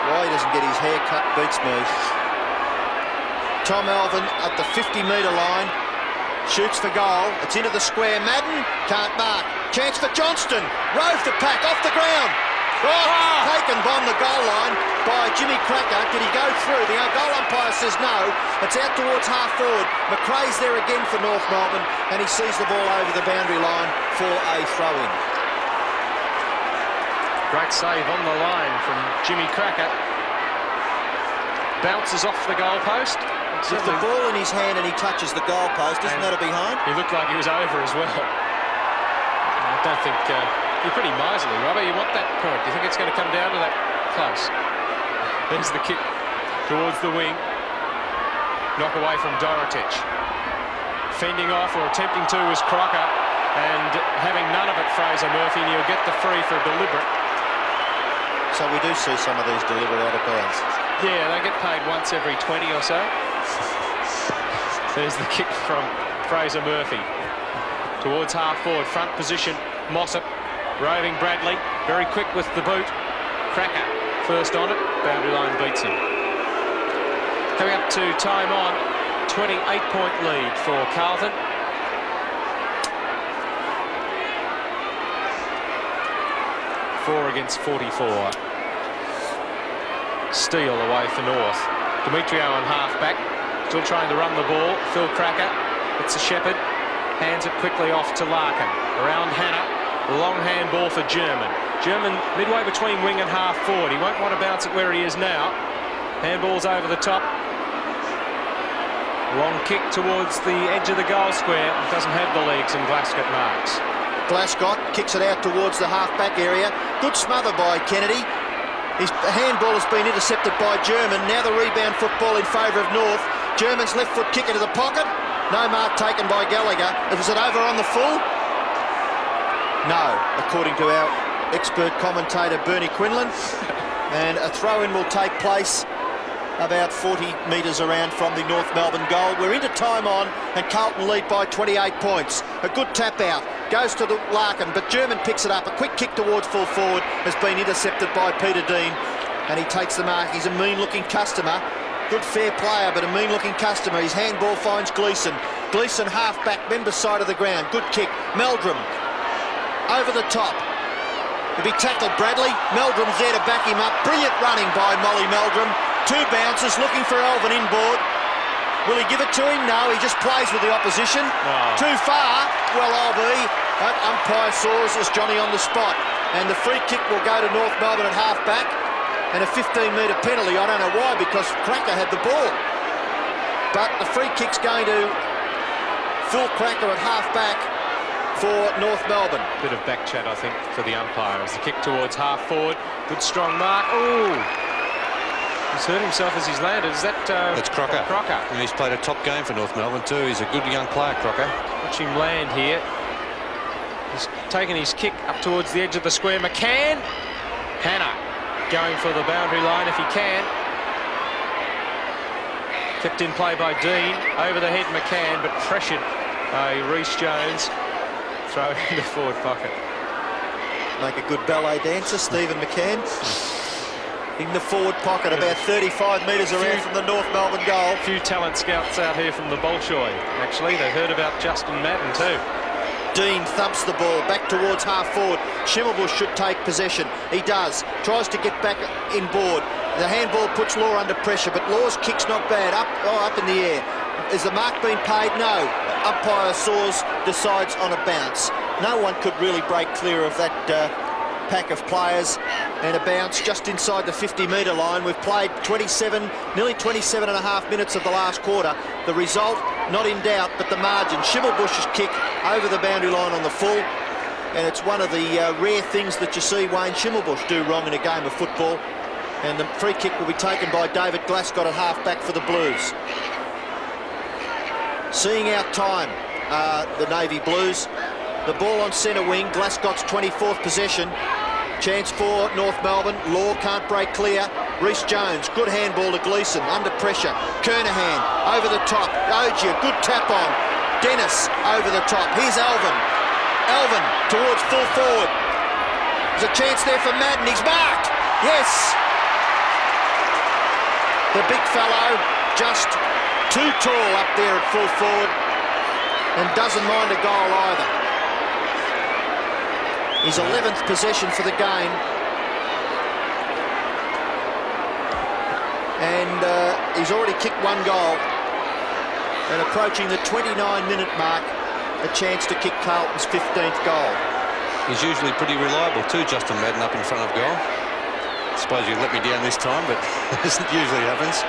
Speaker 2: Why he doesn't get his hair cut beats me. Tom Elvin at the 50-metre line. shoots for goal. It's into the square. Madden can't mark. Chance for Johnston. Rove the pack off the ground. Taken on the goal line by Jimmy Cracker. Did he go through? The goal umpire says no. It's out towards half forward. McRae's there again for North Melbourne, and he sees the ball over the boundary line for a throw-in.
Speaker 1: Great save on the line from Jimmy Cracker. Bounces off the goalpost.
Speaker 2: With the ball in his hand and he touches the goalpost, isn't that a behind?
Speaker 1: He looked like he was over as well. I don't think... you're pretty miserly, Robert. You want that point. Do you think it's going to come down to that close? There's the kick towards the wing. Knock away from Dorotic. Fending off, or attempting to, was Crocker. And having none of it, Fraser Murphy, and he'll get the free for deliberate.
Speaker 2: So we do see some of these deliberate out of bounds.
Speaker 1: Yeah, they get paid once every 20 or so. There's the kick from Fraser Murphy. Towards half forward, front position, Mossop. Roving Bradley, very quick with the boot. Cracker, first on it, boundary line beats him. Coming up to time on, 28-point lead for Carlton. Four against 44. Steele away for North. Demetrio on half-back, still trying to run the ball. Phil Cracker, it's a Shepherd, hands it quickly off to Larkin. Around Hannah. Long handball for German. German midway between wing and half forward. He won't want to bounce it where he is now. Handball's over the top. Long kick towards the edge of the goal square. Doesn't have the legs, and Glascott marks.
Speaker 2: Glascott kicks it out towards the half-back area. Good smother by Kennedy. His handball has been intercepted by German. Now the rebound football in favour of North. German's left foot kick into the pocket. No mark taken by Gallagher. Was it over on the full? No, according to our expert commentator Bernie Quinlan. And a throw-in will take place about 40 metres around from the North Melbourne goal. We're into time on, and Carlton lead by 28 points. A good tap out, goes to the Larkin, but German picks it up. A quick kick towards full forward has been intercepted by Peter Dean, and he takes the mark. He's a mean-looking customer. Good fair player, but a mean-looking customer. His handball finds Gleeson. Gleeson half-back, member side of the ground. Good kick. Meldrum over the top. He'll be tackled, Bradley. Meldrum's there to back him up. Brilliant running by Molly Meldrum. Two bounces, looking for Elvin inboard. Will he give it to him? No, he just plays with the opposition. Too far. Well, I'll be. Umpire saws as Johnny on the spot. And the free kick will go to North Melbourne at half-back. And a 15-metre penalty. I don't know why, because Cracker had the ball. But the free kick's going to Phil Cracker at half-back for North Melbourne.
Speaker 1: Bit of back chat, I think, for the umpire as the kick towards half forward. Good strong mark. Ooh! He's hurt himself as he's landed. Is that...
Speaker 3: That's Crocker.
Speaker 1: Crocker.
Speaker 3: And he's played a top game for North Melbourne too. He's a good young player, Crocker.
Speaker 1: Watch him land here. He's taken his kick up towards the edge of the square. McCann. Hannah going for the boundary line if he can. Kept in play by Dean. Over the head McCann, but pressured by Rhys Jones. Throw it in the forward pocket.
Speaker 2: Make a good ballet dancer, Stephen McCann. In the forward pocket, about 35 metres around from the North Melbourne goal.
Speaker 1: A few talent scouts out here from the Bolshoi, actually. They've heard about Justin Madden too.
Speaker 2: Dean thumps the ball back towards half forward. Schimmelbusch should take possession. He does. Tries to get back inboard. The handball puts Law under pressure, but Law's kick's not bad. Up in the air. Is the mark being paid? No. Umpire Saws decides on a bounce. No one could really break clear of that pack of players, and a bounce just inside the 50-metre line. We've played nearly 27 and a half minutes of the last quarter. The result, not in doubt, but the margin. Schimmelbusch's kick over the boundary line on the full, and it's one of the rare things that you see Wayne Schimmelbusch do wrong in a game of football. And the free kick will be taken by David Glascott at half-back for the Blues. Seeing out time, the Navy Blues. The ball on centre wing, Glascott's 24th possession. Chance for North Melbourne. Law can't break clear. Rhys Jones, good handball to Gleeson, under pressure. Kernahan, over the top. Ogier, good tap on. Dennis, over the top. Here's Elvin. Elvin towards full forward. There's a chance there for Madden. He's marked. Yes. The big fellow just too tall up there at full forward. and doesn't mind a goal either. His 11th possession for the game. And he's already kicked one goal. And approaching the 29-minute mark, a chance to kick Carlton's 15th goal.
Speaker 3: He's usually pretty reliable too, Justin Madden, up in front of goal. I suppose you let me down this time, but it usually happens.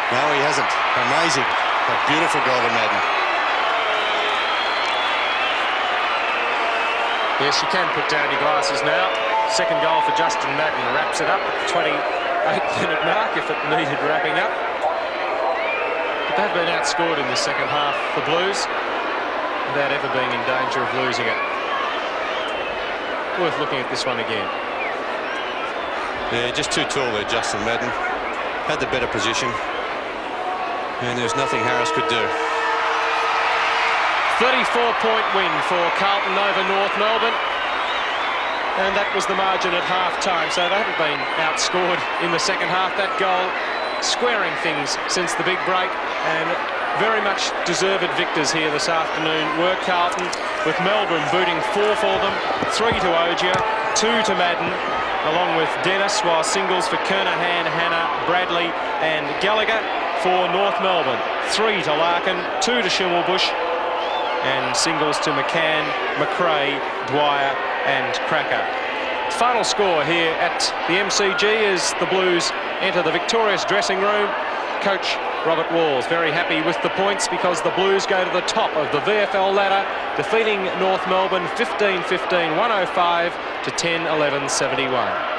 Speaker 3: No, he hasn't. Amazing. A beautiful goal to Madden.
Speaker 1: Yes, you can put down your glasses now. Second goal for Justin Madden wraps it up at the 28-minute mark if it needed wrapping up. But they've been outscored in the second half, the Blues, without ever being in danger of losing it. Worth looking at this one again.
Speaker 3: Yeah, just too tall there, Justin Madden. Had the better position. And there's nothing Harris could do.
Speaker 1: 34-point win for Carlton over North Melbourne. And that was the margin at half-time, so they haven't been outscored in the second half. That goal squaring things since the big break, and very much deserved victors here this afternoon were Carlton, with Melbourne booting 4 for them, 3 to Ogier, 2 to Madden, along with Dennis, while singles for Kernahan, Hannah, Bradley and Gallagher. For North Melbourne, 3 to Larkin, 2 to Schimmelbusch, and singles to McCann, McRae, Dwyer and Cracker. Final score here at the MCG as the Blues enter the victorious dressing room. Coach Robert Walls very happy with the points because the Blues go to the top of the VFL ladder, defeating North Melbourne 15-15, 105 to 10-11, 71.